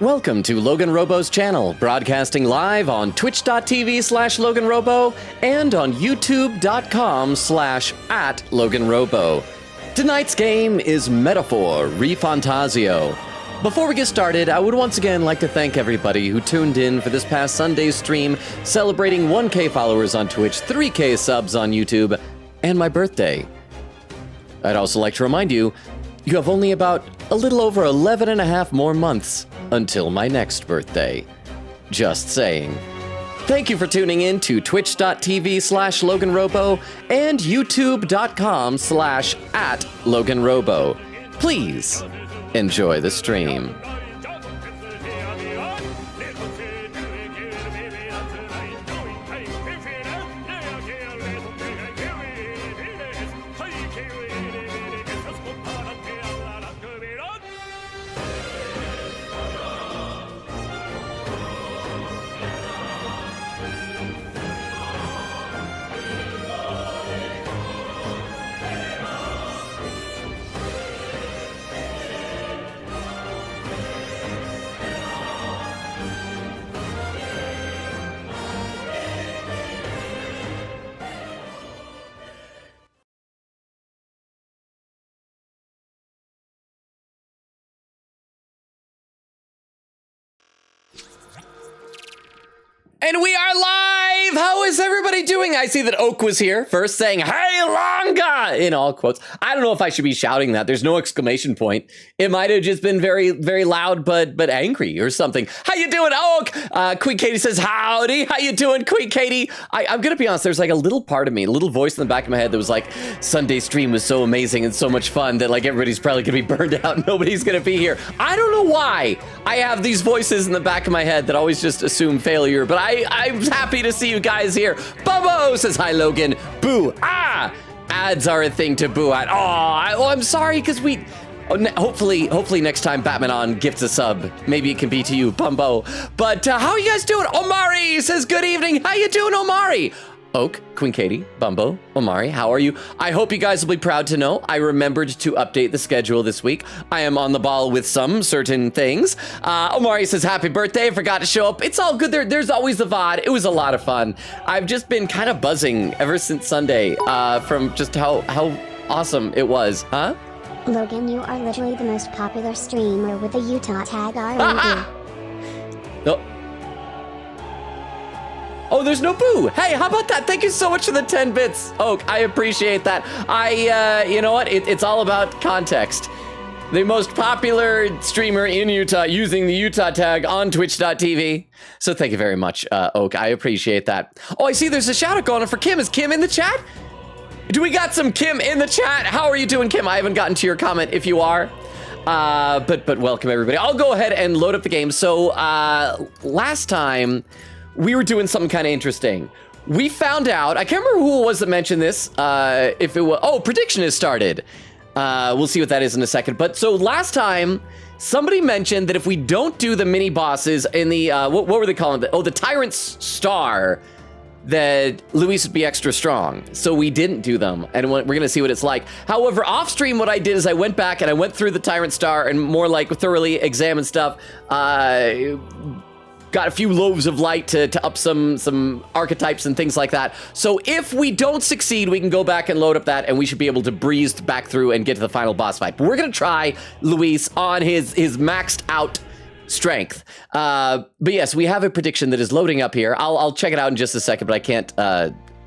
Welcome to LoganRobo's channel, broadcasting live on twitch.tv/LoganRobo and on youtube.com/@LoganRobo. Tonight's game is Metaphor ReFantazio. Before we get started, I would once again like to thank everybody who tuned in for this past Sunday's stream, celebrating 1K followers on Twitch, 3K subs on YouTube, and my birthday. I'd also like to remind you, you have only about a little over 11 and a half more months until my next birthday. Just saying. Thank you for tuning in to twitch.tv/LoganRobo and youtube.com/@LoganRobo. Please enjoy the stream. And we are live! How is everybody doing? I see that Oak was here first saying, "Hey, Longa!" in all quotes. I don't know if I should be shouting that. There's no exclamation point. It might have just been very, very loud, but angry or something. How you doing, Oak? Queen Katie says, howdy. How you doing, Queen Katie? I'm gonna be honest, there's like a little part of me, a little voice in the back of my head that was like, Sunday stream was so amazing and so much fun that like everybody's probably gonna be burned out. Nobody's gonna be here. I don't know why I have these voices in the back of my head that always just assume failure, but I'm happy to see you guys here. Bubbo says, hi, Logan. Boo. Ah! Ads are a thing to boo at. I'm sorry, because we... Hopefully next time Batman on gifts a sub. Maybe it can be to you, Bumbo. But how are you guys doing? Omari says, good evening. How you doing, Omari? Oak, Queen Katie, Bumbo, Omari, how are you? I hope you guys will be proud to know I remembered to update the schedule this week. I am on the ball with some certain things. Omari says, happy birthday, I forgot to show up. It's all good, there's always the VOD. It was a lot of fun. I've just been kind of buzzing ever since Sunday from just how awesome it was, huh? Logan, you are literally the most popular streamer with the Utah tag R&D. Oh, there's no boo. Hey, how about that? Thank you so much for the 10 bits. Oak, I appreciate that. You know what? It's all about context. The most popular streamer in Utah using the Utah tag on twitch.tv. So thank you very much, Oak. I appreciate that. Oh, I see there's a shout out going on for Kim. Is Kim in the chat? Do we got some Kim in the chat? How are you doing, Kim? I haven't gotten to your comment if you are. But welcome, everybody. I'll go ahead and load up the game. So last time... we were doing something kind of interesting. We found out, I can't remember who it was that mentioned this, if it was, prediction has started. We'll see what that is in a second. But so last time, somebody mentioned that if we don't do the mini bosses in the, what were they calling it? Oh, the Tyrant's Star, that Luis would be extra strong. So we didn't do them, and we're gonna see what it's like. However, off stream, what I did is I went back and I went through the Tyrant Star and more like thoroughly examined stuff. Got a few loaves of light to up some archetypes and things like that. So if we don't succeed, we can go back and load up that, and we should be able to breeze back through and get to the final boss fight. But we're gonna try Luis on his maxed out strength. But yes, we have a prediction that is loading up here. I'll check it out in just a second, but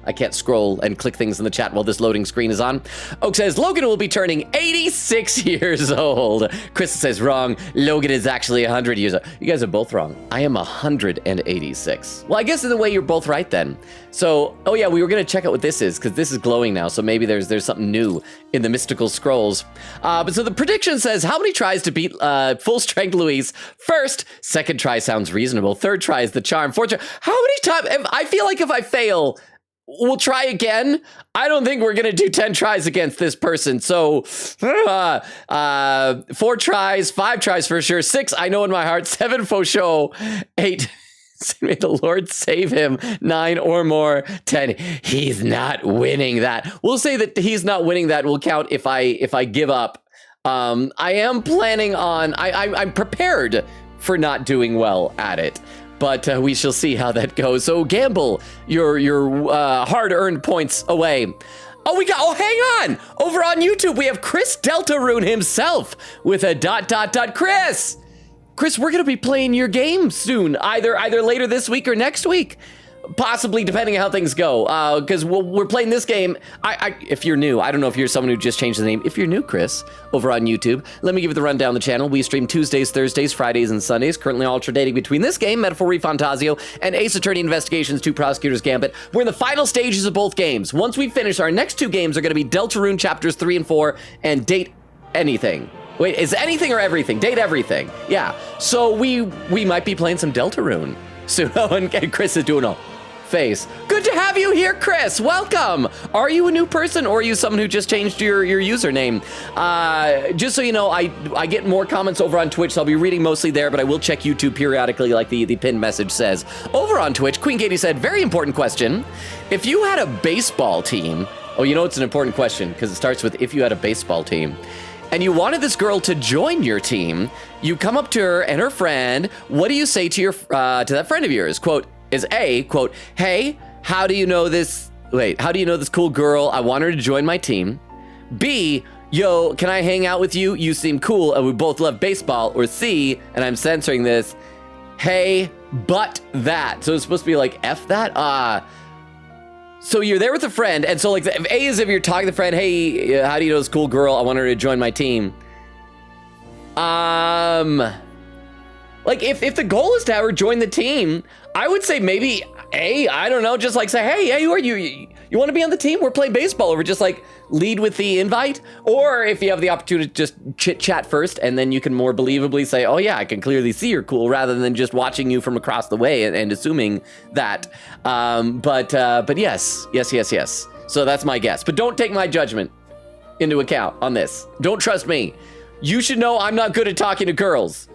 I can't scroll and click things in the chat while this loading screen is on. Oak says, Logan will be turning 86 years old. Chris says, wrong. Logan is actually 100 years old. You guys are both wrong. I am 186. Well, I guess in a way you're both right then. So, oh yeah, we were gonna check out what this is, because this is glowing now, so maybe there's something new in the mystical scrolls. But so the prediction says, how many tries to beat full strength Luis? First, second try sounds reasonable. Third try is the charm. Fourth try, how many times? I feel like if I fail, we'll try again. I don't think we're gonna do 10 tries against this person. So 4 tries, 5 tries for sure, 6 I know in my heart, 7 faux show, 8 may the Lord save him, 9 or more, 10 he's not winning that. We'll say that he's not winning that will count if I give up. I am planning on, I'm prepared for not doing well at it. But we shall see how that goes. So gamble your hard-earned points away. Oh, hang on! Over on YouTube, we have Chris Deltarune himself with a ... Chris! Chris, we're gonna be playing your game soon, either later this week or next week. Possibly, depending on how things go, because we're playing this game. If you're new, I don't know if you're someone who just changed the name. If you're new, Chris, over on YouTube, let me give you the rundown of the channel. We stream Tuesdays, Thursdays, Fridays, and Sundays, currently alternating between this game, Metaphor ReFantazio, and Ace Attorney Investigations 2 Prosecutor's Gambit. We're in the final stages of both games. Once we finish, our next two games are going to be Deltarune Chapters 3 and 4, and Date Anything. Wait, is anything or everything? Date Everything. Yeah, so we might be playing some Deltarune soon. And Chris is doing all face. Good to have you here, Chris. Welcome. Are you a new person or are you someone who just changed your username? Just so you know, I get more comments over on Twitch, so I'll be reading mostly there, but I will check YouTube periodically like the pinned message says. Over on Twitch, Queen Katie said, very important question. If you had a baseball team, oh, you know it's an important question because it starts with if you had a baseball team, and you wanted this girl to join your team, you come up to her and her friend, what do you say to your to that friend of yours? Quote, is A, quote, hey, how do you know this cool girl? I want her to join my team. B, yo, can I hang out with you? You seem cool and we both love baseball. Or C, and I'm censoring this, hey, but that. So it's supposed to be like F that? So you're there with a friend, and so like if A is if you're talking to the friend, hey, how do you know this cool girl? I want her to join my team. Like if the goal is to have her join the team, I would say maybe A, I don't know, just like say, hey, who are you? You want to be on the team? We're playing baseball. Or just like lead with the invite. Or if you have the opportunity to just chit chat first, and then you can more believably say, oh yeah, I can clearly see you're cool, rather than just watching you from across the way and assuming that. But yes. So that's my guess. But don't take my judgment into account on this. Don't trust me. You should know I'm not good at talking to girls.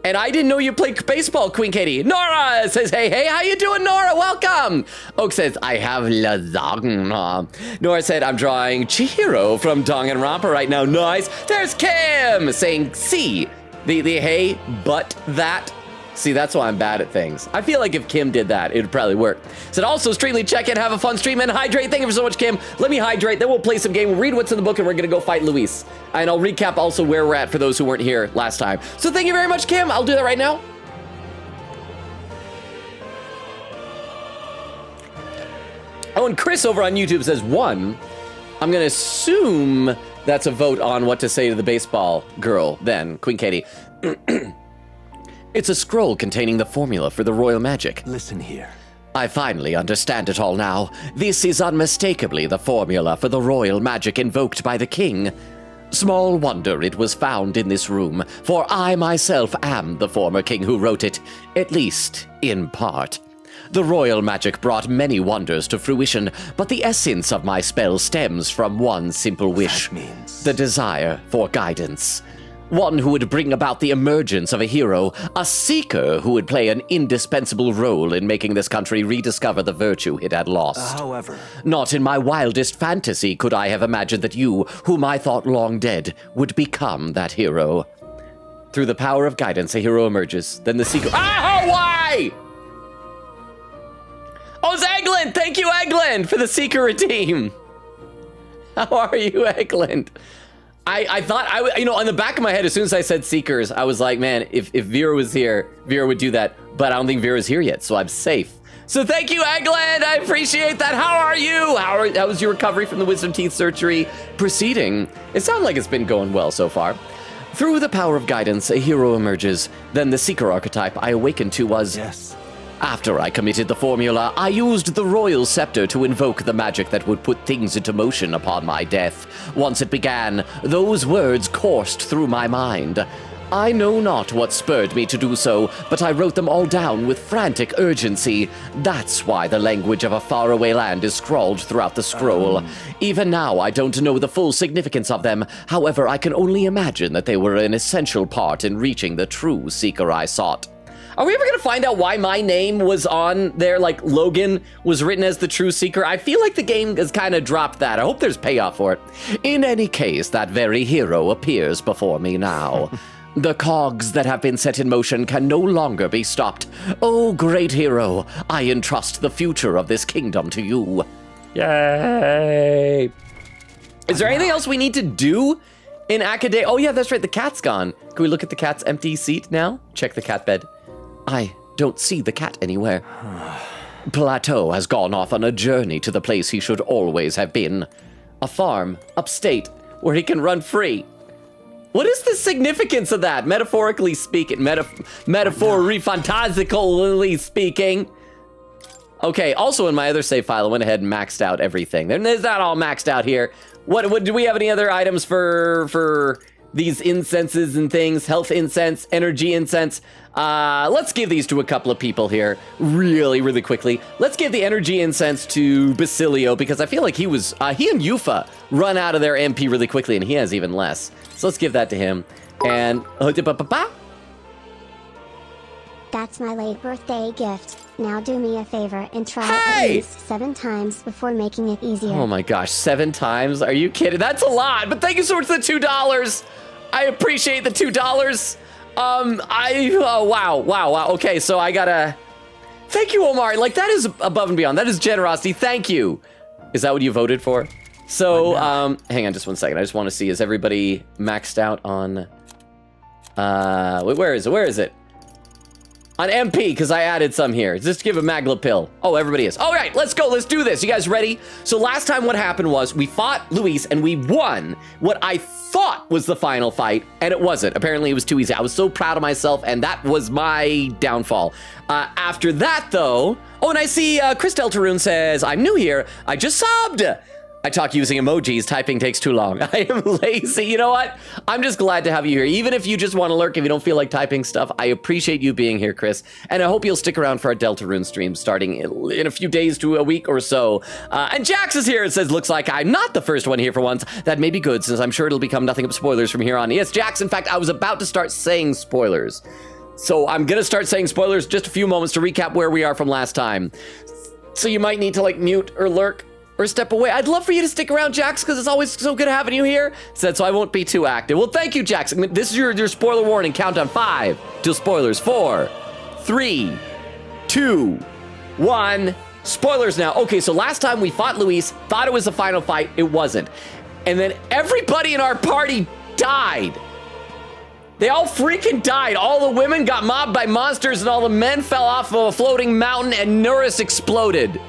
And I didn't know you played baseball, Queen Katie. Nora says, hey, how you doing, Nora? Welcome. Oak says, I have lasagna. Nora said, I'm drawing Chihiro from Danganronpa right now. Nice. There's Kim saying, see, the hey, but that. See, that's why I'm bad at things. I feel like if Kim did that, it would probably work. Said also, Streamly, check in, have a fun stream, and hydrate. Thank you so much, Kim. Let me hydrate, then we'll play some game, we'll read what's in the book, and we're gonna go fight Luis. And I'll recap also where we're at for those who weren't here last time. So thank you very much, Kim. I'll do that right now. Oh, and Chris over on YouTube says 1. I'm gonna assume that's a vote on what to say to the baseball girl then, Queen Katie. It's a scroll containing the formula for the royal magic. Listen here. I finally understand it all now. This is unmistakably the formula for the royal magic invoked by the king. Small wonder it was found in this room, for I myself am the former king who wrote it, at least in part. The royal magic brought many wonders to fruition, but the essence of my spell stems from one simple wish. That means... the desire for guidance. One who would bring about the emergence of a hero, a seeker who would play an indispensable role in making this country rediscover the virtue it had lost. However... Not in my wildest fantasy could I have imagined that you, whom I thought long dead, would become that hero. Through the power of guidance, a hero emerges. Then the seeker... Ah, why? Oh, it's Eglin! Thank you, Eglin, for the seeker redeem. How are you, Eglin? I thought, in the back of my head, as soon as I said Seekers, I was like, man, if Vera was here, Vera would do that. But I don't think Vera's here yet, so I'm safe. So thank you, Eggland. I appreciate that. How are you? How was your recovery from the wisdom teeth surgery proceeding? It sounds like it's been going well so far. Through the power of guidance, a hero emerges. Then the Seeker archetype I awakened to was... Yes. After I committed the formula, I used the royal scepter to invoke the magic that would put things into motion upon my death. Once it began, those words coursed through my mind. I know not what spurred me to do so, but I wrote them all down with frantic urgency. That's why the language of a faraway land is scrawled throughout the scroll. Even now, I don't know the full significance of them. However, I can only imagine that they were an essential part in reaching the true seeker I sought. Are we ever going to find out why my name was on there, like Logan was written as the true seeker? I feel like the game has kind of dropped that. I hope there's payoff for it. In any case, that very hero appears before me now. The cogs that have been set in motion can no longer be stopped. Oh, great hero, I entrust the future of this kingdom to you. Yay! Is there anything else we need to do in Academia? Oh yeah, that's right, the cat's gone. Can we look at the cat's empty seat now? Check the cat bed. I don't see the cat anywhere. Plateau has gone off on a journey to the place he should always have been. A farm, upstate, where he can run free. What is the significance of that, metaphorically speaking? ReFantazically speaking. Okay, also in my other save file, I went ahead and maxed out everything. There's not all maxed out here. What do we have any other items for these incenses and things? Health incense, energy incense. Let's give these to a couple of people here really quickly. Let's give the energy incense to Basilio because I feel like he and Yufa run out of their MP really quickly and he has even less. So let's give that to him. And That's my late birthday gift. Now do me a favor and try at least 7 times before making it easier. Oh my gosh, 7 times? Are you kidding? That's a lot, but thank you so much for the $2. I appreciate the $2. Wow. Okay, so I gotta... Thank you, Omar. Like, that is above and beyond. That is generosity. Thank you. Is that what you voted for? So, hang on just one second. I just want to see, is everybody maxed out on... wait, where is it? On MP, because I added some here. Just give a Magla pill. Oh, everybody is. All right, let's go. Let's do this. You guys ready? So last time what happened was we fought Luis and we won what I thought was the final fight, and it wasn't. Apparently, it was too easy. I was so proud of myself, and that was my downfall. After that, though... Oh, and I see Chris Deltarune says, I'm new here. I just subbed. I talk using emojis. Typing takes too long. I am lazy. You know what? I'm just glad to have you here. Even if you just want to lurk, if you don't feel like typing stuff, I appreciate you being here, Chris. And I hope you'll stick around for our Deltarune stream starting in a few days to a week or so. And Jax is here. It says, looks like I'm not the first one here for once. That may be good, since I'm sure it'll become nothing but spoilers from here on. Yes, Jax, in fact, I was about to start saying spoilers. So I'm going to start saying spoilers just a few moments to recap where we are from last time. So you might need to, like, mute or lurk or step away. I'd love for you to stick around, Jax, because it's always so good having you here. Said so I won't be too active. Well, thank you, Jax. This is your spoiler warning. Countdown 5 till spoilers. 4, 3, 2, 1. Spoilers now. Okay, so last time we fought Luis, thought it was the final fight. It wasn't. And then everybody in our party died. They all freaking died. All the women got mobbed by monsters and all the men fell off of a floating mountain and Nuris exploded.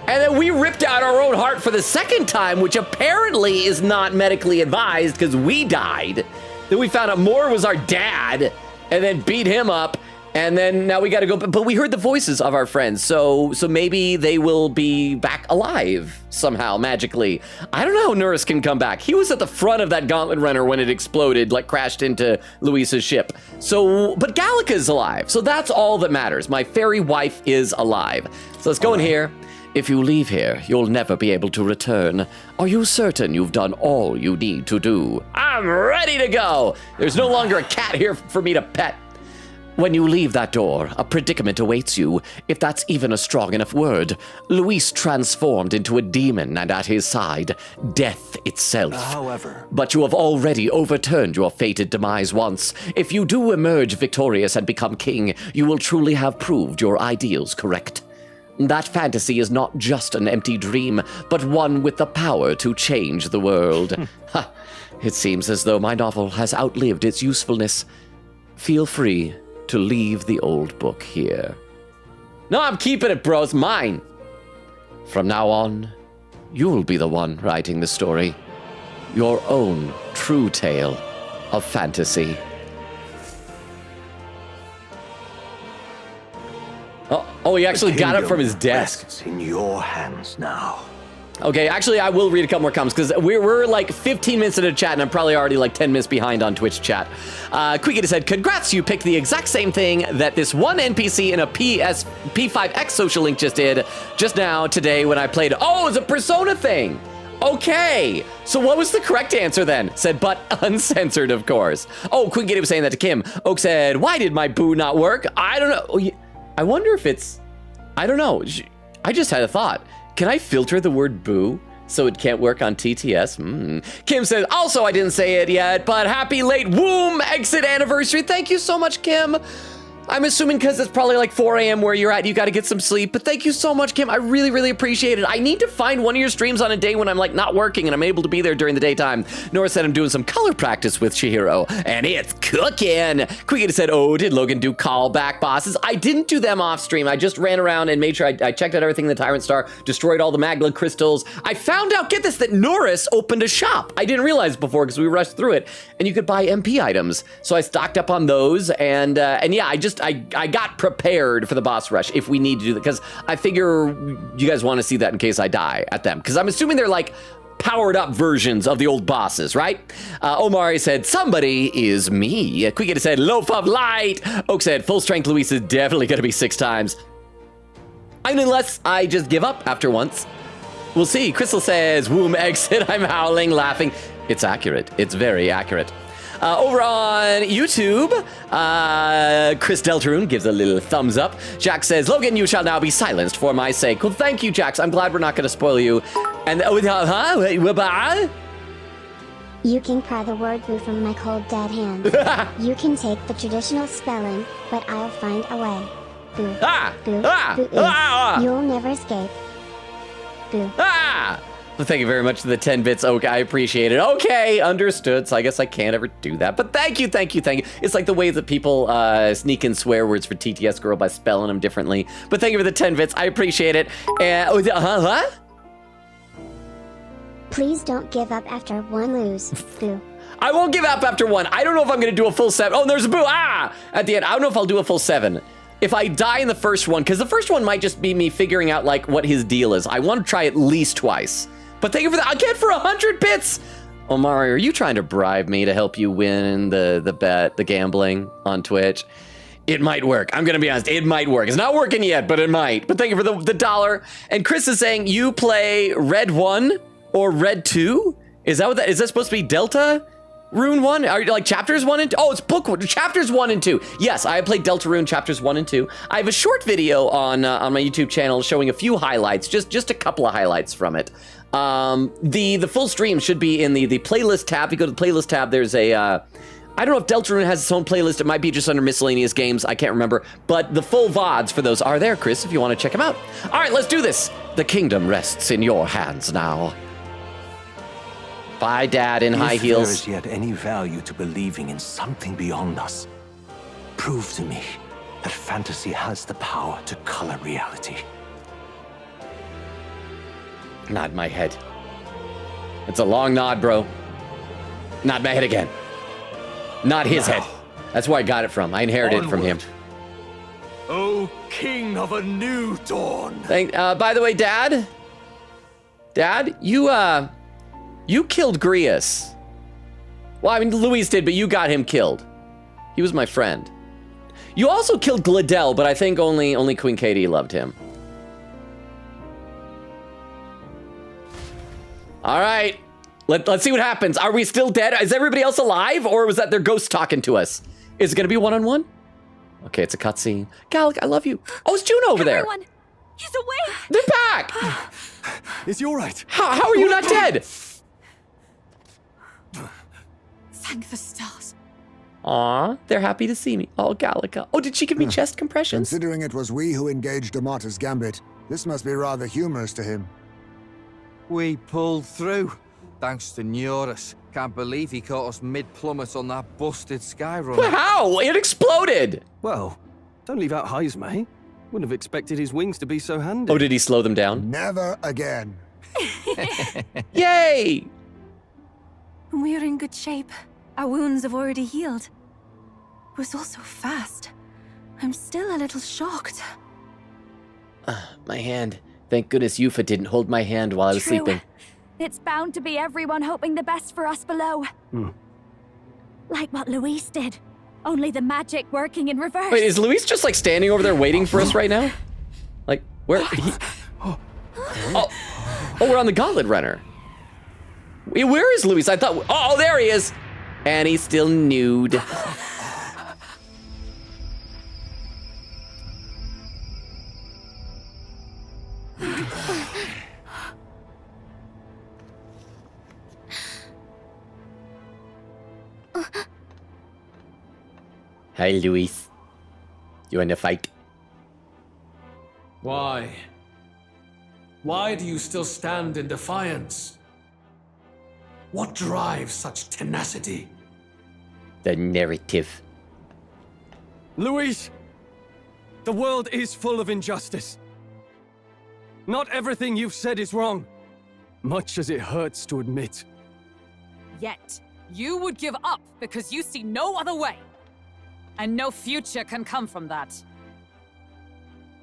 And then we ripped out our own heart for the second time, which apparently is not medically advised because we died. Then we found out Moore was our dad and then beat him up. And then now we got to go. But we heard the voices of our friends. So maybe they will be back alive somehow, magically. I don't know how Nuris can come back. He was at the front of that gauntlet runner when it exploded, like crashed into Luis's ship. So, but Gallica is alive. So that's all that matters. My fairy wife is alive. So let's go in here. If you leave here, you'll never be able to return. Are you certain you've done all you need to do? I'm ready to go. There's no longer a cat here for me to pet. When you leave that door, a predicament awaits you, if that's even a strong enough word. Luis transformed into a demon, and at his side, death itself. However... But you have already overturned your fated demise once. If you do emerge victorious and become king, you will truly have proved your ideals correct. That fantasy is not just an empty dream, but one with the power to change the world. It seems as though my novel has outlived its usefulness. Feel free to leave the old book here. No, I'm keeping it, bro. It's mine. From now on, you'll be the one writing the story. Your own true tale of fantasy. Oh, he actually got it from his desk. Rests in your hands now. Okay, actually, I will read a couple more comments because we're like 15 minutes into chat and I'm probably already like 10 minutes behind on Twitch chat. Quickity said, congrats, you picked the exact same thing that this one NPC in a P5X social link just did just now today when I played. Oh, it's a Persona thing. Okay, so what was the correct answer then? Said, but uncensored, of course. Oh, Quickity was saying that to Kim. Oak said, why did my boo not work? I don't know. I wonder if it's, I don't know. I just had a thought. Can I filter the word boo so it can't work on TTS. Kim says, also, I didn't say it yet, but happy late womb exit anniversary. Thank you so much, Kim. I'm assuming because it's probably like 4 a.m. where you're at, you got to get some sleep. But thank you so much, Kim. I really, really appreciate it. I need to find one of your streams on a day when I'm like not working and I'm able to be there during the daytime. Nora said I'm doing some color practice with Chihiro, and it's cooking. Quickly said, oh, did Logan do callback bosses? I didn't do them off stream. I just ran around and made sure I checked out everything in the Tyrant Star, destroyed all the Magla crystals. I found out, get this, that Norris opened a shop. I didn't realize before because we rushed through it, and you could buy MP items. So I stocked up on those, and yeah, I got prepared for the boss rush if we need to do that, because I figure you guys want to see that in case I die at them, because I'm assuming they're like powered up versions of the old bosses, right? Omari said, somebody is me. Quickita said, loaf of light. Oak said, full strength Luis is definitely going to be 6 times. I mean, unless I just give up after once. We'll see. Crystal says, womb exit. I'm howling, laughing. It's accurate. It's very accurate. Over on YouTube, Chris Deltarune gives a little thumbs up. Jack says, Logan, you shall now be silenced for my sake. Well, thank you, Jax. I'm glad we're not going to spoil you. And, You can pry the word boo from my cold dead hand. You can take the traditional spelling, but I'll find a way. Boo. Boo. You'll never escape. Boo. Well, thank you very much for the 10 bits, Oak. I appreciate it. Okay, understood. So I guess I can't ever do that. But thank you. It's like the way that people sneak in swear words for TTS Girl by spelling them differently. But thank you for the 10 bits. I appreciate it. What? Please don't give up after 1 lose. Boo. I won't give up after 1. I don't know if I'm going to do a full 7. Oh, there's a boo. At the end. I don't know if I'll do a full 7. If I die in the first one, because the first one might just be me figuring out like what his deal is. I want to try at least twice. But thank you for that. Again, for 100 bits. Omari, are you trying to bribe me to help you win the bet, the gambling on Twitch? It might work. I'm going to be honest. It might work. It's not working yet, but it might. But thank you for the $1. And Chris is saying you play Red 1 or Red 2? Is that supposed to be Delta Rune 1? Are you like chapters 1 and 2? Oh, it's book 1, chapters 1 and 2. Yes, I played Delta Rune chapters 1 and 2. I have a short video on my YouTube channel showing a few highlights, just a couple of highlights from it. The full stream should be in the playlist tab. If you go to the playlist tab, there's a, I don't know if Deltarune has its own playlist. It might be just under miscellaneous games. I can't remember. But the full VODs for those are there, Chris, if you want to check them out. All right, let's do this. The kingdom rests in your hands now. Bye, Dad, in high heels. If there is yet any value to believing in something beyond us, prove to me that fantasy has the power to color reality. Nod my head. It's a long nod, bro. Nod my head again. Not his head. That's where I got it from. I inherited it from him. O king of a new dawn. By the way, Dad, you killed Grius. Well, I mean, Luis did, but you got him killed. He was my friend. You also killed Gladel, but I think only Queen Katie loved him. All right, let's see what happens. Are we still dead? Is everybody else alive, or was that their ghost talking to us? Is it gonna be one-on-one? Okay, it's a cutscene. Gallic, I love you. Oh, it's Juno over there. He's awake. They're back. Is he all right? How are you not dead? Thank the stars. Aw, they're happy to see me. Oh, Gallica. Oh, did she give me chest compressions? Considering it was we who engaged Amata's gambit, this must be rather humorous to him. We pulled through, thanks to Norris. Can't believe he caught us mid-plummet on that busted Skyrunner. How? It exploded! Well, don't leave out highs, mate. Wouldn't have expected his wings to be so handy. Oh, did he slow them down? Never again. Yay! We're in good shape. Our wounds have already healed. It was all so fast. I'm still a little shocked. My hand. Thank goodness Yufa didn't hold my hand while I was sleeping. It's bound to be everyone hoping the best for us below. Like what Luis did. Only the magic working in reverse. Wait, is Luis just like standing over there waiting for us right now? Like, where? Oh, we're on the Gauntlet Runner. Where is Luis? I thought, oh, there he is. And he's still nude. Hi, Luis. You want to fight? Why? Why do you still stand in defiance? What drives such tenacity? The narrative. Luis! The world is full of injustice. Not everything you've said is wrong, much as it hurts to admit. Yet, you would give up because you see no other way. And no future can come from that.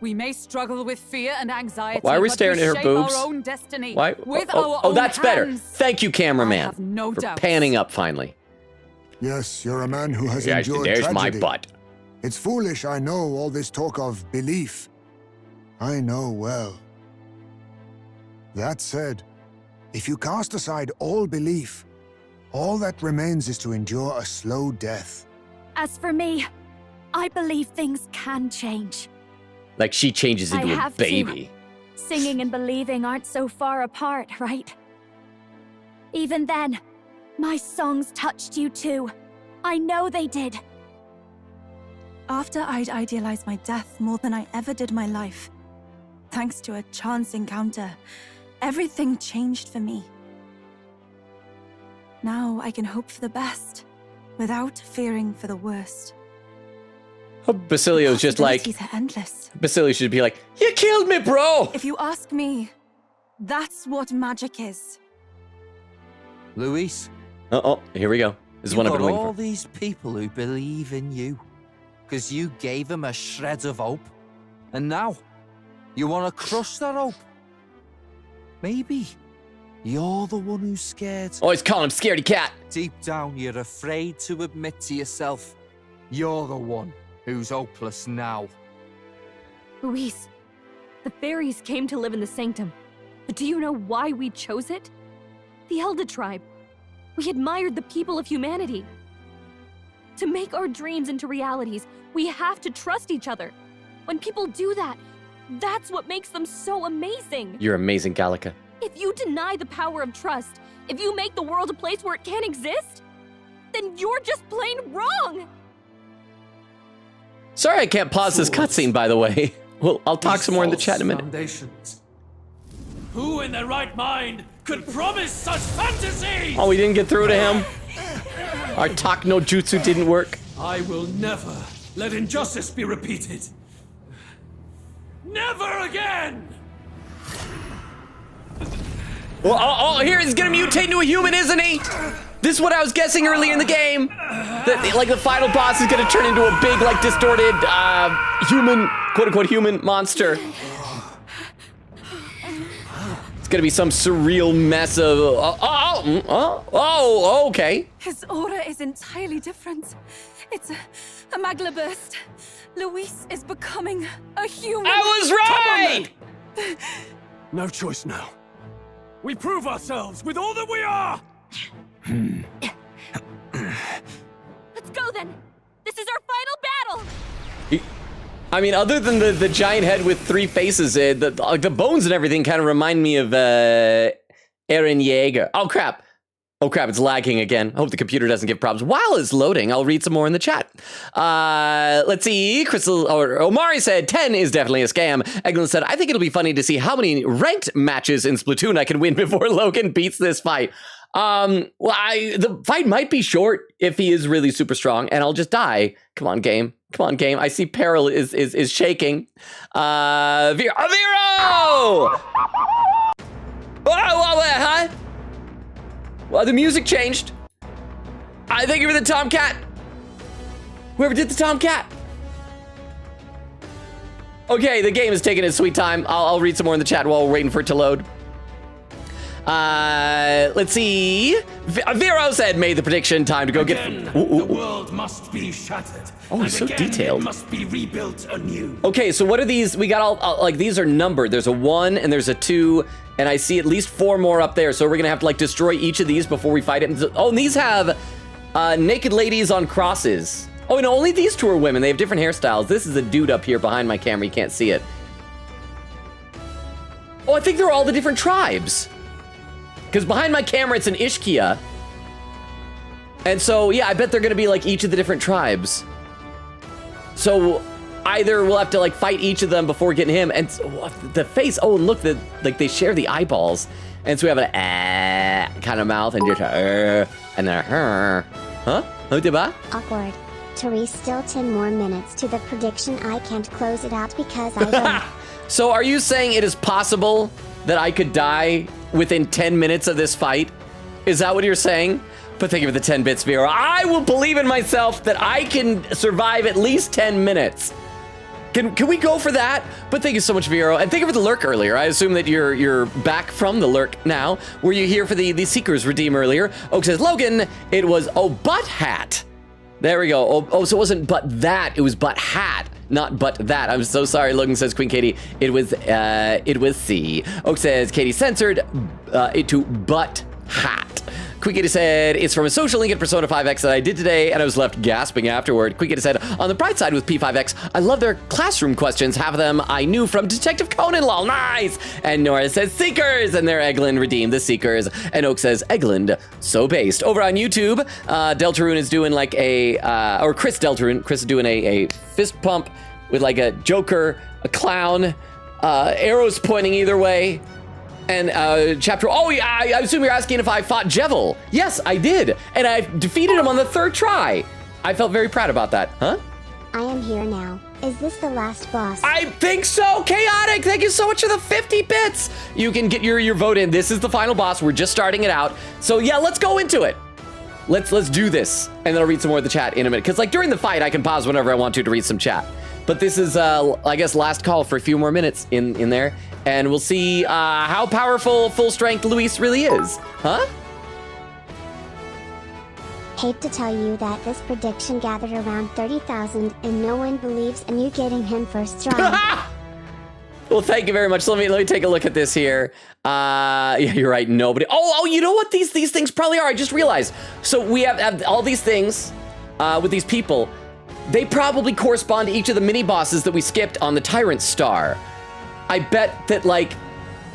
We may struggle with fear and anxiety. Why are we but staring at her shape boobs? Our own destiny Why? with Oh, our own that's better. hands. Thank you, cameraman, I have no for doubts. panning up finally. Yes, you're a man who has Yes, endured there's tragedy. my butt. It's foolish, I know, all this talk of belief. I know well. That said, if you cast aside all belief, all that remains is to endure a slow death. As for me, I believe things can change. Like she changes into I a have to. baby. Singing and believing aren't so far apart, right? Even then, my songs touched you too. I know they did. After I'd idealized my death more than I ever did my life, thanks to a chance encounter, everything changed for me. Now I can hope for the best, without fearing for the worst. Oh, Basilio's just like, Possibilities are endless. Basilio should be like, you killed me, bro! If you ask me, that's what magic is. Luis, Uh-oh, here we go. This is you've one I've got been waiting all for. these people who believe in you. Because you gave them a shred of hope. And now, you want to crush that hope. Maybe you're the one who's scared. Oh, he's calling him Scaredy Cat. Deep down, you're afraid to admit to yourself, you're the one who's hopeless now. Luis, the fairies came to live in the Sanctum. But do you know why we chose it? The Elder Tribe. We admired the people of humanity. To make our dreams into realities, we have to trust each other. When people do that, that's what makes them so amazing. You're amazing, Gallica. If you deny the power of trust, if you make the world a place where it can't exist, then you're just plain wrong. Sorry I can't pause this cutscene, by the way. Well, I'll talk These some more in the false chat in a minute. Foundations. Who in their right mind could promise such fantasy? Oh, we didn't get through to him. Our talk no jutsu didn't work. I will never let injustice be repeated. Never again! Oh, here he's gonna mutate into a human, isn't he? This is what I was guessing earlier in the game. That, like, the final boss is gonna turn into a big, like, distorted, human, quote-unquote human monster. It's gonna be some surreal mess of, okay. His aura is entirely different. It's a magla burst. Luis is becoming a human. I was right! No choice now. We prove ourselves with all that we are! Let's go then. This is our final battle. I mean, other than the giant head with three faces, the bones and everything kind of remind me of Eren Yeager. Oh crap, it's lagging again. I hope the computer doesn't give problems. While it's loading, I'll read some more in the chat. Let's see. Omari said 10 is definitely a scam. Eglin said, I think it'll be funny to see how many ranked matches in Splatoon I can win before Logan beats this fight. The fight might be short if he is really super strong, and I'll just die. Come on, game. I see Peril is shaking. Vero! Huh? Well, the music changed. I thank you for the Tomcat. Whoever did the Tomcat. Okay, the game is taking its sweet time. I'll read some more in the chat while we're waiting for it to load. Let's see. Vero said, made the prediction. Time to go Again, get. the world must be shattered. Oh, it's so again, detailed. It must be rebuilt anew. Okay, so what are these? We got all like these are numbered. There's a 1 and there's a 2, and I see at least 4 more up there. So we're gonna have to like destroy each of these before we fight it. Oh, and these have naked ladies on crosses. Oh, and only these 2 are women. They have different hairstyles. This is a dude up here behind my camera. You can't see it. Oh, I think they're all the different tribes. Because behind my camera, it's an Ishkia. And so, yeah, I bet they're gonna be like each of the different tribes. So either we'll have to like fight each of them before getting him, and the face. Oh, and look, like they share the eyeballs, and so we have an kind of mouth, and just and then huh? Awkward. Therese, still 10 more minutes to the prediction. I can't close it out because I don't. So are you saying it is possible that I could die within 10 minutes of this fight? Is that what you're saying? But thank you for the 10 bits, Vero. I will believe in myself that I can survive at least 10 minutes. Can we go for that? But thank you so much, Vero. And thank you for the lurk earlier. I assume that you're back from the lurk now. Were you here for the Seeker's Redeem earlier? Oak says, Logan, it was, butt hat. There we go. Oh, so it wasn't but that, it was but hat, not but that. I'm so sorry, Logan says, Queen Katie. It was C. Oak says, Katie censored it to but hat. Queen Katie said, it's from a social link at Persona 5X that I did today, and I was left gasping afterward. Queen Katie said, on the bright side with P5X, I love their classroom questions. Half of them I knew from Detective Conan, lol, nice! And Nora says, Seekers! And there Eglin redeemed the Seekers. And Oak says, Eglin, so based. Over on YouTube, Deltarune is doing like or Chris Deltarune, Chris is doing a fist pump with like a Joker, a clown, arrows pointing either way. And chapter, I assume you're asking if I fought Jevil. Yes, I did. And I defeated him on the 3rd try. I felt very proud about that, huh? I am here now. Is this the last boss? I think so, Chaotic. Thank you so much for the 50 bits. You can get your vote in. This is the final boss. We're just starting it out. So yeah, let's go into it. Let's do this. And then I'll read some more of the chat in a minute. Because like during the fight, I can pause whenever I want to read some chat. But this is, I guess, last call for a few more minutes in there. And we'll see how powerful full strength Luis really is. Huh? Hate to tell you that this prediction gathered around 30,000 and no one believes in you getting him first try. Well, thank you very much. Let me take a look at this here. Yeah, you're right. Nobody. Oh, you know what these things probably are? I just realized. So we have all these things with these people. They probably correspond to each of the mini bosses that we skipped on the Tyrant Star. I bet that like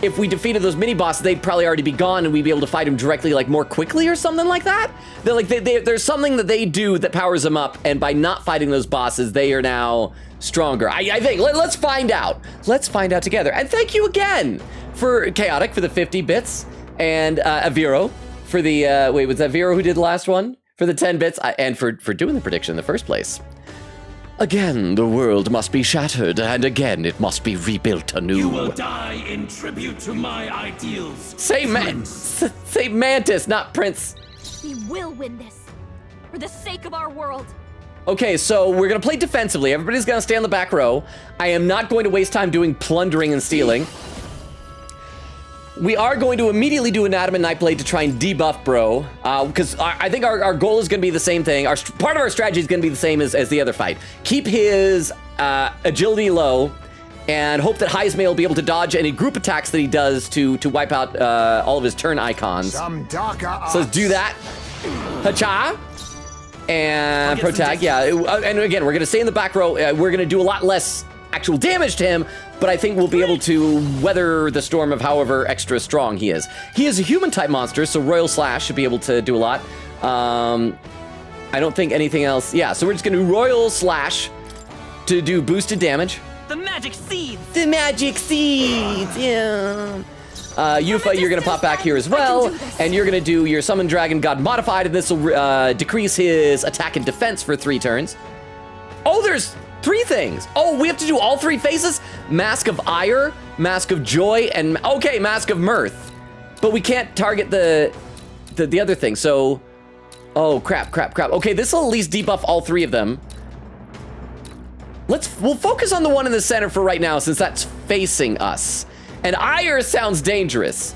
if we defeated those mini bosses, they'd probably already be gone and we'd be able to fight them directly like more quickly or something like that. They're like there's something that they do that powers them up, and by not fighting those bosses, they are now stronger. I think let's find out. Let's find out together. And thank you again for Chaotic for the 50 bits, and Aviro for the wait, was that Vero who did the last one for the 10 bits, and for doing the prediction in the first place. Again, the world must be shattered, and again, it must be rebuilt anew. You will die in tribute to my ideals. Say Mantis, not Prince. We will win this, for the sake of our world. Okay, so we're gonna play defensively. Everybody's gonna stay on the back row. I am not going to waste time doing plundering and stealing. We are going to immediately do an Adam and Nightblade to try and debuff Bro, because I think our goal is going to be the same thing. Part of our strategy is going to be the same as the other fight. Keep his agility low, and hope that Heismay will be able to dodge any group attacks that he does to wipe out all of his turn icons. Some darker so let's do that. Hacha. And Protag, yeah. And again, we're going to stay in the back row. We're going to do a lot less actual damage to him, but I think we'll be able to weather the storm of however extra strong he is. He is a human-type monster, so Royal Slash should be able to do a lot. I don't think anything else. Yeah, so we're just going to do Royal Slash to do boosted damage. The magic seeds! The magic seeds, yeah. Yufa, you're going to pop back here as well, and you're going to do your Summon Dragon God Modified, and this will decrease his attack and defense for 3 turns. Oh, there's 3 things. Oh, we have to do all 3 phases? Mask of Ire, Mask of Joy, and okay, Mask of Mirth. But we can't target the other thing, so... Oh, crap. Okay, this will at least debuff all 3 of them. We'll focus on the one in the center for right now, since that's facing us. And Ire sounds dangerous.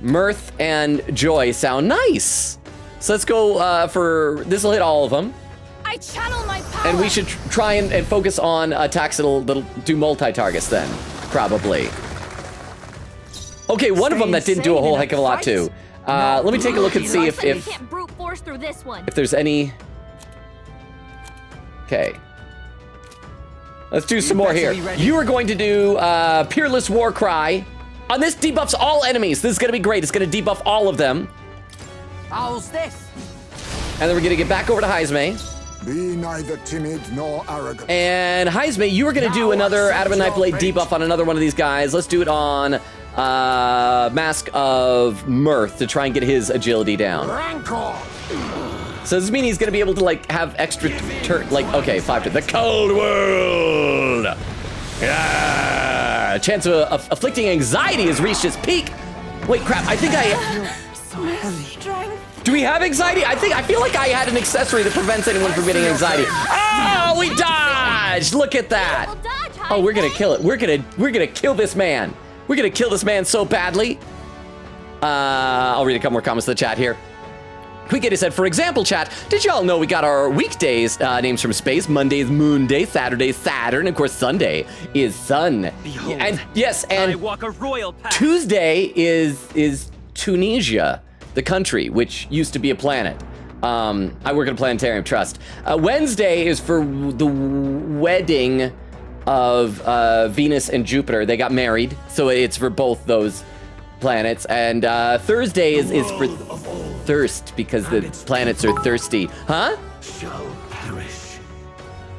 Mirth and Joy sound nice. So let's go for... This will hit all of them. I channel my power. And we should try and focus on attacks that'll do multi-targets then, probably. Okay, one of them that didn't do a whole heck of a lot too. Let me take a look and see if can't brute force through this one. If there's any. Okay. Let's do some more here. You are going to do Peerless War Cry. On this, debuffs all enemies. This is going to be great. It's going to debuff all of them. How's this? And then we're going to get back over to Heismay. Be neither timid nor arrogant. And Heisme, you were going to do another Adam and Knife Blade debuff on another one of these guys. Let's do it on Mask of Mirth to try and get his agility down. So does this mean he's going to be able to, like, have extra okay, 5 to the cold world. Yeah. Chance of afflicting anxiety has reached its peak. Wait, crap, I think do we have anxiety? I feel like I had an accessory that prevents anyone from getting anxiety. Oh, we dodged! Look at that. Oh, we're gonna kill it. We're gonna kill this man. We're gonna kill this man so badly. I'll read a couple more comments in the chat here. Quick said, for example, chat, did y'all know we got our weekdays names from space? Monday's Moon Day, Saturday's Saturn, and of course Sunday is Sun. Behold, and yes, and I walk a royal path. Tuesday is Tunisia, the country, which used to be a planet. I work at a planetarium, trust. Wednesday is for the wedding of Venus and Jupiter. They got married, so it's for both those planets. And Thursday is for thirst, because the planets are thirsty. Huh? Shall perish.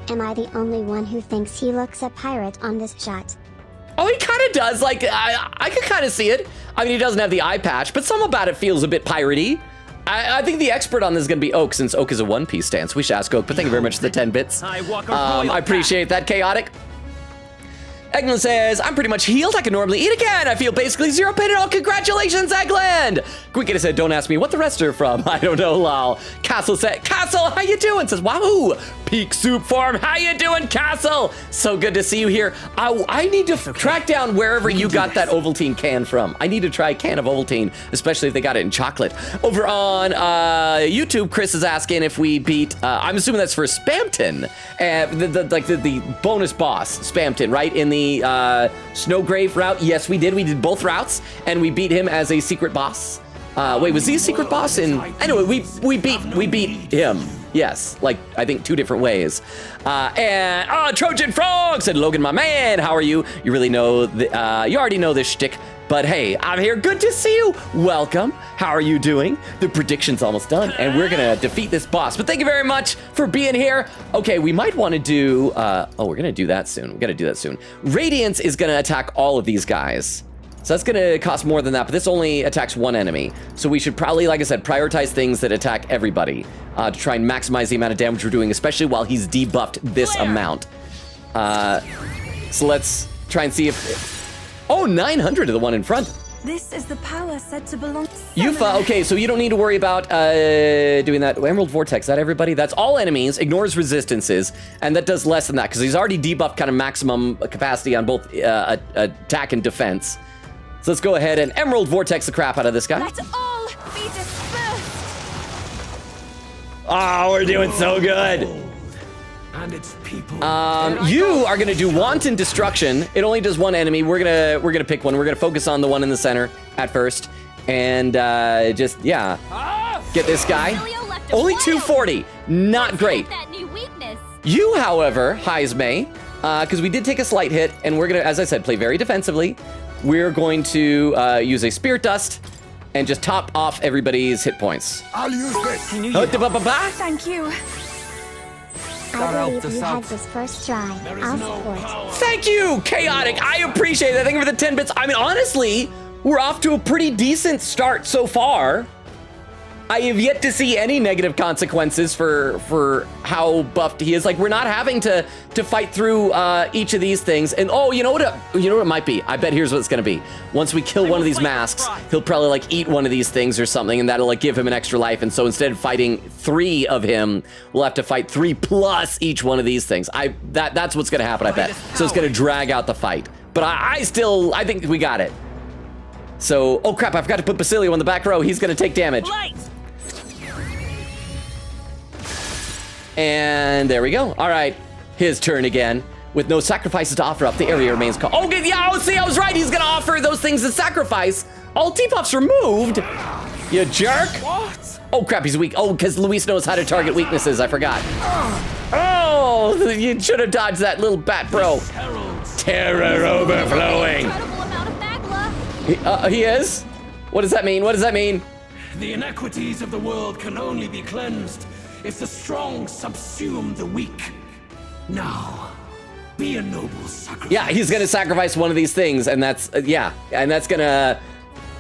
Am I the only one who thinks he looks a pirate on this shot? Oh, he kind of does. Like, I could kind of see it. I mean, he doesn't have the eye patch, but some about it feels a bit piratey. I think the expert on this is going to be Oak, since Oak is a One Piece stance. We should ask Oak, but thank you very much for the 10 bits. I appreciate that, Chaotic. Eggland says, I'm pretty much healed. I can normally eat again. I feel basically 0 pain at all. Congratulations, Eggland. Quickita said, don't ask me what the rest are from. I don't know, lol. Castle said, Castle, how you doing? Says, wahoo. Peak soup form. How you doing, Castle? So good to see you here. I need to track down wherever you got that Ovaltine can from. I need to try a can of Ovaltine, especially if they got it in chocolate. Over on YouTube, Chris is asking if we beat, I'm assuming that's for Spamton. The bonus boss, Spamton, right? In the Snowgrave route. Yes, we did. We did both routes, and we beat him as a secret boss. Wait, was he a secret boss? Anyway, we beat him. Yes, like I think 2 different ways. And Trojan Frog said, Logan, my man, how are you? You really know you already know this shtick. But hey, I'm here. Good to see you. Welcome. How are you doing? The prediction's almost done, and we're gonna defeat this boss. But thank you very much for being here. Okay, we might want to do. We're gonna do that soon. We gotta do that soon. Radiance is gonna attack all of these guys. So that's gonna cost more than that, but this only attacks one enemy. So we should probably, like I said, prioritize things that attack everybody to try and maximize the amount of damage we're doing, especially while he's debuffed this amount. So let's try and see if. Oh, 900 to the one in front. This is the power said to belong to Yufa, okay, so you don't need to worry about doing that. Emerald Vortex, that everybody? That's all enemies, ignores resistances, and that does less than that, because he's already debuffed kind of maximum capacity on both attack and defense. So let's go ahead and Emerald Vortex the crap out of this guy. Let all be dispersed. Oh, we're doing so good. And its people. You are gonna do Wanton Destruction. It only does one enemy. We're gonna pick one. We're gonna focus on the one in the center at first, and just get this guy. Only 240. Not great. That new weakness. You, however, Heisme, because we did take a slight hit, and we're gonna, as I said, play very defensively. We're going to use a Spirit Dust and just top off everybody's hit points. I'll use this. Thank you. I believe you had this first try. I'll support. Thank you, Chaotic. I appreciate that. Thank you for the 10 bits. I mean, honestly, we're off to a pretty decent start so far. I have yet to see any negative consequences for how buffed he is. Like, we're not having to fight through each of these things. And oh, you know what it might be? I bet here's what it's gonna be. Once we kill one of these masks, he'll probably like eat one of these things or something, and that'll like give him an extra life. And so instead of fighting 3 of him, we'll have to fight 3 plus each one of these things. That's what's gonna happen, I bet. So it's gonna drag out the fight. But I think we got it. So, oh crap, I forgot to put Basilio on the back row. He's gonna take damage. And there we go. All right, his turn again. With no sacrifices to offer up, the area remains calm. Oh, yeah, see, I was right. He's gonna offer those things as sacrifice. All debuffs removed. You jerk. What? Oh, crap, he's weak. Oh, because Luis knows how to target weaknesses. I forgot. Oh, you should have dodged that little bat, bro. Terror overflowing. He is? What does that mean? What does that mean? The inequities of the world can only be cleansed if the strong subsume the weak. Now, be a noble sacrifice. Yeah, he's gonna sacrifice one of these things, and that's, yeah, and that's gonna,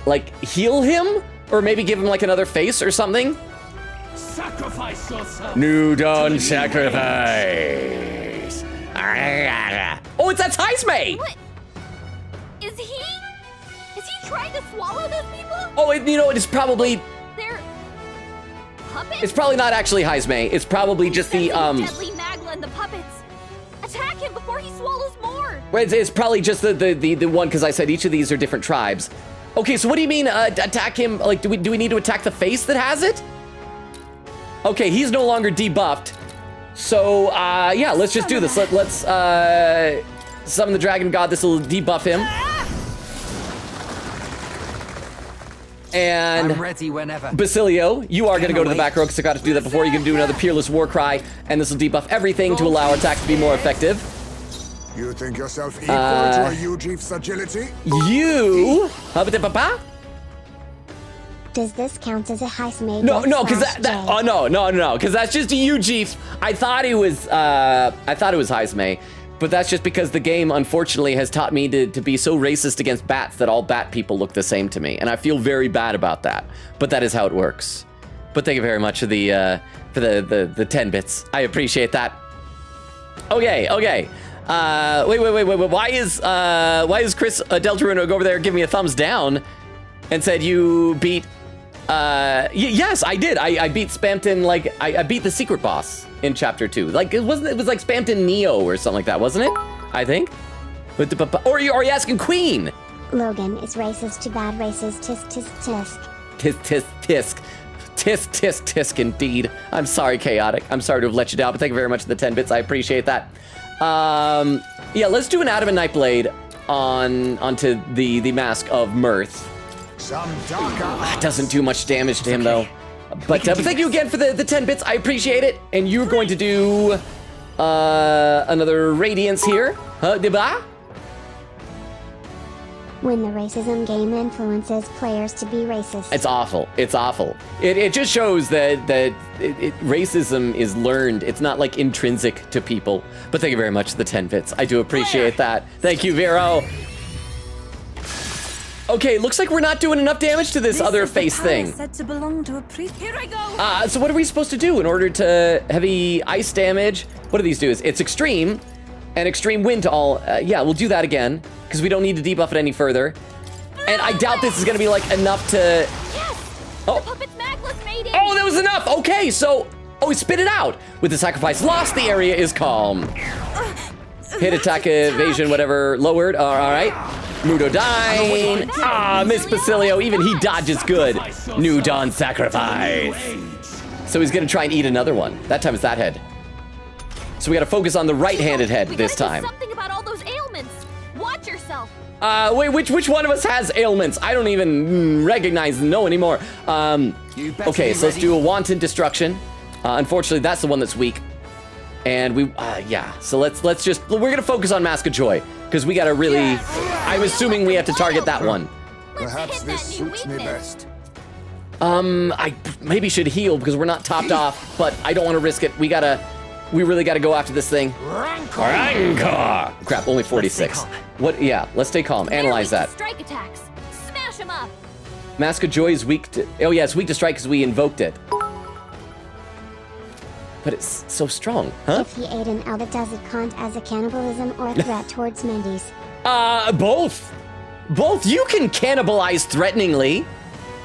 like, heal him? Or maybe give him, like, another face or something? Sacrifice yourself. New Dawn sacrifice. Oh, that's Heisme! What? Is he trying to swallow those people? Oh, you know, it's probably... They're puppets? It's probably not actually Heisme. It's probably just the, Deadly Magla and the puppets. Attack him before he swallows more. It's probably just the one, because I said each of these are different tribes. Okay, so what do you mean, attack him? Like, do we need to attack the face that has it? Okay, he's no longer debuffed. So, yeah, let's just do this. Let's summon the dragon god. This will debuff him. And I'm ready whenever. Basilio, you are going to go to the back row because I got to do that before. You can do another Peerless War Cry, and this will debuff everything to allow our attacks to be more effective. You think yourself equal to a Ujief's agility? You... Does this count as a heist made? No, because because that's just a Ujief. I thought it was Heisme, but that's just because the game, unfortunately, has taught me to be so racist against bats that all bat people look the same to me, and I feel very bad about that. But that is how it works. But thank you very much for the 10 bits. I appreciate that. Okay. Wait. Why is Chris Deltaruno over there giving me a thumbs down and said you beat? Yes, I did. I beat Spampton. Like I beat the secret boss in chapter 2. Like it was like Spampton Neo or something like that, wasn't it? I think. Or are you asking Queen? Logan is racist to bad races. Tisk tisk tisk. Tisk indeed. I'm sorry, Chaotic. I'm sorry to have let you down, but thank you very much for the 10 bits. I appreciate that. Yeah, let's do an Adamant Nightblade onto the Mask of Mirth. It doesn't do much damage to him though. But thank you again for the 10 bits. I appreciate it. And you're going to do another Radiance here. Diba? When the racism game influences players to be racist. It's awful. It's awful. It just shows that racism is learned. It's not like intrinsic to people. But thank you very much for the 10 bits. I do appreciate that. Thank you, Vero. Okay, looks like we're not doing enough damage to this other face thing. Said to belong to a Here I go. So what are we supposed to do in order to heavy ice damage? What do these do? It's extreme and extreme wind to all. Yeah, we'll do that again because we don't need to debuff it any further. And I doubt this is going to be like enough to. Yes. Oh. The puppet's Magla's fading. Oh, that was enough. Okay, so he spit it out. With the sacrifice lost, the area is calm. Hit, attack, evasion, whatever, lowered. All right. Mudodyne. Miss Basilio, even he dodges good. New Dawn sacrifice. So he's gonna try and eat another one. That time it's that head. So we gotta focus on the right-handed head this time. Something about all those ailments. Watch yourself. Wait, which one of us has ailments? I don't even recognize and know anymore. Okay, so let's do a wanton destruction. Unfortunately, that's the one that's weak. And yeah. So let's just, we're gonna focus on Mask of Joy because we gotta really. I'm assuming we have to target that one. Perhaps this suits me best. I maybe should heal because we're not topped off, but I don't want to risk it. We really gotta go after this thing. Rancor. Crap, only 46. What? Yeah, let's stay calm. Analyze that. Strike attacks. Smash him up. Mask of Joy is weak to. Oh yeah, it's weak to strike because we invoked it. But it's so strong, huh? If he ate an elder, does it count as a cannibalism or a threat towards Mendes? Both. Both. You can cannibalize threateningly.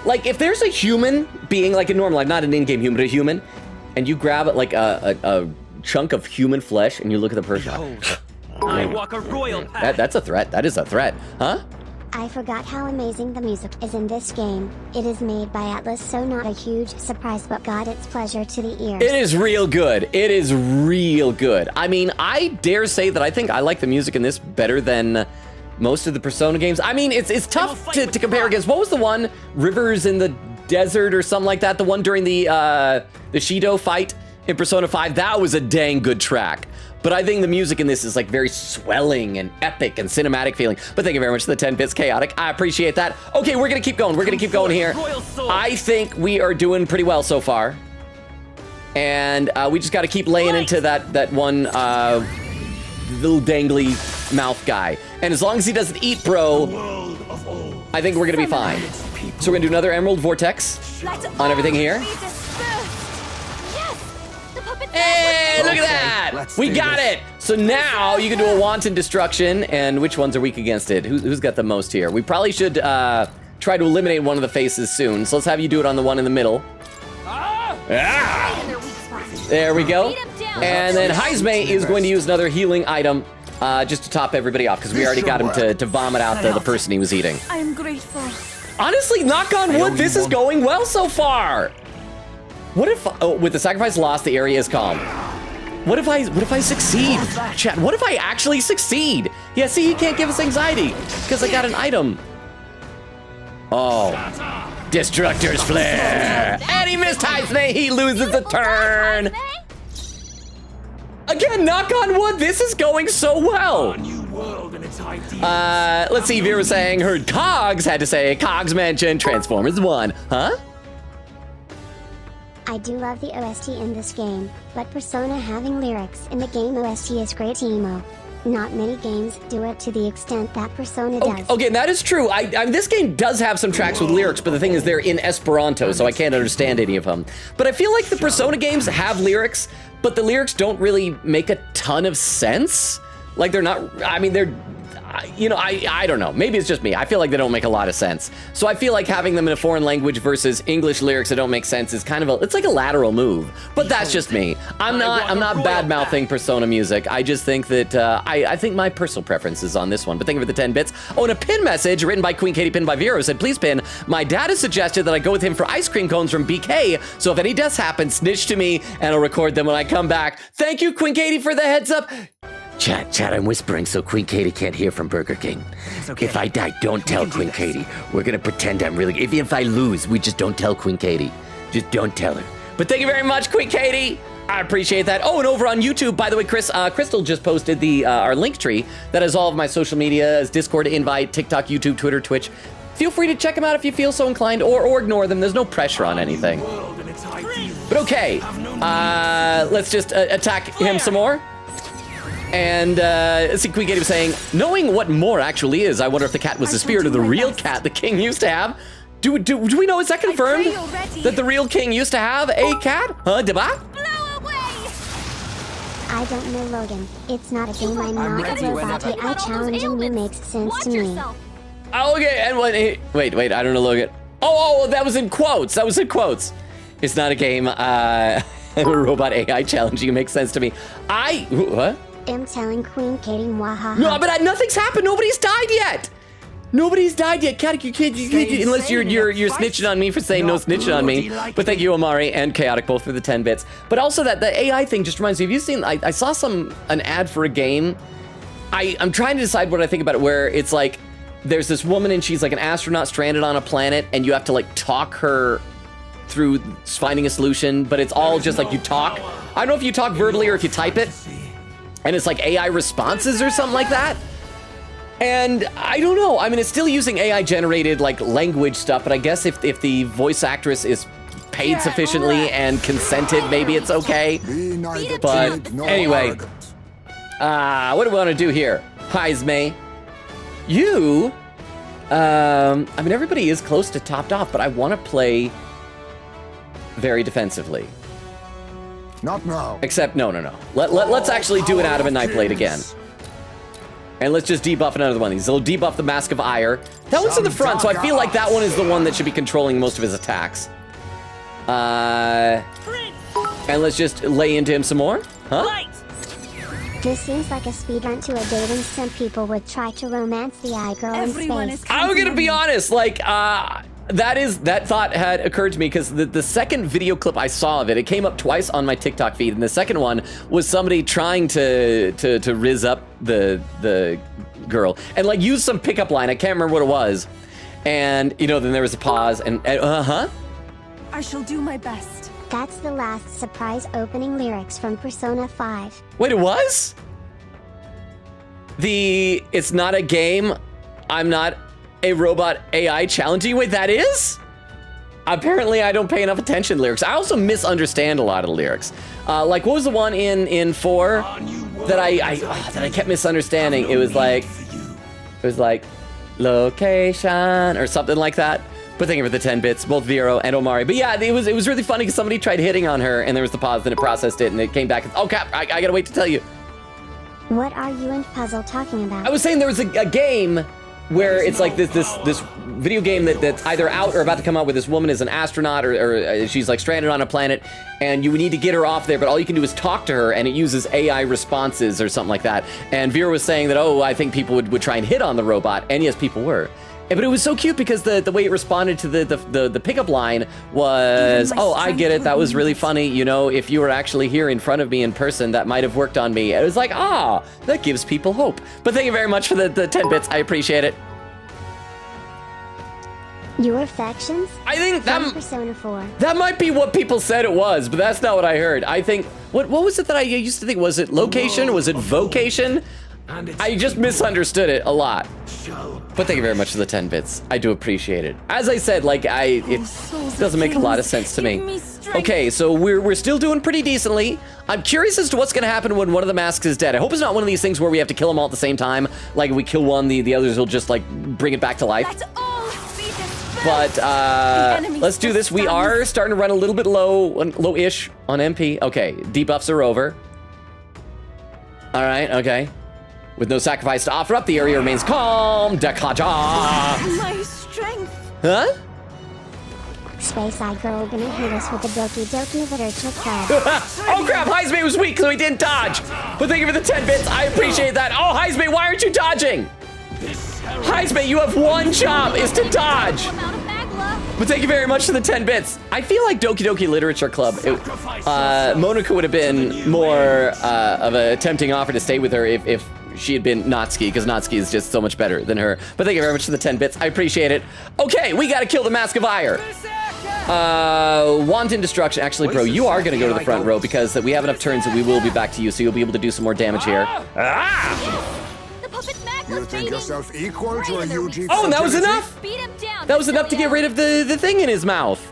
Like, if there's a human being, like a normal life, not an in-game human, but a human, and you grab like a chunk of human flesh and you look at the person. I walk a royal path. That's a threat. That is a threat, huh? I forgot how amazing the music is in this game. It is made by Atlas, so not a huge surprise, but got its pleasure to the ears. It is real good. It is real good. I mean, I dare say that I think I like the music in this better than most of the Persona games. I mean, it's tough to compare against. What was the one? Rivers in the Desert or something like that? The one during the Shido fight in Persona 5? That was a dang good track. But I think the music in this is like very swelling and epic and cinematic feeling. But thank you very much for the 10 bits, Chaotic. I appreciate that. Okay, we're gonna keep going. We're gonna keep going here. I think we are doing pretty well so far. And we just got to keep laying into that one little dangly mouth guy. And as long as he doesn't eat, bro, I think we're going to be fine. So we're going to do another Emerald Vortex on everything here. Hey, look at that! We got it! So now you can do a Wanton Destruction, and which ones are weak against it? Who's got the most here? We probably should try to eliminate one of the faces soon. So let's have you do it on the one in the middle. There we go. And then Heisme is going to use another healing item just to top everybody off, because we already got him to vomit out the person he was eating. I'm grateful. Honestly, knock on wood, this is going well so far. What if, with the sacrifice lost, the area is calm? What if I succeed? Chat, what if I actually succeed? Yeah, see, he can't give us anxiety because I got an item. Oh, Destructor's Flare. And he missed Heisme, he loses a turn. Again, knock on wood, this is going so well. Let's see, Vera saying, heard Cogs had to say, Cogs mentioned Transformers 1, huh? I do love the OST in this game, but Persona having lyrics in the game OST is great emo. Not many games do it to the extent that Persona does. Okay, that is true. This game does have some tracks with lyrics, but the thing is they're in Esperanto, so I can't understand any of them. But I feel like the Persona games have lyrics, but the lyrics don't really make a ton of sense. Like they're not, I mean, they're, you know, I don't know. Maybe it's just me. I feel like they don't make a lot of sense. So I feel like having them in a foreign language versus English lyrics that don't make sense is kind of it's like a lateral move. But that's just me. I'm not bad-mouthing Persona music. I just think that, I think my personal preference is on this one. But thank you for the 10 bits. Oh, and a pin message written by Queen Katie, pinned by Vero, said, please pin, my dad has suggested that I go with him for ice cream cones from BK. So if any deaths happen, snitch to me and I'll record them when I come back. Thank you, Queen Katie, for the heads up. Chat, I'm whispering so Queen Katie can't hear from Burger King. Okay. If I die, don't tell Queen Katie. We're gonna pretend I'm really, if I lose, we just don't tell Queen Katie. Just don't tell her. But thank you very much, Queen Katie. I appreciate that. Oh, and over on YouTube, by the way, Crystal just posted our link tree that has all of my social media, as Discord invite, TikTok, YouTube, Twitter, Twitch. Feel free to check them out if you feel so inclined, or ignore them. There's no pressure on anything. But okay, let's just attack him some more. And see, Queen Katie was saying, knowing what more actually is, I wonder if the cat was the spirit of the real cat the king used to have. Do we know, is that confirmed? That the real king used to have a cat? Huh, Deba? I don't know, Logan. It's not a game. I'm not a robot. AI challenging you makes sense to me. Oh, okay, and wait, I don't know, Logan. Oh, that was in quotes. That was in quotes. It's not a game. A robot AI challenging you makes sense to me. What? I'm telling Queen Katie, wahaha. No, but nothing's happened. Nobody's died yet. Nobody's died yet. Cat, you can't, unless you're snitching on me for saying no snitching on me. But thank you, Omari and Chaotic, both for the 10 bits. But also the AI thing just reminds me, have you seen, I saw an ad for a game. I'm trying to decide what I think about it, where it's like, there's this woman and she's like an astronaut stranded on a planet, and you have to like talk her through finding a solution, but it's all just like you talk. I don't know if you talk verbally or if you type it. And it's like AI responses or something like that. And I don't know. I mean, it's still using AI generated like language stuff, but I guess if the voice actress is paid sufficiently and consented, maybe it's okay. But anyway, what do we want to do here? Heisme, you, I mean, everybody is close to topped off, but I want to play very defensively. Not now. Except, no. Let's actually do an Adam and Night Blade again. And let's just debuff another one of these. They'll debuff the Mask of Ire. That one's in the front, so I feel like that one is the one that should be controlling most of his attacks. And let's just lay into him some more. Huh? This seems like a speedrun to a dating sim. People would try to romance the girl in space. I'm gonna be honest, like, that thought had occurred to me because the second video clip I saw of it came up twice on my TikTok feed, and the second one was somebody trying to rizz up the girl and like use some pickup line. I can't remember what it was, and you know, then there was a pause and I shall do my best. That's the last surprise opening lyrics from Persona 5. Wait, it was? It's not a game. I'm not a robot AI challenging. Wait, that is? Apparently, I don't pay enough attention to lyrics. I also misunderstand a lot of the lyrics. Like, what was the one in 4 that I kept misunderstanding? It was like location or something like that. But thank you for the 10 bits, both Vero and Omari. But yeah, it was really funny because somebody tried hitting on her and there was the pause, then it processed it and it came back. Oh crap! I gotta wait to tell you. What are you and Puzzle talking about? I was saying there was a game where it's like this video game that's either out or about to come out where this woman is an astronaut or she's like stranded on a planet and you need to get her off there, but all you can do is talk to her and it uses AI responses or something like that. And Vera was saying that, oh, I think people would try and hit on the robot, and yes, people were. But it was so cute because the way it responded to the pickup line was, oh, I get it, that was really funny. You know, if you were actually here in front of me in person, that might have worked on me. It was like, that gives people hope. But thank you very much for the 10 bits. I appreciate it. Your affections? I think that Persona 4. That might be what people said it was, but that's not what I heard. I think, what was it that I used to think? Was it location? Was it vocation? I just misunderstood it a lot. But thank you very much for the 10 bits. I do appreciate it. As I said, like, it doesn't make a lot of sense to me. Okay, so we're still doing pretty decently. I'm curious as to what's gonna happen when one of the masks is dead. I hope it's not one of these things where we have to kill them all at the same time. Like, if we kill one, the others will just, like, bring it back to life. But let's do this. We are starting to run a little bit low-ish on MP. Okay, debuffs are over. All right, okay. With no sacrifice to offer up, the area remains calm. Dekaja. My strength. Huh? Space Eye Girl gonna hit us with the Doki Doki Literature Club. Oh crap, Heismay was weak, so he didn't dodge. But thank you for the 10 bits. I appreciate that. Oh, Heismay, why aren't you dodging? Heismay, you have one job, is to dodge. But thank you very much for the 10 bits. I feel like Doki Doki Literature Club, Monica would have been more of a tempting offer to stay with her if she had been Natsuki, because Natsuki is just so much better than her. But thank you very much for the 10 bits. I appreciate it. Okay, we gotta kill the Mask of Ire. Wanton Destruction. Actually, bro, you are gonna go to the front row because we have enough turns that we will be back to you, so you'll be able to do some more damage here. You think yourself equal to a UG? Oh, and that was enough? That was enough to get rid of the thing in his mouth.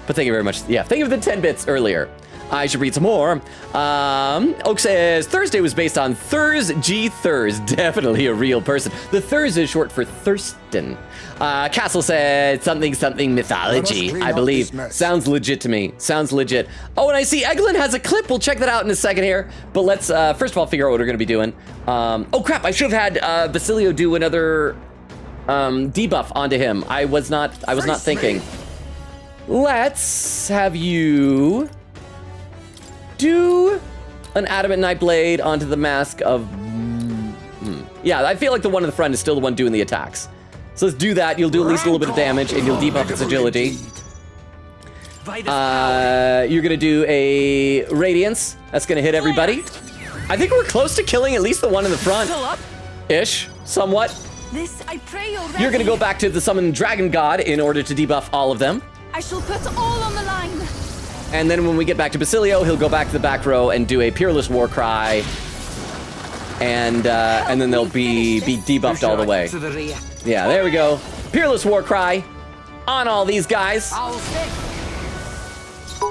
But thank you very much. Yeah, thank you for the 10 bits earlier. I should read some more. Oak says, Thursday was based on Thurs G. Thurs. Definitely a real person. The Thurs is short for Thurston. Castle said something mythology, I believe. Sounds legit to me. Sounds legit. Oh, and I see Eglin has a clip. We'll check that out in a second here. But let's first of all figure out what we're going to be doing. Oh, crap. I should have had Basilio do another debuff onto him. I was not thinking. Let's have you do an Adamant Nightblade onto the mask of... Yeah, I feel like the one in the front is still the one doing the attacks. So let's do that. You'll do at least a little bit of damage, and you'll debuff its agility. You're going to do a Radiance. That's going to hit everybody. I think we're close to killing at least the one in the front. Ish, somewhat. You're going to go back to the Summoned Dragon God in order to debuff all of them. I shall put all on the line. And then when we get back to Basilio, he'll go back to the back row and do a Peerless War Cry. And then they'll be debuffed all the way. Yeah, there we go. Peerless War Cry on all these guys.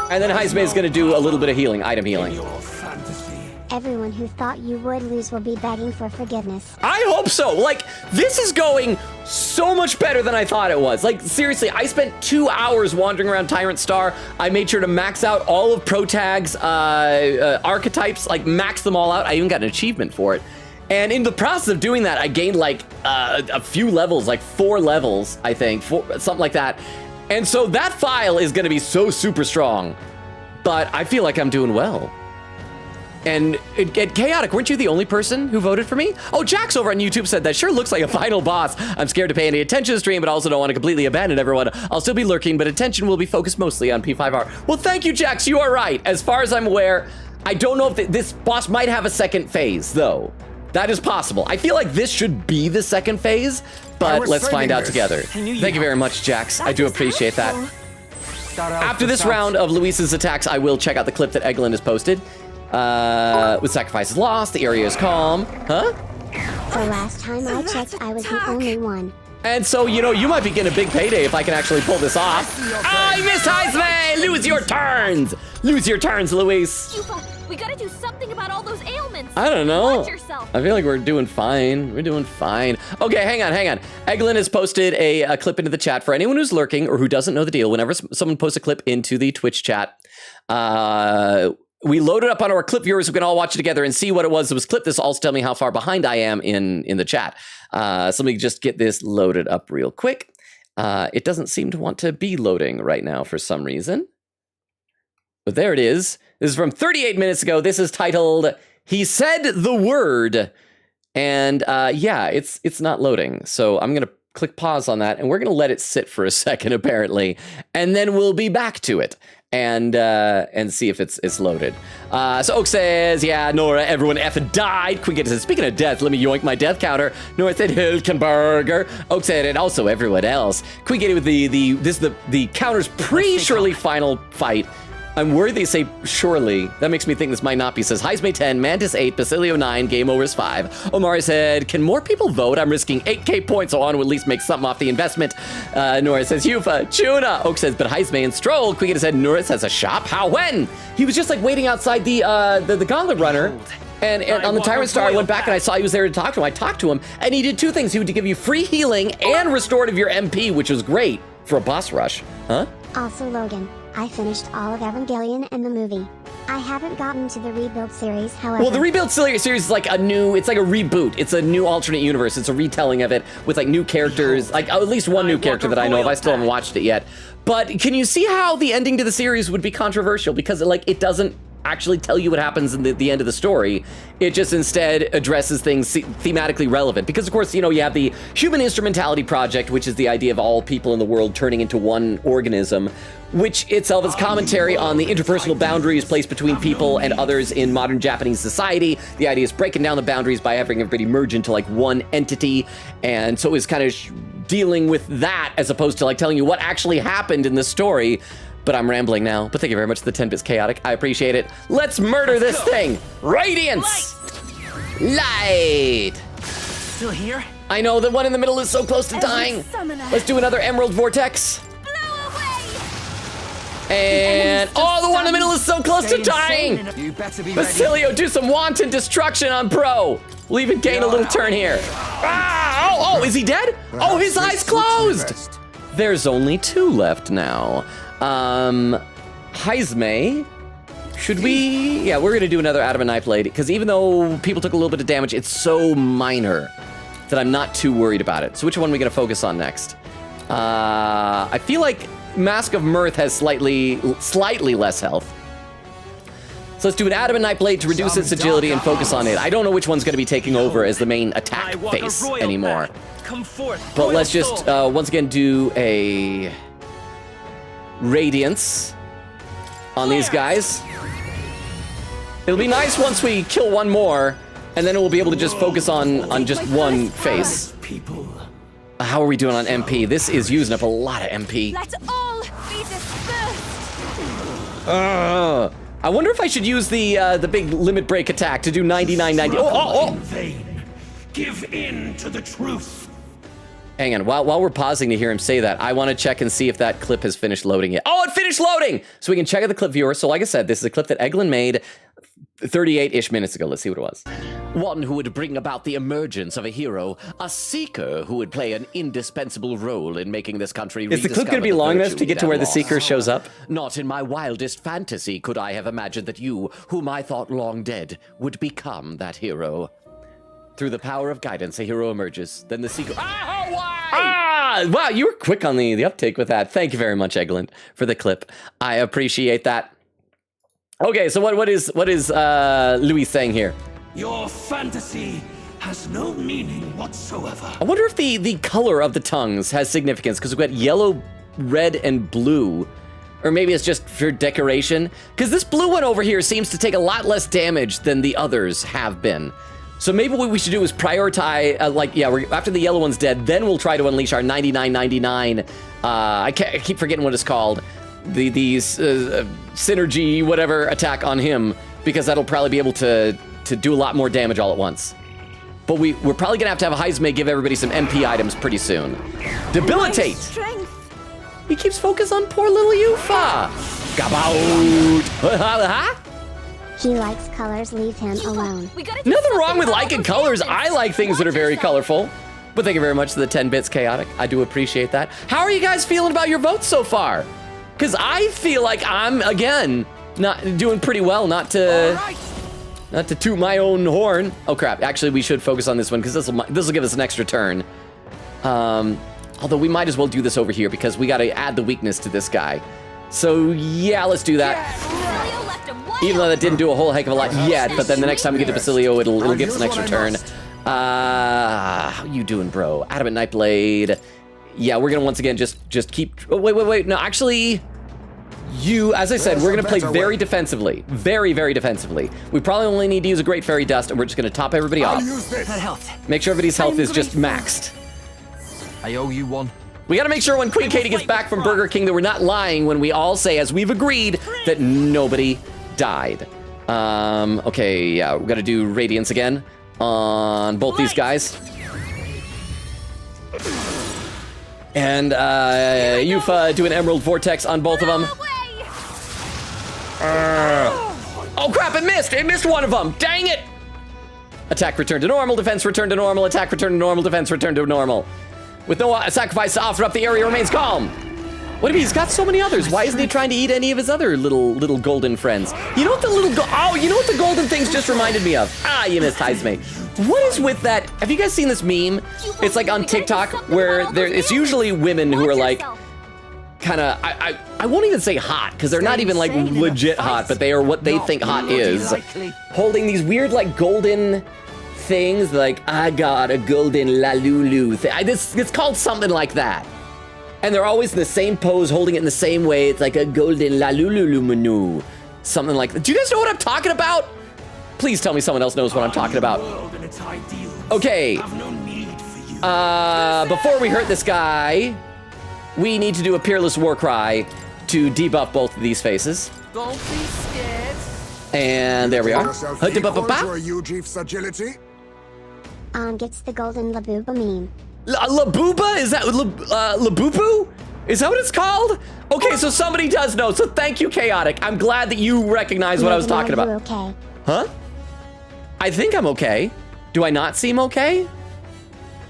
And then Heismay is going to do a little bit of healing, item healing. Everyone who thought you would lose will be begging for forgiveness. I hope so. Like, this is going so much better than I thought it was. Like, seriously, I spent 2 hours wandering around Tyrant Star. I made sure to max out all of Protag's archetypes, like max them all out. I even got an achievement for it. And in the process of doing that, I gained like a few levels, like 4 levels, I think, something like that. And so that file is going to be so super strong. But I feel like I'm doing well. And at Chaotic, weren't you the only person who voted for me? Oh, Jax over on YouTube said that sure looks like a final boss. I'm scared to pay any attention to the stream, but also don't want to completely abandon everyone. I'll still be lurking, but attention will be focused mostly on P5R. Well, thank you, Jax. You are right. As far as I'm aware, I don't know if this boss might have a second phase, though. That is possible. I feel like this should be the second phase, but let's find out together. Thank you very much, Jax. I do appreciate that. After this round of Luis's attacks, I will check out the clip that Eglin has posted. With sacrifices lost, the area is calm. Huh? The last time I checked, I was the only one. And so, you know, you might be getting a big payday if I can actually pull this off. I miss Heisman! Lose your turns! Lose your turns, Luis. We gotta do something about all those ailments. I don't know. Watch yourself. I feel like we're doing fine. We're doing fine. Okay, hang on. Eglin has posted a clip into the chat for anyone who's lurking or who doesn't know the deal. Whenever someone posts a clip into the Twitch chat, we load it up on our clip viewers. We can all watch it together and see what it was that was clipped. This will also tell me how far behind I am in the chat. So let me just get this loaded up real quick. It doesn't seem to want to be loading right now for some reason. But there it is. This is from 38 minutes ago. This is titled, "He Said the Word." And yeah, it's not loading. So I'm going to click pause on that, and we're going to let it sit for a second, apparently. And then we'll be back to it and see if it's loaded. So Oak says, yeah, Nora, everyone effing died. Quigget says, speaking of death, let me yoink my death counter. Nora said, Hilkenberger. Oak said, and also everyone else. Quigget with the counter's pre-Shirley final fight. I'm worried they say surely. That makes me think this might not be. Says Heisme 10, Mantis 8, Basilio 9, Game Over is 5. Omari said, can more people vote? I'm risking 8k points, so I want to at least make something off the investment. Nora says, Yufa, Tuna. Oak says, but Heisme and Stroll. Quigget said, Norris has a shop. How? When? He was just like waiting outside the Gauntlet Runner. And on the Tyrant Star, I went back and I saw he was there to talk to him. I talked to him, and he did two things. He would give you free healing and restorative your MP, which was great for a boss rush. Huh? Also, Logan, I finished all of Evangelion and the movie. I haven't gotten to the Rebuild series, however. Well, the Rebuild series is like it's like a reboot. It's a new alternate universe. It's a retelling of it with like new characters, like at least one new character that I know of. I still haven't watched it yet. But can you see how the ending to the series would be controversial? Because it doesn't actually tell you what happens in the end of the story. It just instead addresses things thematically relevant. Because of course, you know, you have the Human Instrumentality Project, which is the idea of all people in the world turning into one organism, which itself is commentary on the interpersonal boundaries placed between people and others in modern Japanese society. The idea is breaking down the boundaries by having everybody merge into like one entity. And so it's kind of dealing with that as opposed to like telling you what actually happened in the story. But I'm rambling now. But thank you very much for the 10 bits chaotic. I appreciate it. Let's murder this thing. Radiance. Light. Still here? I know the one in the middle is so close to dying. Let's do another Emerald Vortex. And the one in the middle is so close to dying. You better be Basilio, do some wanton destruction on Pro. We'll even gain a little turn here. Ah! Is he dead? Oh, his eyes closed. There's only 2 left now. Heisme, should we? Yeah, we're gonna do another Adamant Knife Blade because even though people took a little bit of damage, it's so minor that I'm not too worried about it. So which one are we gonna focus on next? I feel like Mask of Mirth has slightly less health. So let's do an Adamant Knife Blade to reduce its agility and focus on it. I don't know which one's gonna be taking over as the main attack face anymore. But let's just once again do a Radiance on these guys. It'll be nice once we kill one more, and then we'll be able to just focus on just one face. How are we doing on MP? This is using up a lot of MP. Let all be dispersed. I wonder if I should use the big limit break attack to do 99-90. Oh! Give in to the truth. Hang on, while we're pausing to hear him say that, I want to check and see if that clip has finished loading yet. Oh, it finished loading! So we can check out the clip viewer. So like I said, this is a clip that Eglin made 38-ish minutes ago. Let's see what it was. One who would bring about the emergence of a hero, a seeker who would play an indispensable role in making this country rediscover. Is the clip going to be long enough to get to where the seeker shows up? Not in my wildest fantasy could I have imagined that you, whom I thought long dead, would become that hero. Through the power of guidance, a hero emerges. Then the seeker... Wow, you were quick on the uptake with that. Thank you very much, Eglin, for the clip. I appreciate that. Okay, so what is Louis saying here? Your fantasy has no meaning whatsoever. I wonder if the color of the tongues has significance, because we've got yellow, red, and blue. Or maybe it's just for decoration. Because this blue one over here seems to take a lot less damage than the others have been. So maybe what we should do is prioritize, after the yellow one's dead, then we'll try to unleash our 99-99, I keep forgetting what it's called, the synergy whatever attack on him, because that'll probably be able to do a lot more damage all at once. but we're probably gonna have Heisme give everybody some MP items pretty soon. Debilitate. He keeps focus on poor little Yufa. Gabout. He likes colors, leave him alone. Nothing wrong with liking colors. I like things that are very colorful. But thank you very much to the 10 bits chaotic. I do appreciate that. How are you guys feeling about your votes so far? Because I feel like I'm, again, not doing pretty well, not to toot my own horn. Oh crap, actually we should focus on this one because this will give us an extra turn. Although we might as well do this over here because we gotta add the weakness to this guy. So yeah, let's do that. Even though that didn't do a whole heck of a lot yet, but then the next time we get to Basilio, it'll give us an extra turn. How you doing, bro? Adamant Nightblade. Yeah, we're gonna once again just keep. Oh, wait. No, actually, as I said, we're gonna play very defensively, very defensively. We probably only need to use a Great Fairy Dust, and we're just gonna top everybody off. Make sure everybody's health is just maxed. I owe you one. We gotta make sure when Queen Katie gets back from Burger King that we're not lying when we all say, as we've agreed, that nobody died. Okay, yeah, we gotta do Radiance again on both these guys. And Yufa do an Emerald Vortex on both of them. Oh crap, it missed! It missed one of them! Dang it! Attack return to normal, defense return to normal, attack return to normal, defense return to normal. With no sacrifice to offer up, the area remains calm. What do you mean? He's got so many others. Why isn't he trying to eat any of his other little golden friends? You know what you know what the golden things just reminded me of? Ah, you missed Heisme. What is with that? Have you guys seen this meme? It's like on TikTok where it's usually women who are like, kind of, I won't even say hot because they're not even like legit hot, but they are what they think hot is. Holding these weird like golden things, like I got a golden lalulu thing. It's called something like that. And they're always in the same pose, holding it in the same way. It's like a golden lalulu. Something like that. Do you guys know what I'm talking about? Please tell me someone else knows what I'm talking about. Okay. Before we hurt this guy, we need to do a Peerless War Cry to debuff both of these faces. Don't be scared. And there we are. Gets the golden Labuba meme. Labuba? Is that Labubu? Is that what it's called? Okay, so somebody does know. So thank you, Chaotic. I'm glad that you recognize what I was talking about. Okay. Huh? I think I'm okay. Do I not seem okay?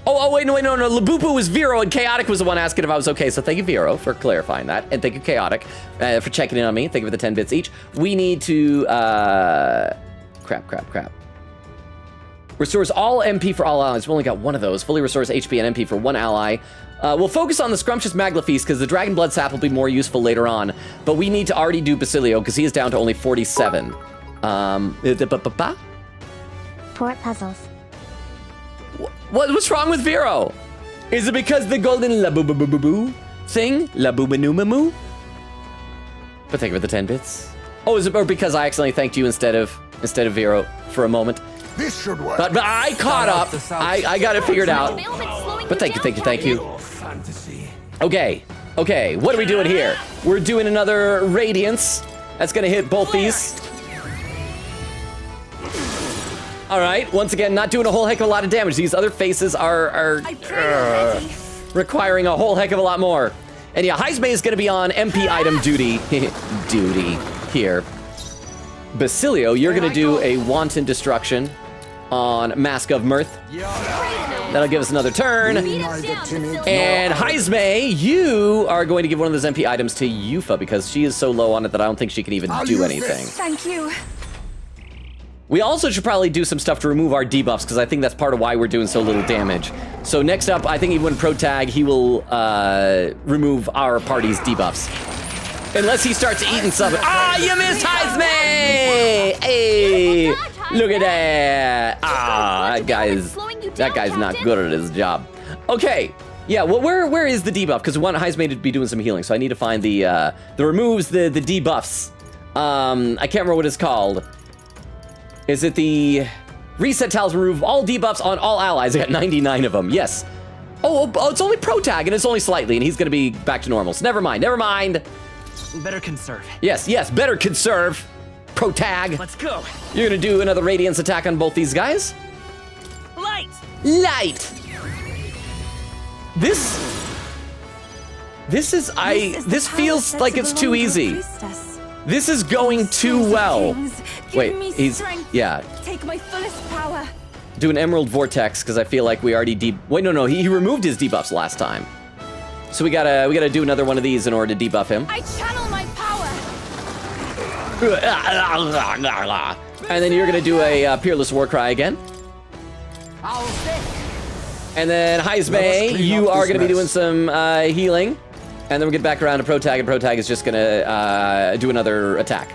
Oh, wait, no. Labubu was Vero, and Chaotic was the one asking if I was okay. So thank you, Vero, for clarifying that. And thank you, Chaotic, for checking in on me. Thank you for the 10 bits each. We need to, crap. Restores all MP for all allies. We've only got one of those. Fully restores HP and MP for one ally. We'll focus on the Scrumptious Maglafeast because the Dragon Blood Sap will be more useful later on. But we need to already do Basilio because he is down to only 47. Port puzzles. What's wrong with Vero? Is it because the golden Labubu thing? Labubanumamu? But thank you for the 10 bits. Oh, is it or because I accidentally thanked you instead of Vero for a moment? This should work. But I caught up. I got it figured out. But thank you. Okay. What are we doing here? We're doing another Radiance. That's gonna hit both these. All right. Once again, not doing a whole heck of a lot of damage. These other faces are requiring a whole heck of a lot more. And yeah, Heisme is gonna be on MP item duty. Here. Basilio, you're gonna do a Wanton Destruction on Mask of Mirth. That'll give us another turn. And Heisme, you are going to give one of those MP items to Yufa because she is so low on it that I don't think she can even do anything. Thank you. We also should probably do some stuff to remove our debuffs because I think that's part of why we're doing so little damage. So next up, I think even when Pro Tag, he will remove our party's debuffs. Unless he starts eating something. Ah, you missed Heisme! Hey, look at that. Ah, that guy's not good at his job. Okay, yeah. Well, where is the debuff? Because we want Heisme to be doing some healing, so I need to find the removes the debuffs. I can't remember what it's called. Is it the reset tiles remove all debuffs on all allies? I got 99 of them. Yes. Oh, it's only Pro Tag and it's only slightly, and he's gonna be back to normal. So never mind. Better conserve. Yes, better conserve. Pro Tag. Let's go. You're gonna do another Radiance attack on both these guys. Light. Light. This feels like it's too easy. This is going too well. Wait, yeah. Take my fullest power. Do an Emerald Vortex because I feel like we already wait, no, he removed his debuffs last time. So we gotta do another one of these in order to debuff him. I channel my power. And then you're gonna do a Peerless Warcry again. And then Heismay, you are gonna be doing some healing. And then we'll get back around to Protag, and Protag is just gonna do another attack.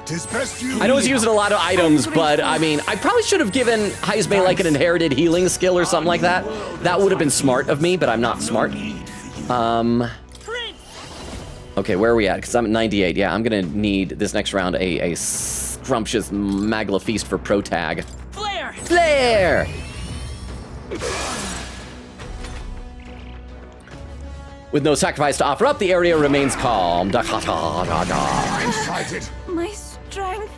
I know he's using a lot of items, but I mean, I probably should have given Heismay like an inherited healing skill or something like that. That would have been smart of me, but I'm not smart. Okay, where are we at? Because I'm at 98. Yeah, I'm gonna need this next round a scrumptious Magla Feast for Protag. Flare! Flare! With no sacrifice to offer up, the area remains calm. My strength.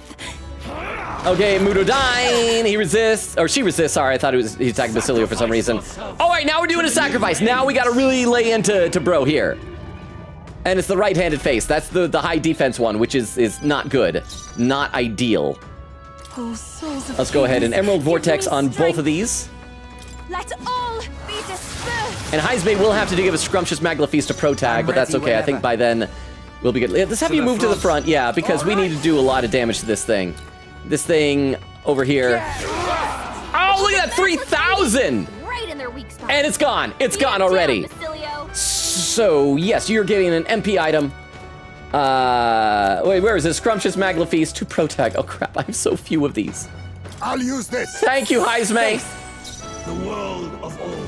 Okay, Mudodyne, he resists, or she resists, sorry, I thought he attacked Basilio for some reason. All right, now we're doing a sacrifice. Now we gotta really lay into bro here. And it's the right-handed face. That's the high defense one, which is not good. Not ideal. Let's go ahead and Emerald Vortex on both of these. Let all be dispersed. And Heismay will have to give a scrumptious Magla Feast to Protag, but that's okay. I think by then we'll be good. Let's have you move to the front, yeah, because we need to do a lot of damage to this thing. This thing over here. Oh, look at that, 3,000! Right in their weak spot. And it's gone. It's gone already. So, yes, you're getting an MP item. Wait, where is this? Scrumptious Magla Feast to Protag. Oh, crap, I have so few of these. I'll use this. Thank you, Heismay. The world of old.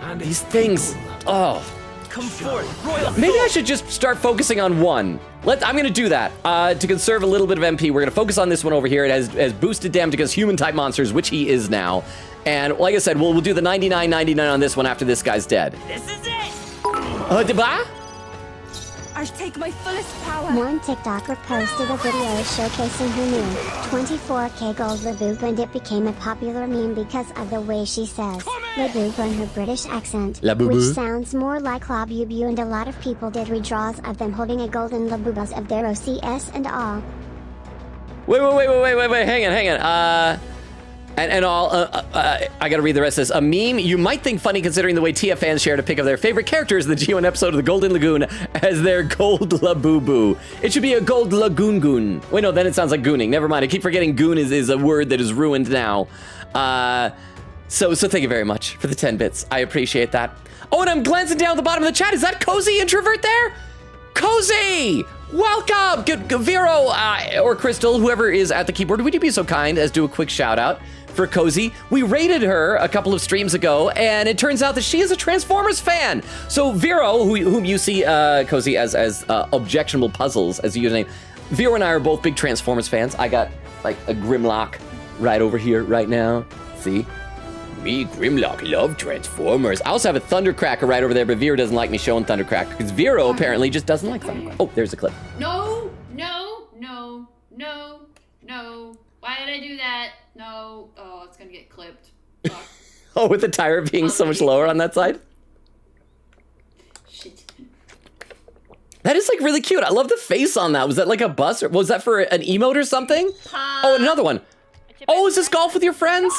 And these things, oh. Come forth, royal. Maybe I should just start focusing on one. I'm gonna do that. To conserve a little bit of MP, we're gonna focus on this one over here. It has boosted damage against human-type monsters, which he is now. And like I said, we'll do the 99/99 on this one after this guy's dead. This is it! Deba? I take my fullest power. One TikToker posted a video showcasing her new 24K gold Laboob, and it became a popular meme because of the way she says Laboob on her British accent, which sounds more like Labubu, and a lot of people did redraws of them holding a golden Laboobas of their OCS and all. Wait, hang on. I gotta read the rest of this. A meme you might think funny considering the way TF fans share to pick of their favorite characters in the G1 episode of the Golden Lagoon as their gold Labubu. It should be a gold Lagoon. Wait, no, then it sounds like gooning. Never mind, I keep forgetting goon is a word that is ruined now. So thank you very much for the 10 bits. I appreciate that. Oh, and I'm glancing down at the bottom of the chat. Is that Cozy Introvert there? Cozy! Welcome! Good, Vero, or Crystal, whoever is at the keyboard, would you be so kind as do a quick shout out for Cozy? We rated her a couple of streams ago, and it turns out that she is a Transformers fan. So Vero, whom you see, Cozy, as Objectionable Puzzles as a username, Vero and I are both big Transformers fans. I got, like, a Grimlock right over here right now. See? Me, Grimlock, love Transformers. I also have a Thundercracker right over there, but Vero doesn't like me showing Thundercracker because Vero apparently just doesn't like Thundercracker. Oh, there's a clip. No. Why did I do that? No. Oh, it's gonna get clipped. Fuck. Oh, with the tire being so much lower on that side? Shit. That is like really cute. I love the face on that. Was that like a bus or was that for an emote or something? Oh, another one. Oh, is this golf with your friends?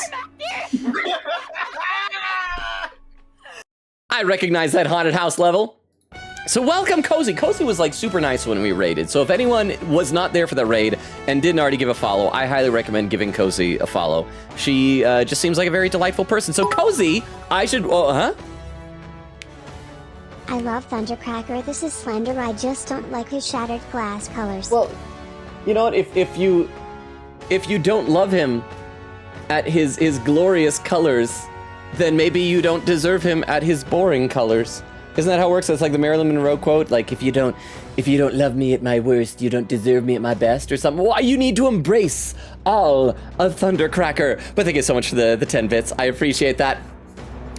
I recognize that haunted house level. So welcome, Cozy. Cozy was like super nice when we raided. So if anyone was not there for the raid and didn't already give a follow, I highly recommend giving Cozy a follow. She just seems like a very delightful person. So Cozy, I should, I love Thundercracker. This is Slender. I just don't like his shattered glass colors. Well, you know what? If you don't love him at his glorious colors, then maybe you don't deserve him at his boring colors. Isn't that how it works? That's like the Marilyn Monroe quote, like if you don't love me at my worst, you don't deserve me at my best or something. Why, you need to embrace all of Thundercracker. But thank you so much for the 10 bits. I appreciate that.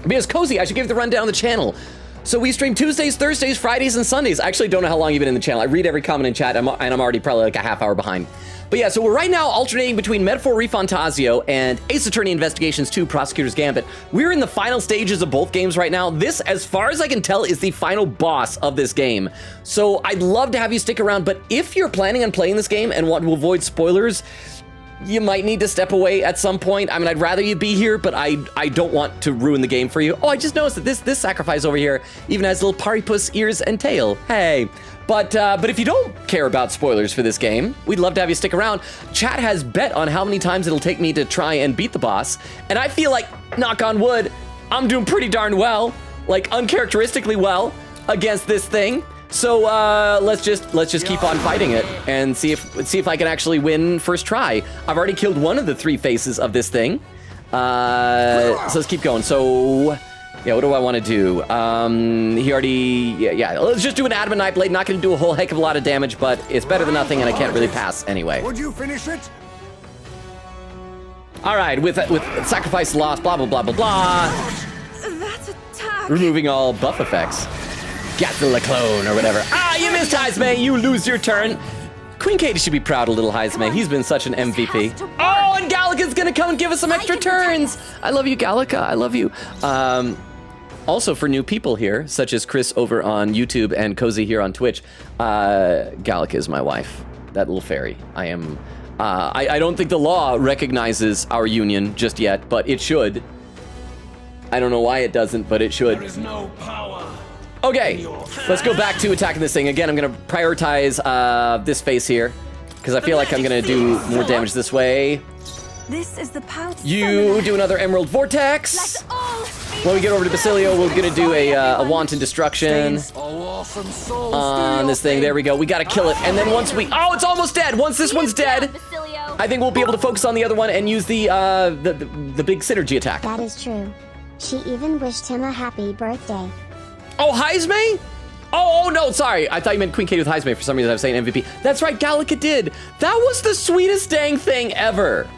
Because Cozy, I should give the rundown of the channel. So we stream Tuesdays, Thursdays, Fridays, and Sundays. I actually don't know how long you've been in the channel. I read every comment in chat, and I'm already probably like a half hour behind. But yeah, so we're right now alternating between Metaphor ReFantazio and Ace Attorney Investigations 2 Prosecutor's Gambit. We're in the final stages of both games right now. This, as far as I can tell, is the final boss of this game. So I'd love to have you stick around, but if you're planning on playing this game and want to avoid spoilers, you might need to step away at some point. I mean, I'd rather you be here, but I don't want to ruin the game for you. Oh, I just noticed that this sacrifice over here even has little Paripus ears and tail. Hey. But if you don't care about spoilers for this game, we'd love to have you stick around. Chat has bet on how many times it'll take me to try and beat the boss, and I feel like, knock on wood, I'm doing pretty darn well, like uncharacteristically well against this thing. So let's just keep on fighting it and see if I can actually win first try. I've already killed one of the 3 faces of this thing, so let's keep going. So. Yeah, what do I want to do? He already... Yeah, let's just do an Adamant Blade. Not going to do a whole heck of a lot of damage, but it's better than nothing, and I can't really pass anyway. Would you finish it? All right, with sacrifice loss, blah, blah, blah, blah, blah. That attack! Removing all buff effects. Gatla clone or whatever. Ah, you missed, Heisme. You lose your turn. Queen Katie should be proud of little Heisme. He's been such an MVP. Oh, and Gallica's going to come and give us some extra turns. I love you, Gallica. I love you. Also, for new people here, such as Chris over on YouTube and Cozy here on Twitch, Gallica is my wife. That little fairy. I am... I don't think the law recognizes our union just yet, but it should. I don't know why it doesn't, but it should. There is no power. Okay, let's go back to attacking this thing. Again, I'm going to prioritize this face here, because I feel like I'm going to do more damage this way. This is the path. You do another Emerald Vortex. When we get over to Basilio, we're going to do a Wanton Destruction on this thing. There we go. We got to kill it. And then once we... Oh, it's almost dead. Once this one's dead, I think we'll be able to focus on the other one and use the big synergy attack. That is true. She even wished him a happy birthday. Oh, Heisme? Oh, no, sorry. I thought you meant Queen Katie with Heisme. For some reason, I was saying MVP. That's right, Gallica did. That was the sweetest dang thing ever.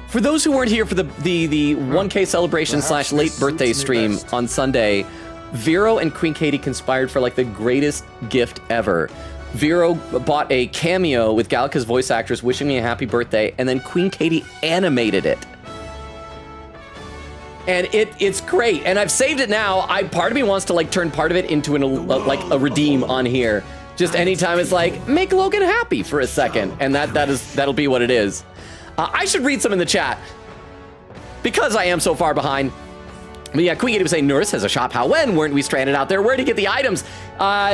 For those who weren't here for the 1K celebration / late birthday stream on Sunday, Vero and Queen Katie conspired for like the greatest gift ever. Vero bought a cameo with Gallica's voice actress wishing me a happy birthday, and then Queen Katie animated it. And it's great, and I've saved it now. Part of me wants to like turn part of it into a redeem on here. Just anytime it's like, make Logan happy for a second, and that'll be what it is. I should read some in the chat because I am so far behind. But yeah, Queen Katie was saying, Norris has a shop. How, when? Weren't we stranded out there? Where'd he get the items?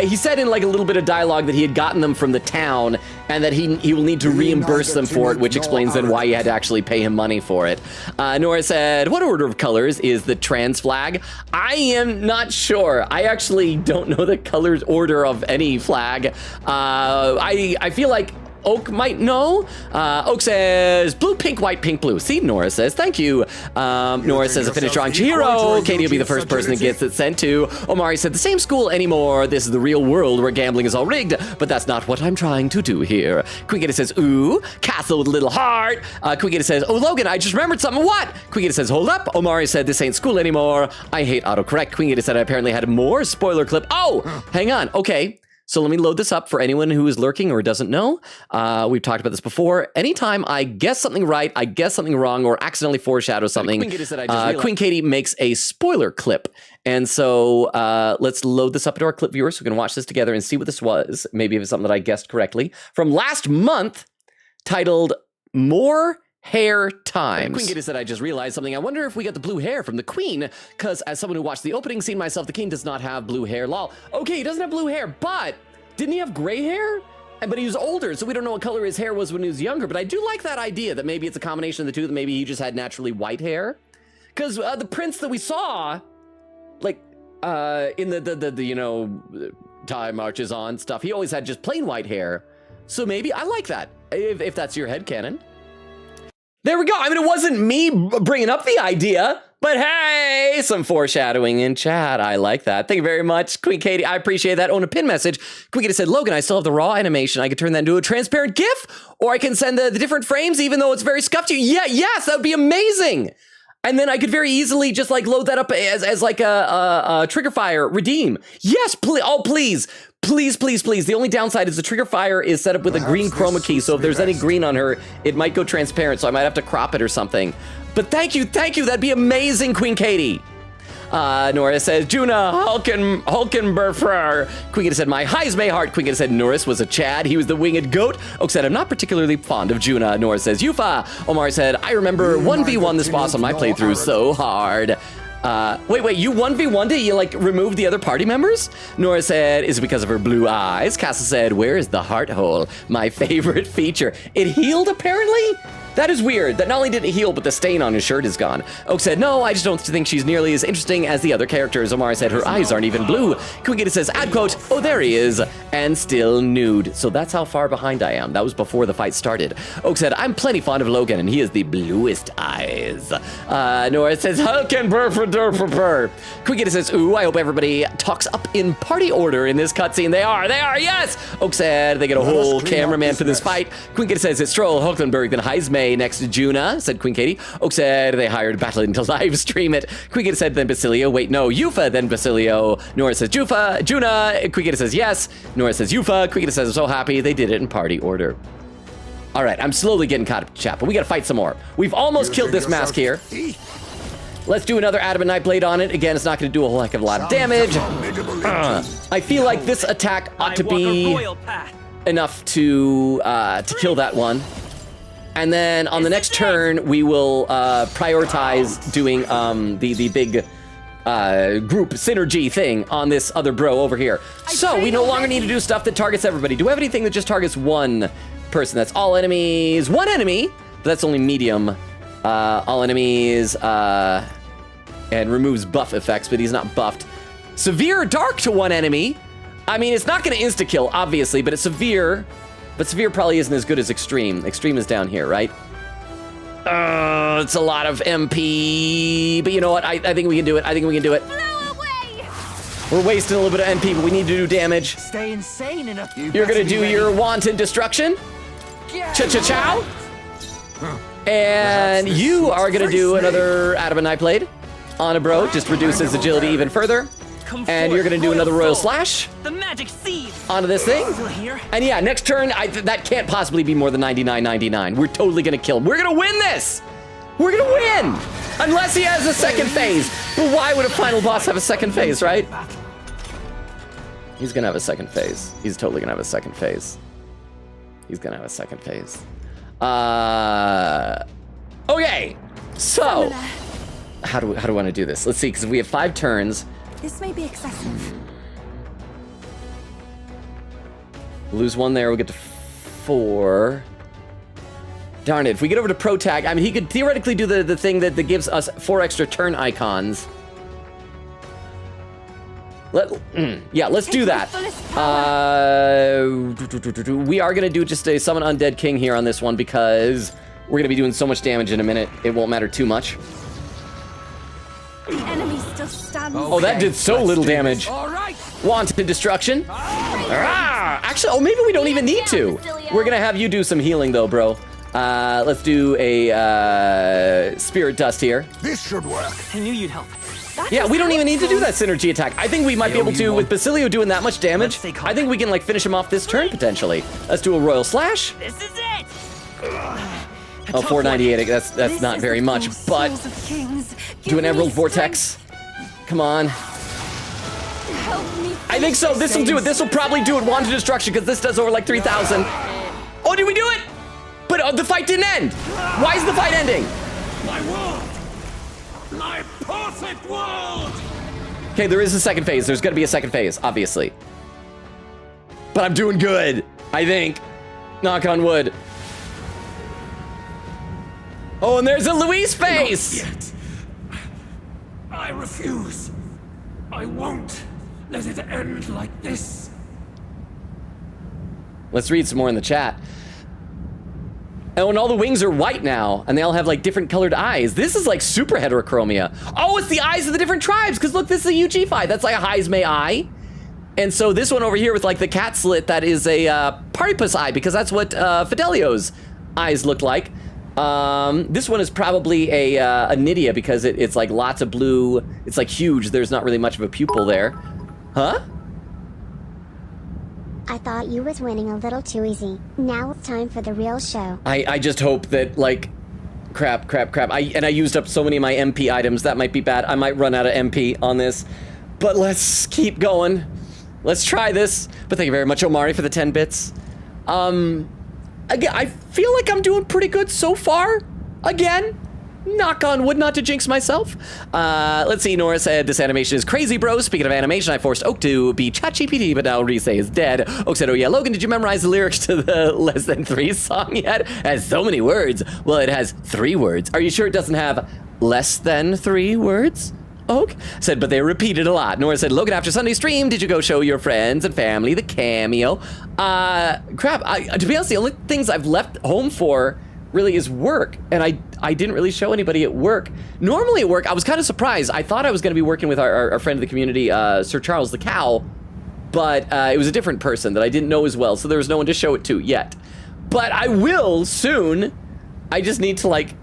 He said in like a little bit of dialogue that he had gotten them from the town and that he will need to reimburse them for it, which explains then why you had to actually pay him money for it. Nora said, what order of colors is the trans flag? I am not sure. I actually don't know the colors order of any flag. I feel like Oak might know. Oak says blue, pink, white, pink, blue. See, Nora says thank you. Nora says a finish strong Chihiro. Katie will be the first person that gets it sent to. Omari said the same school anymore. This is the real world where gambling is all rigged, but that's not what I'm trying to do here. Queen Katie says ooh. Castle with a little heart. Queen Katie says, oh Logan, I just remembered something. What? Queen Katie says hold up. Omari said this ain't school anymore. I hate autocorrect. Queen Katie said I apparently had more spoiler clip. Oh, hang on. Okay. So let me load this up for anyone who is lurking or doesn't know. We've talked about this before. Anytime I guess something right, I guess something wrong, or accidentally foreshadow something, Queen Katie makes a spoiler clip. And so let's load this up into our clip viewer so we can watch this together and see what this was. Maybe if it's something that I guessed correctly. From last month, titled More Hair Times. Queen Katie said, I just realized something. I wonder if we got the blue hair from the queen, because as someone who watched the opening scene myself, the king does not have blue hair. Lol. Okay, he doesn't have blue hair, but didn't he have gray hair? But he was older, so we don't know what color his hair was when he was younger. But I do like that idea that maybe it's a combination of the two, that maybe he just had naturally white hair. Because the prince that we saw, like, in the Time Marches On stuff, he always had just plain white hair. So maybe I like that, if that's your headcanon. There we go. I mean, it wasn't me bringing up the idea, but hey, some foreshadowing in chat. I like that. Thank you very much, Queen Katie. I appreciate that. On a pin message, Queen Katie said, Logan, I still have the raw animation. I could turn that into a transparent GIF, or I can send the different frames, even though it's very scuffed to you. Yeah, yes, that would be amazing. And then I could very easily just like load that up as like a trigger fire redeem. Yes, please. Oh, please. Please, please, please. The only downside is the trigger fire is set up with a green chroma key. So if there's any green on her, it might go transparent. So I might have to crop it or something. But thank you. That'd be amazing, Queen Katie. Nora says, Juna, Hulkenberfer. Queen Katie said, my Heismay heart. Queen Katie said, Norris was a Chad. He was the winged goat. Oak said, I'm not particularly fond of Juna. Nora says, Yufa. Omar said, I remember 1v1 this boss on my playthrough so hard. Wait, you 1v1'd it? You like removed the other party members? Nora said, is it because of her blue eyes? Castle said, where is the heart hole? My favorite feature. It healed apparently? That is weird. That not only did it heal, but the stain on his shirt is gone. Oak said, no, I just don't think she's nearly as interesting as the other characters. Omar said, her eyes aren't even blue. Kwigita says, ad quote, oh, there he is, and still nude. So that's how far behind I am. That was before the fight started. Oak said, I'm plenty fond of Logan, and he has the bluest eyes. Nora says, Hulkenberfer. Kwigita says, ooh, I hope everybody talks up in party order in this cutscene. They are, yes! Oak said, they get a whole cameraman for this fight. Kwigita says, it's Stroll, Hulkenberg, then Heismay next to Juna, said Queen Katie. Oak said they hired Battlein to live stream it. Queen Katie said then Basilio. Wait, no, Yufa, then Basilio. Nora says Jufa, Juna. Queen Katie says yes. Nora says Yufa. Queen Katie says I'm so happy they did it in party order. All right, I'm slowly getting caught up to chat, but we gotta fight some more. We've almost killed this mask here. Let's do another Adamant Nightblade on it. Again, it's not gonna do a whole heck of a lot of damage. I feel like this attack ought to be enough to kill that one. And then on the next turn, we will prioritize doing the big group synergy thing on this other bro over here. So we no longer need to do stuff that targets everybody. Do we have anything that just targets one person? That's all enemies. One enemy, but that's only medium. All enemies and removes buff effects, but he's not buffed. Severe dark to one enemy. I mean, it's not going to insta-kill, obviously, but it's severe. But severe probably isn't as good as extreme. Extreme is down here, right? It's a lot of MP. But you know what? I think we can do it. We're wasting a little bit of MP, but we need to do damage. Stay insane enough. You're going to do your wanton destruction. Cha-cha-chow. And you are going to do another Adamant Nightblade on a bro. Just reduces agility even further. And you're gonna do another Royal Slash onto this thing. And yeah, next turn, that can't possibly be more than 99.99. We're totally gonna kill him. We're gonna win this! We're gonna win! Unless he has a second phase. But why would a final boss have a second phase, right? He's gonna have a second phase. He's totally gonna have a second phase. He's gonna have a second phase. Okay, so how do I want to do this? Let's see, because we have 5 turns. This may be excessive. Lose 1 there, we'll get to 4. Darn it, if we get over to Pro Tag, I mean, he could theoretically do the thing that gives us 4 extra turn icons. Yeah, let's do that. We are gonna do just a Summon Undead King here on this one because we're gonna be doing so much damage in a minute, it won't matter too much. The enemy still stands. Oh, that did so little damage. Wanted destruction. Actually, maybe we don't even need to. We're gonna have you do some healing though, bro. Let's do a Spirit Dust here. This should work. I knew you'd help. Yeah, we don't even need to do that synergy attack. I think we might be able to, with Basilio doing that much damage, I think we can like finish him off this turn potentially. Let's do a Royal Slash. This is it. Oh, 498, that's not very much, but do an Emerald Vortex. Come on. I think so, this will do it. This will probably do it. Wanted Destruction, because this does over like 3,000. Oh, did we do it? But the fight didn't end. Why is the fight ending? My world! My perfect world! Okay, there is a second phase. There's gonna be a second phase, obviously. But I'm doing good, I think. Knock on wood. Oh, and there's a Luis face! Not yet. I refuse. I won't let it end like this. Let's read some more in the chat. Oh, and all the wings are white now, and they all have like different colored eyes. This is like super heterochromia. Oh, it's the eyes of the different tribes, because look, this is a UG fight. That's like a Heismay eye. And so this one over here with like the cat slit, that is a Partypus eye, because that's what Fidelio's eyes look like. This one is probably a Nydia because it's like lots of blue. It's like huge. There's not really much of a pupil there. Huh? I thought you was winning a little too easy. Now it's time for the real show. I just hope that, like, crap. I used up so many of my MP items. That might be bad. I might run out of MP on this. But let's keep going. Let's try this. But thank you very much, Omari, for the 10 bits. Again, I feel like I'm doing pretty good so far. Again, knock on wood, not to jinx myself. Let's see, Nora said, this animation is crazy, bro. Speaking of animation, I forced Oak to be ChatGPT, but now Rise is dead. Oak said, oh yeah, Logan, did you memorize the lyrics to the Less Than 3 song yet? It has so many words. Well, it has 3 words. Are you sure it doesn't have less than 3 words? Oak said, but they repeated a lot. Nora said, Logan, after Sunday stream, did you go show your friends and family the cameo? Crap, to be honest, the only things I've left home for really is work, and I didn't really show anybody at work. Normally at work, I was kind of surprised. I thought I was going to be working with our friend of the community, Sir Charles the Cow, but it was a different person that I didn't know as well, so there was no one to show it to yet. But I will soon. I just need to, like,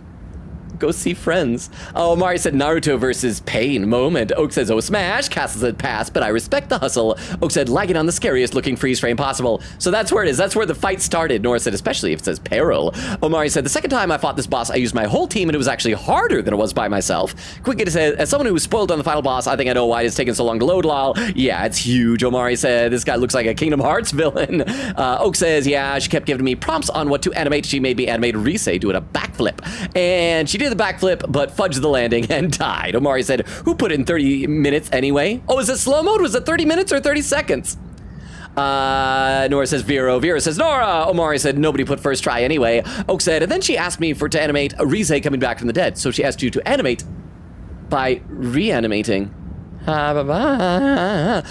go see friends. Oh, Mari said Naruto versus Pain moment. Oak says, oh, smash. Castle said pass, but I respect the hustle. Oak said, lagging on the scariest looking freeze frame possible. So that's where it is. That's where the fight started. Nora said, especially if it says peril. Omari said, the second time I fought this boss, I used my whole team and it was actually harder than it was by myself. Quick said, as someone who was spoiled on the final boss, I think I know why it's taken so long to load, lol. Yeah, it's huge. Omari said, this guy looks like a Kingdom Hearts villain. Oak says, yeah, she kept giving me prompts on what to animate. She made me animate Rise doing a backflip. And she did the backflip, but fudged the landing and died. Omari said, who put in 30 minutes anyway? Oh, is it slow mode? Was it 30 minutes or 30 seconds? Nora says, Vero. Vera says, Nora. Omari said, nobody put first try anyway. Oak said, and then she asked me to animate Rise coming back from the dead. So she asked you to animate by reanimating. Nora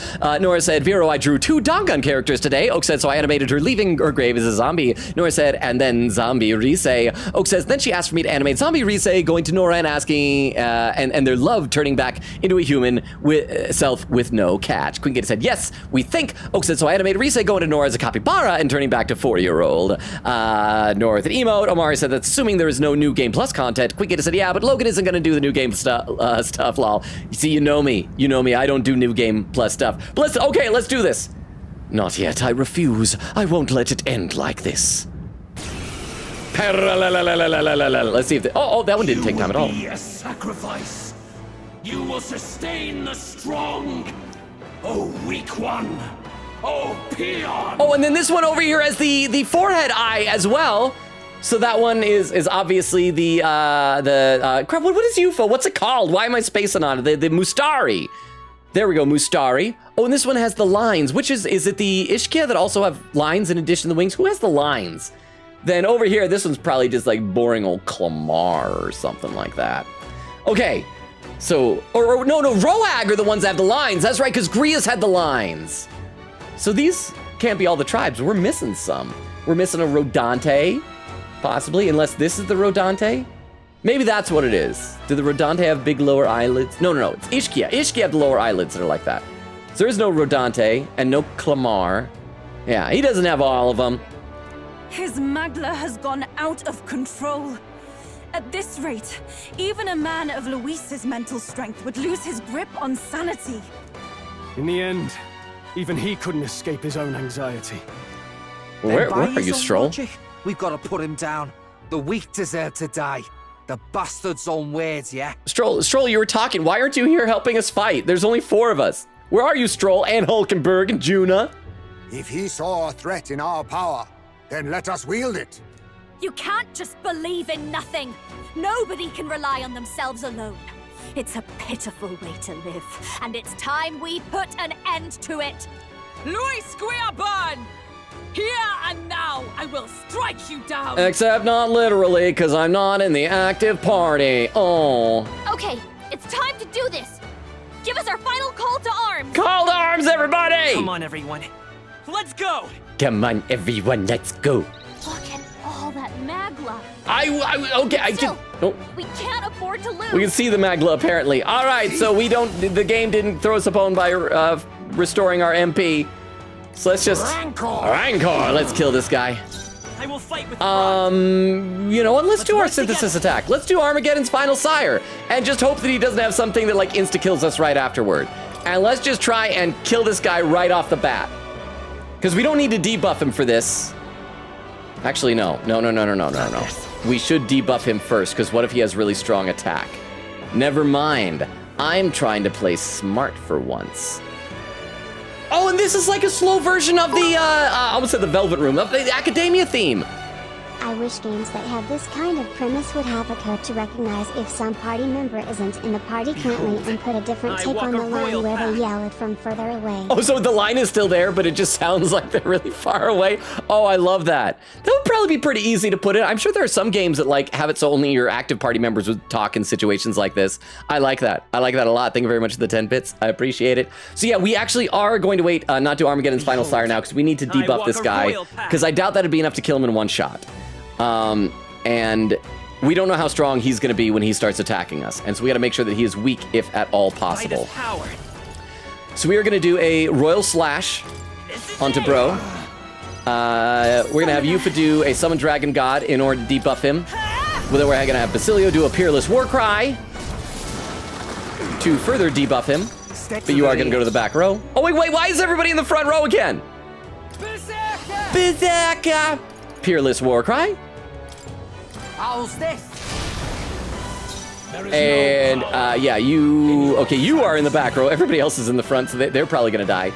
said, Vero, I drew 2 Dangan characters today. Oak said, so I animated her leaving her grave as a zombie. Nora said, and then zombie Rise. Oak says, then she asked for me to animate zombie Rise going to Nora and asking, and their love turning back into a human with self with no catch. Queen Gator said, yes, we think. Oak said, so I animated Rise going to Nora as a capybara and turning back to 4-year-old. Nora with an emote. Omari said, that's assuming there is no new game plus content. Queen Gator said, yeah, but Logan isn't going to do the new game stuff, lol. You see, you know me. You know me, I don't do new game plus stuff. But okay, let's do this. Not yet, I refuse. I won't let it end like this. Let's see if oh, that one didn't take time at all. You will be a sacrifice. You will sustain the strong. Oh, weak one. Oh, peon. Oh, and then this one over here has the forehead eye as well. So that one is obviously the crap. What is UFO? What's it called? Why am I spacing on it? The Mustari. There we go, Mustari. Oh, and this one has the lines. Which is it the Ishkia that also have lines in addition to the wings? Who has the lines? Then over here, this one's probably just like boring old Clamar or something like that. Okay, so or no, Roag are the ones that have the lines. That's right, because Gria's had the lines. So these can't be all the tribes. We're missing some. We're missing a Rodante. Possibly, unless this is the Rodante. Maybe that's what it is. Do the Rodante have big lower eyelids? No, it's Ishkia. Ishkia have the lower eyelids that are like that. So there is no Rodante and no Clamar. Yeah, he doesn't have all of them. His Magla has gone out of control. At this rate, even a man of Luis's mental strength would lose his grip on sanity. In the end, even he couldn't escape his own anxiety. Where are you, Stroll? Logic, we've got to put him down. The weak deserve to die. The bastard's own words, yeah? Stroll, you were talking. Why aren't you here helping us fight? There's only 4 of us. Where are you, Stroll, and Hulkenberg, and Juna? If he saw a threat in our power, then let us wield it. You can't just believe in nothing. Nobody can rely on themselves alone. It's a pitiful way to live, and it's time we put an end to it. Luis Guiaban! Here and now, I will strike you down! Except not literally, because I'm not in the active party. Oh. Okay, it's time to do this. Give us our final call to arms. Call to arms, everybody! Come on, everyone. Let's go! Come on, everyone, let's go. Look at all that Magla. Oh. We can't afford to lose. We can see the Magla, apparently. All right, so the game didn't throw us a bone by restoring our MP. So let's just... Rancor! Let's kill this guy. I will fight with you know what? Let's do our synthesis attack. Let's do Armageddon's Final Sire and just hope that he doesn't have something that like insta-kills us right afterward. And let's just try and kill this guy right off the bat. Because we don't need to debuff him for this. Actually, no. No. We should debuff him first, because what if he has really strong attack? Never mind. I'm trying to play smart for once. Oh, and this is like a slow version of the, I almost said the Velvet Room, of the Academia theme. I wish games that have this kind of premise would have a code to recognize if some party member isn't in the party currently and put a different take on the line where they yell it from further away. Oh, so the line is still there, but it just sounds like they're really far away. Oh, I love that. That would probably be pretty easy to put in. I'm sure there are some games that like have it so only your active party members would talk in situations like this. I like that. I like that a lot. Thank you very much for the 10 bits. I appreciate it. So yeah, we actually are going to wait, not do Armageddon's Final Sire now, because we need to debuff this guy, because I doubt that'd be enough to kill him in one shot. And we don't know how strong he's going to be when he starts attacking us. And so we got to make sure that he is weak, if at all possible. So we are going to do a Royal Slash onto Bro. We're going to have Yuffie do a Summon Dragon God in order to debuff him. Then we're going to have Basilio do a Peerless War Cry to further debuff him. But you are going to go to the back row. Oh, wait, why is everybody in the front row again? Berserker! Peerless War Cry. How's this? And yeah, you are in the back row. Everybody else is in the front, so they're probably gonna die.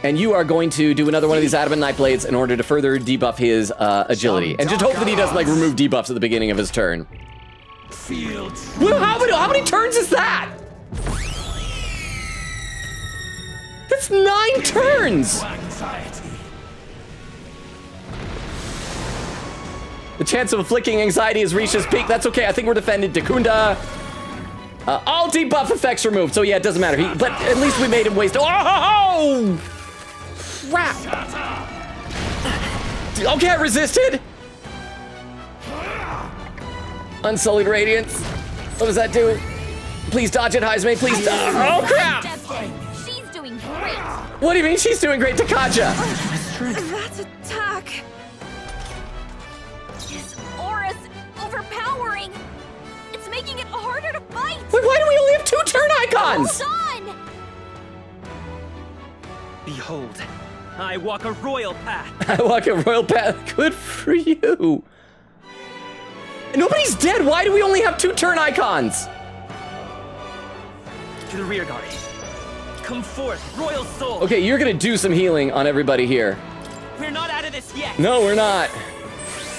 And you are going to do another one of these Adamant Night Blades in order to further debuff his agility. And just hope that he doesn't like remove debuffs at the beginning of his turn. Well, how many turns is that? That's 9 turns! The chance of afflicting anxiety has reached its peak. That's okay. I think we're defended. Dakunda. All debuff effects removed. So yeah, it doesn't matter. But at least we made him waste. Oh! Crap. Okay, I resisted. Unsullied Radiance. What does that do? Please dodge it, Heisme. Please. Oh, crap. She's doing great. What do you mean she's doing great, Takaja? That attack. Aura's overpowering. It's making it harder to fight. Wait, why do we only have 2 turn icons? Hold on. Behold, I walk a royal path. I walk a royal path. Good for you. Nobody's dead. Why do we only have 2 turn icons? To the rear guard. Come forth, royal soul. Okay, you're gonna do some healing on everybody here. We're not out of this yet. No, we're not.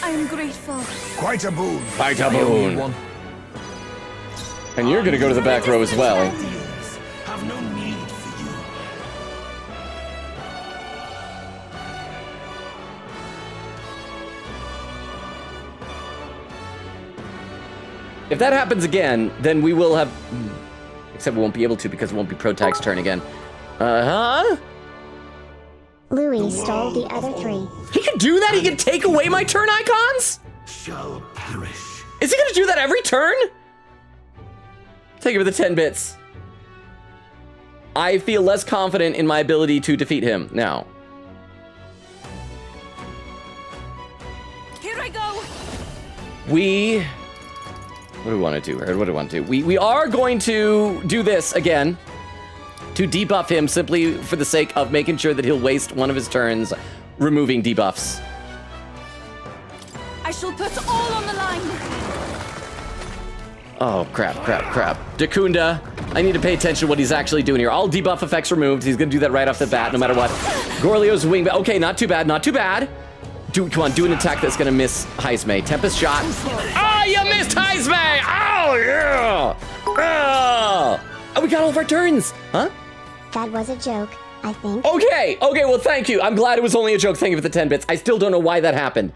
I'm grateful. Quite a boon. Quite a boon. And you're gonna go to the back row as well. Have no need for you. If that happens again, then we will have... Except we won't be able to because it won't be Protag's turn again. Louis stole the other 3. He can do that? He can take away my turn icons? Shall perish. Is he gonna do that every turn? Take it with the 10 bits. I feel less confident in my ability to defeat him now. Here I go. What do we want to do? Or what do we want to do? We are going to do this again to debuff him simply for the sake of making sure that he'll waste one of his turns removing debuffs. I shall put all on the line. Oh, crap. Dakunda, I need to pay attention to what he's actually doing here. All debuff effects removed. He's going to do that right off the bat, no matter what. Gorlio's wing... Okay, not too bad. Come on, do an attack that's going to miss Heisme. Tempest shot. Oh, you missed Heisme! Oh, yeah! Oh, we got all of our turns. Huh? That was a joke, I think. Okay, well, thank you. I'm glad it was only a joke. Thank you for the 10 bits. I still don't know why that happened.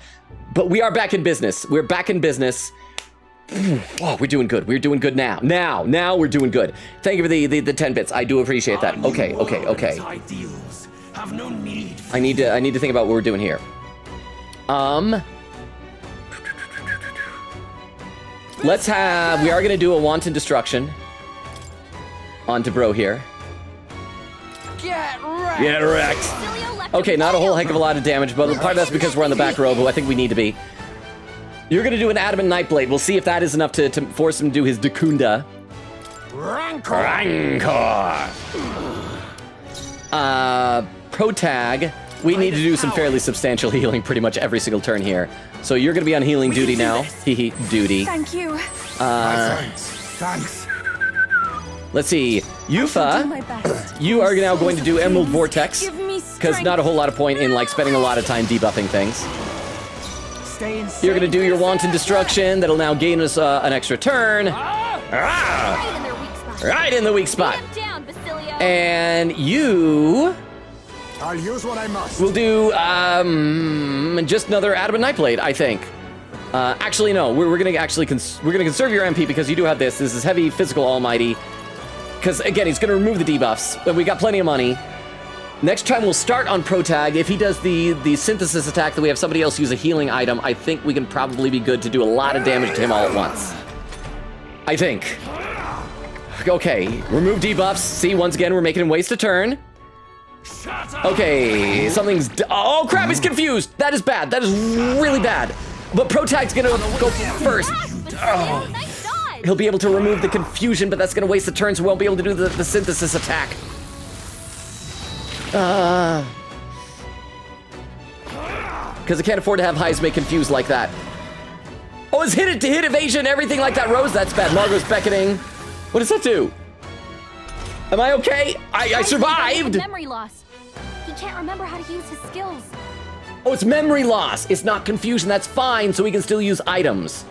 But we are back in business. We're back in business. Oh, we're doing good. We're doing good now. Now we're doing good. Thank you for the 10 bits. I do appreciate that. Okay. Ideals have no need for I need to think about what we're doing here. We are gonna do a Wanton Destruction onto Bro here. Get wrecked. Get wrecked. Basilio left Okay, not a whole heck of a lot of damage, but part of that's because we're on the back row, who I think we need to be. You're gonna do an Adamant Nightblade. We'll see if that is enough to force him to do his Dakunda. Rancor! Protag, we need to do some fairly substantial healing pretty much every single turn here. So you're gonna be on healing duty now. Hehe, duty. Thank you. Thanks. Let's see. Yufa, you are now going to do Emerald Vortex. Because not a whole lot of point in like spending a lot of time debuffing things. You're gonna do your Wanton Destruction. That'll now gain us an extra turn. Right in the weak spot. And you... I'll use what I must. We'll do just another Adamant Nightblade, I think. Actually, no. We're gonna actually we're gonna conserve your MP because you do have this. This is heavy physical almighty. Because again, he's gonna remove the debuffs, and we got plenty of money. Next time we'll start on Protag. If he does the synthesis attack that we have somebody else use a healing item, I think we can probably be good to do a lot of damage to him all at once. I think. Okay, remove debuffs. See, once again, we're making him waste a turn. Okay, something's... Oh, crap, he's confused. That is bad. That is really bad. But Protag's gonna go first. Oh. He'll be able to remove the confusion, but that's gonna waste the turn, so we won't be able to do the synthesis attack. Because I can't afford to have Heisme confused like that. Oh, it's hit evasion, everything like that. Rose, that's bad. Margot's beckoning. What does that do? Am I okay? I survived! Memory loss. He can't remember how to use his skills. Oh, it's memory loss. It's not confusion. That's fine, so we can still use items.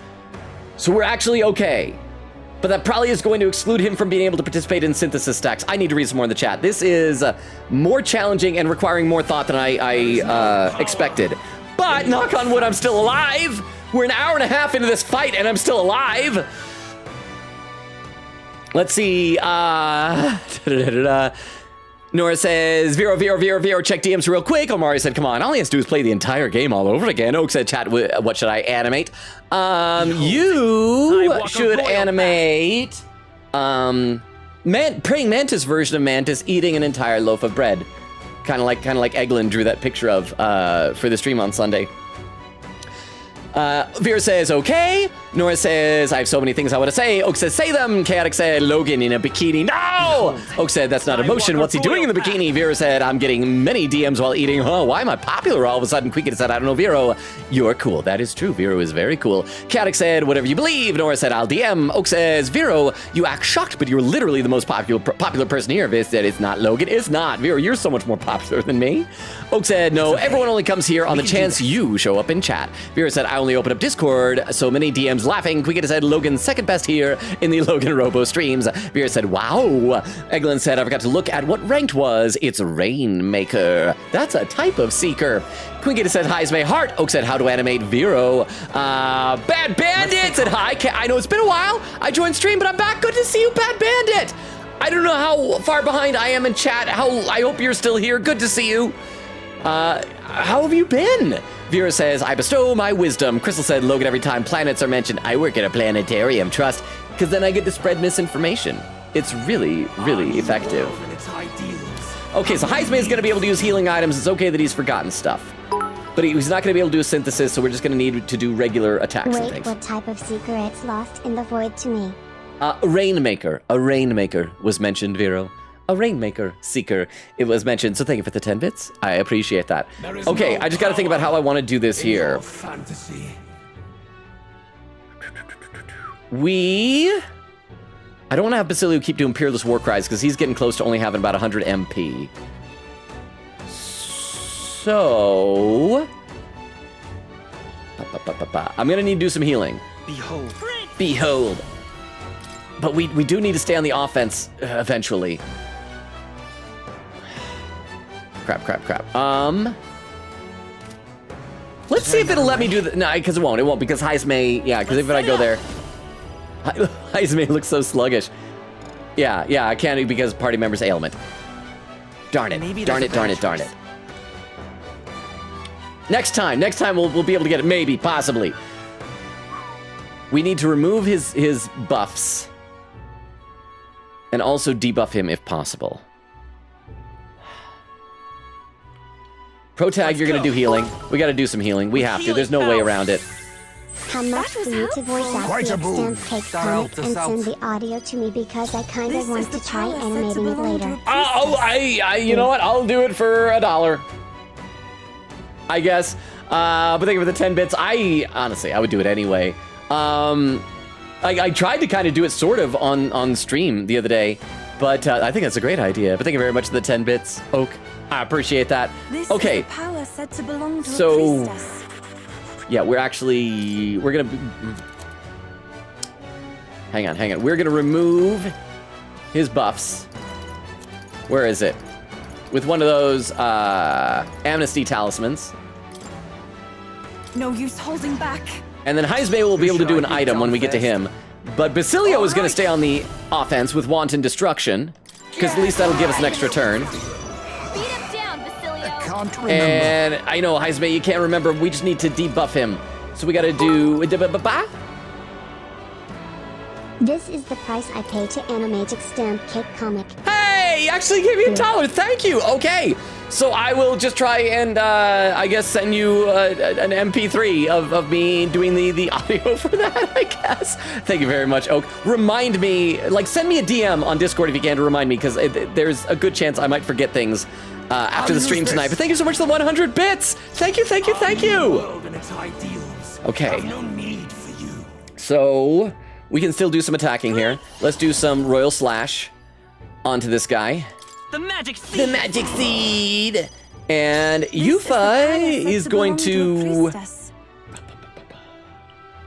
So we're actually okay. But that probably is going to exclude him from being able to participate in synthesis stacks. I need to read some more in the chat. This is more challenging and requiring more thought than I expected. But, knock on wood, I'm still alive! We're an hour and a half into this fight, and I'm still alive! Let's see, Nora says, Vero, check DMs real quick. Omari said, come on, all he has to do is play the entire game all over again. Oak said, chat, what should I animate? You should animate, Praying Mantis version of Mantis eating an entire loaf of bread. Kind of like Eglin drew that picture of, for the stream on Sunday. Vera says, okay. Nora says, I have so many things I want to say. Oak says, say them. Chaotic said, Logan in a bikini. No! Oak said, that's not emotion. What's he doing in the bikini? Vera said, I'm getting many DMs while eating. Oh, why am I popular all of a sudden? Quicket said, I don't know, Vero. You're cool. That is true. Vero is very cool. Chaotic said, whatever you believe. Nora said, I'll DM. Oak says, Vero, you act shocked, but you're literally the most popular person here. Vera said, it's not Logan. It's not. Vero, you're so much more popular than me. Oak said, no, everyone only comes here on the chance you show up in chat. Vera said, I only open up Discord. So many DMs laughing. Quicket said, Logan's second best here in the LoganRobo streams. Vera said, wow. Eglin said, I forgot to look at what ranked was. It's Rainmaker. That's a type of seeker. Quicket said, hi, is my heart. Oak said, how to animate Vero. Bad Bandit said, hi. I know it's been a while. I joined stream, but I'm back. Good to see you, Bad Bandit. I don't know how far behind I am in chat. I hope you're still here. Good to see you. How have you been? Vera says, I bestow my wisdom. Crystal said, Logan, every time planets are mentioned, I work at a planetarium. Trust, because then I get to spread misinformation. It's really, really effective. Okay, so Heisman is going to be able to use healing items. It's okay that he's forgotten stuff. But he's not going to be able to do a synthesis, so we're just going to need to do regular attacks and things. Wait, what type of seeker? It's lost in the void to me. A Rainmaker. A Rainmaker was mentioned, Vero. A Rainmaker Seeker, it was mentioned, so thank you for the 10 bits. I appreciate that. Okay, I just gotta think about how I want to do this here. I don't want to have Basilio keep doing Peerless War Cries, because he's getting close to only having about 100 MP. So... I'm gonna need to do some healing. Behold. But we do need to stay on the offense eventually. Crap. Let's see if it'll let me do the... No, because it won't. It won't, because Heisme... Yeah, because if I go there... Heisme looks so sluggish. Yeah, I can't because party member's ailment. Darn it. Darn it. Next time we'll be able to get it. Maybe, possibly. We need to remove his buffs. And also debuff him if possible. Protag, you're gonna do healing. We gotta do some healing. We have to. There's no way around it. How much for you to voice act Quite the a boon. extant cake comic and send the audio to me because I kind of want to try animating it later. You know what? I'll do it for $1. I guess. But thank you for the 10 bits. Honestly, I would do it anyway. I tried to kind of do it sort of on stream the other day, but I think that's a great idea. But thank you very much for the 10 bits, Oak. I appreciate that. Okay. Power said to belong to So, a priestess. Yeah, we're gonna hang on. We're gonna remove his buffs. Where is it? With one of those amnesty talismans. No use holding back. And then Heisme will be able to do an item when we get to him. But Basilio is going to stay on the offense with Wanton Destruction, because at least that'll give us an extra turn. Beat him down, Basilio. I can't remember. And I know, Heisme, you can't remember. We just need to debuff him. So we got to do... This is the price I pay to animate extant cake comic. Hey, you actually gave me $1. Thank you. Okay. So I will just try and, I guess, send you an MP3 of me doing the audio for that, I guess. Thank you very much, Oak. Remind me, like, send me a DM on Discord if you can to remind me, because there's a good chance I might forget things after the stream tonight. But thank you so much for the 100 bits. Thank you. Okay. So we can still do some attacking here. Let's do some Royal Slash onto this guy. The magic seed! The magic seed! And Yufa is going to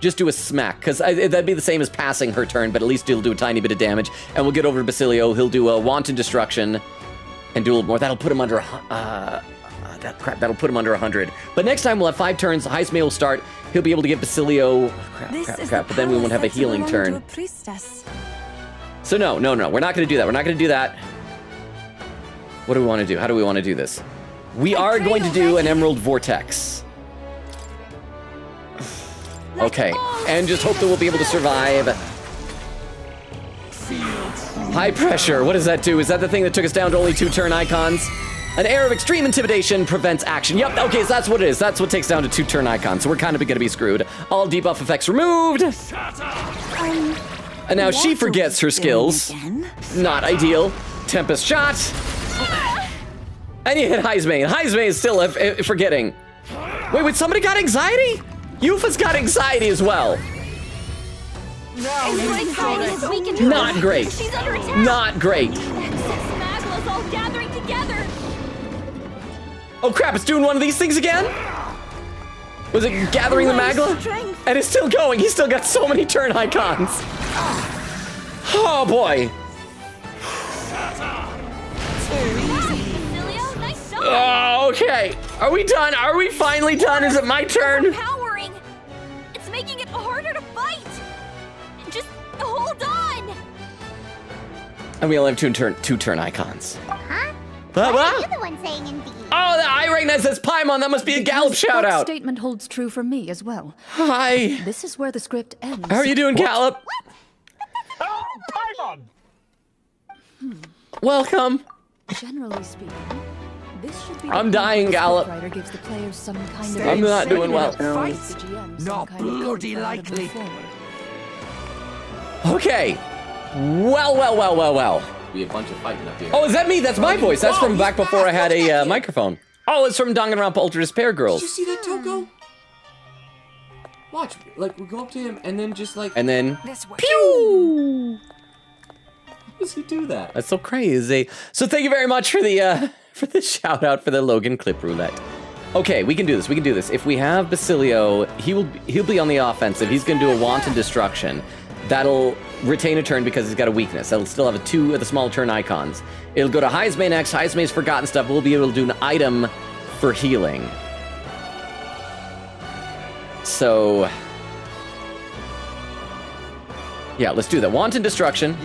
just do a smack, because that'd be the same as passing her turn, but at least he'll do a tiny bit of damage. And we'll get over to Basilio. He'll do a Wanton Destruction and do a little more. That'll put him under that'll put him under 100. But next time we'll have 5 turns. Heisme will start. He'll be able to get Basilio. Crap. But then we won't have a healing turn. So no. We're not going to do that. What do we want to do? How do we want to do this? We are going to do an Emerald Vortex. Okay, and just hope that we'll be able to survive. High pressure, what does that do? Is that the thing that took us down to only 2 turn icons? An air of extreme intimidation prevents action. Yep, okay, so that's what it is. That's what takes down to 2 turn icons, so we're kind of going to be screwed. All debuff effects removed. And now she forgets her skills. Not ideal. Tempest shot. And you hit Heisme. Heisme is still forgetting. Wait, somebody got anxiety? Yufa's got anxiety as well. Not great. Not great. Magla's all gathering together. Oh crap, it's doing one of these things again? Was it gathering the Magla? And it's still going. He's still got so many turn icons. Oh boy. Okay. Are we done? Are we finally done? Is it my turn? Powering. It's making it harder to fight. Just hold on. And we only have 2 turn icons. Huh? What? You're the one saying indeed. Oh, I recognize that's Paimon. That must be a Gallop shout out. That statement holds true for me as well. Hi. This is where the script ends. How are you doing, Gallop? Oh, Paimon! Welcome. Generally speaking, this should be I'm dying, Gallop. Writer gives the players some kind of I'm not doing well. Not bloody likely. Okay. Well. Be a bunch of fighting up here. Oh, is that me? That's my voice. That's from back before I had a microphone. Oh, it's from Danganronpa Ultra Despair Girls. Did you see that, Toko? Watch, like, we go up to him and then just like... And then... Pew! How does he do that? That's so crazy. So thank you very much for the shout out for the Logan clip roulette. Okay, we can do this. If we have Basilio, he'll be on the offensive. He's gonna do a Wanton Destruction. That'll retain a turn because he's got a weakness. That'll still have 2 of the small turn icons. It'll go to Heisme next. Heisme's forgotten stuff. We'll be able to do an item for healing. So... yeah, let's do that. Wanton Destruction.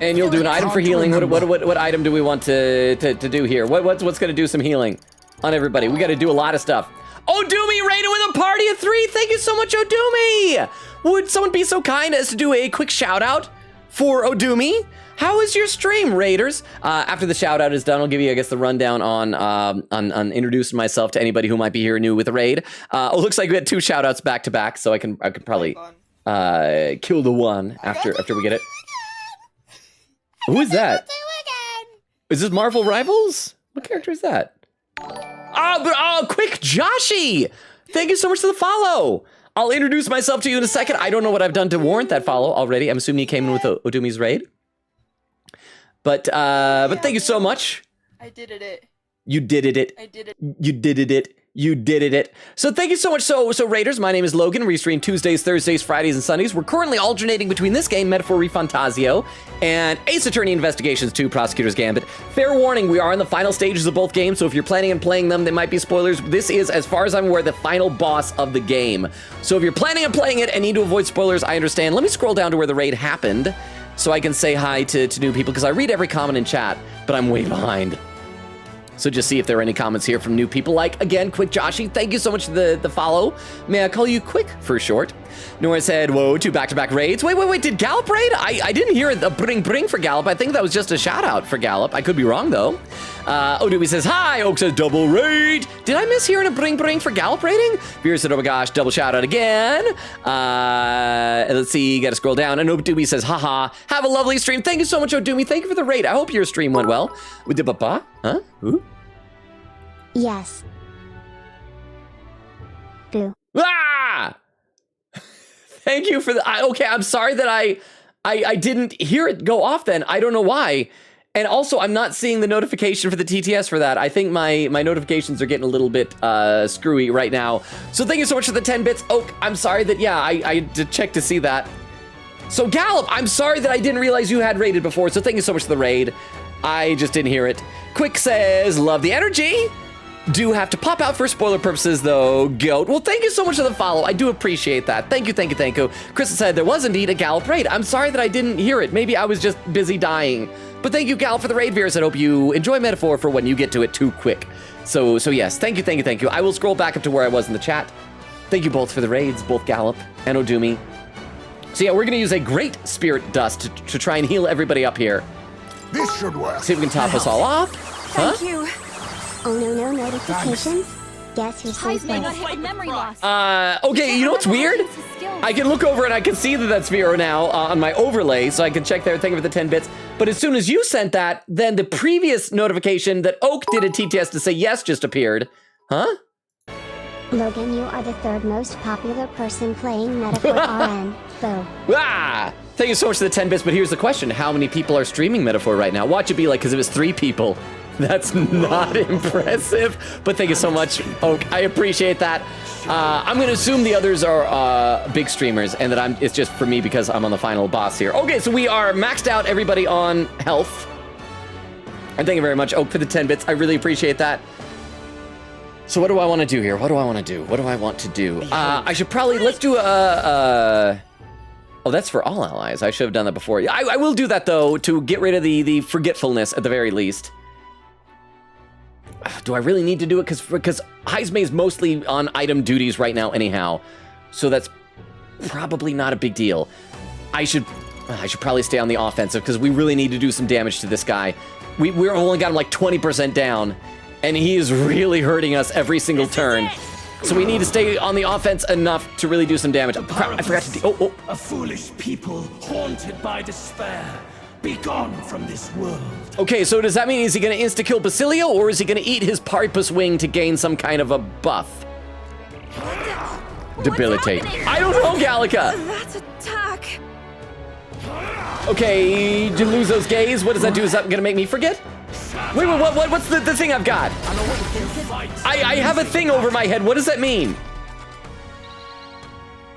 And you'll do an item for healing. What item do we want to do here? What's going to do some healing on everybody? We got to do a lot of stuff. Odumi rated with a party of 3. Thank you so much, Odumi. Would someone be so kind as to do a quick shout out for Odumi? How is your stream, Raiders? After the shout out is done, I'll give you, I guess, the rundown on introducing myself to anybody who might be here new with the raid. It looks like we had 2 shout outs back to back, so I can probably kill the one after we get it. Who is that? Is this Marvel Rivals? What character is that? Quick, Joshi! Thank you so much for the follow. I'll introduce myself to you in a second. I don't know what I've done to warrant that follow already. I'm assuming you came in with Odumi's raid. But thank you so much. I did it. You did it. I did it. You did it. You did it. So thank you so much. So Raiders, my name is Logan. We stream Tuesdays, Thursdays, Fridays, and Sundays. We're currently alternating between this game, Metaphor ReFantazio, and Ace Attorney Investigations 2, Prosecutor's Gambit. Fair warning, we are in the final stages of both games, so if you're planning on playing them, they might be spoilers. This is, as far as I'm aware, the final boss of the game. So if you're planning on playing it and need to avoid spoilers, I understand. Let me scroll down to where the raid happened so I can say hi to new people, because I read every comment in chat, but I'm way behind. So just see if there are any comments here from new people, like, again, Quick Joshi, thank you so much for the follow. May I call you Quick for short? Nora said, whoa, 2 back-to-back raids. Wait, did Gallop raid? I didn't hear a bring for Gallop. I think that was just a shout-out for Gallop. I could be wrong, though. Odumi says, hi. Oak says, double raid. Did I miss hearing a bring for Gallop raiding? Veer said, oh my gosh, double shout-out again. Let's see, gotta scroll down. And Odumi says, haha, have a lovely stream. Thank you so much, Odumi. Thank you for the raid. I hope your stream went well. With the papa? Huh? Ooh. Yes. Boo. Ah! Thank you for the. Okay, I'm sorry that I didn't hear it go off then. I don't know why. And also, I'm not seeing the notification for the TTS for that. I think my notifications are getting a little bit screwy right now. So thank you so much for the 10 bits. Oak, I'm sorry that, yeah, I had to check to see that. So Gallop, I'm sorry that I didn't realize you had raided before. So thank you so much for the raid. I just didn't hear it. Quick says, love the energy. Do have to pop out for spoiler purposes, though, Goat. Well, thank you so much for the follow. I do appreciate that. Thank you. Chris said there was indeed a Gallop raid. I'm sorry that I didn't hear it. Maybe I was just busy dying. But thank you, Gallop, for the raid, Veers. I hope you enjoy Metaphor for when you get to it too quick. So yes, thank you. I will scroll back up to where I was in the chat. Thank you both for the raids, both Gallop and Odumi. So yeah, we're going to use a great spirit dust to try and heal everybody up here. This should work. See if we can top us all off. Thank you. Oh no, notifications? Guess who's Heisman got hit with memory loss. Okay, you know what's weird? I can look over and I can see that that's Vero now on my overlay, so I can check there. Thank you for the 10 bits. But as soon as you sent that, then the previous notification that Oak did a TTS to say yes just appeared. Huh? Logan, you are the 3rd most popular person playing Metaphor RN. Boo. Ah! Thank you so much for the 10 bits, but here's the question. How many people are streaming Metaphor right now? Watch it be like, because it was 3 people. That's not impressive, but thank you so much, Oak. I appreciate that. I'm going to assume the others are big streamers, and that it's just for me because I'm on the final boss here. Okay, so we are maxed out, everybody on health. And thank you very much, Oak, for the 10 bits. I really appreciate that. So what do I want to do here? I should probably, let's do oh, that's for all allies. I should have done that before. I will do that, though, to get rid of the forgetfulness at the very least. Do I really need to do it? Because Heisme is mostly on item duties right now anyhow. So that's probably not a big deal. I should probably stay on the offensive because we really need to do some damage to this guy. We're only got him like 20% down, and he is really hurting us every single turn. So we need to stay on the offense enough to really do some damage. Oh, crap, I forgot to A foolish people haunted by despair. Be gone from this world. Okay, so does that mean is he going to insta-kill Basilio, or is he going to eat his Paripus wing to gain some kind of a buff? Debilitate. I don't know, Gallica. That's attack. Okay, Deluzo's gaze. What does that do? Is that going to make me forget? Wait, what's the thing I've got? I have a thing over my head. What does that mean?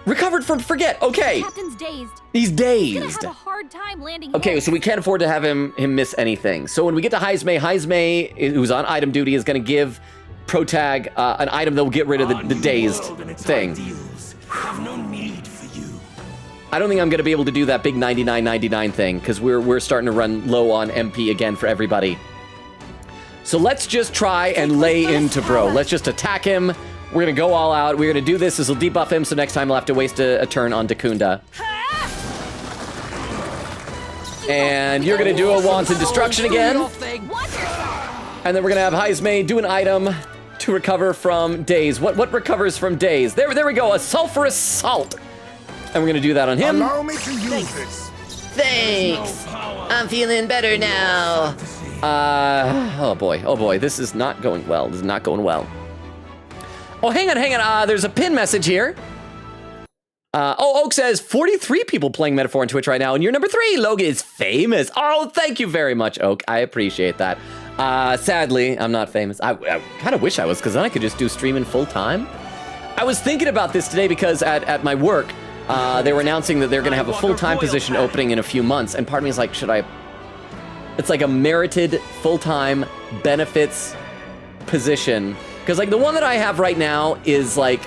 Recovered from forget. Okay. The captain's dazed. He's dazed. He's gonna have a hard time landing. Okay, so we can't afford to have him miss anything. So when we get to Heisme, who's on item duty, is going to give Protag an item that will get rid of the dazed thing. Have no need for you. I don't think I'm going to be able to do that big 99.99 thing because we're starting to run low on MP again for everybody. So let's just try and lay into bro. Let's just attack him. We're going to go all out. We're going to do this. This will debuff him, so next time we'll have to waste a turn on Dakunda. And you're gonna do a wanton destruction again. And then we're gonna have Heismay do an item to recover from daze. What recovers from daze? There we go, a sulfurous salt. And we're gonna do that on him. Allow me to use this. Thanks. I'm feeling better now. Oh boy, this is not going well. This is not going well. Oh, hang on. There's a pin message here. Oak says 43 people playing Metaphor on Twitch right now, and you're number 3. Logan is famous. Oh, thank you very much, Oak. I appreciate that. Sadly, I'm not famous. I kind of wish I was, because then I could just do streaming full time. I was thinking about this today because at my work, they were announcing that they're going to have a full-time position opening in a few months, and part of me is like, should I? It's like a merited full-time benefits position, because like the one that I have right now is like,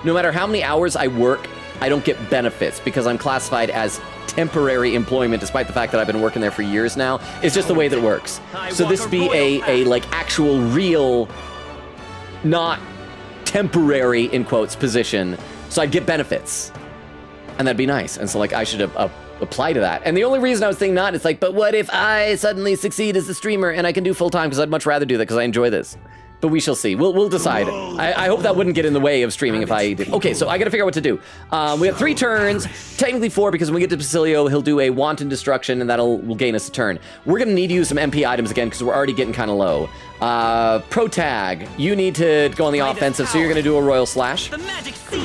no matter how many hours I work, I don't get benefits because I'm classified as temporary employment, despite the fact that I've been working there for years now. It's just the way that it works. So this would be a like actual real, not temporary in quotes position. So I'd get benefits, and that'd be nice. And so like I should apply to that. And the only reason I was thinking not, it's like, but what if I suddenly succeed as a streamer and I can do full time? Because I'd much rather do that because I enjoy this. But we shall see. We'll decide. I hope that wouldn't get in the way of streaming if I did. Okay, so I gotta figure out what to do. We have 3 turns, technically 4, because when we get to Basilio, he'll do a wanton destruction, and will gain us a turn. We're gonna need to use some MP items again, because we're already getting kind of low. Pro tag, you need to go on the offensive, so you're gonna do a royal slash. The magic seed.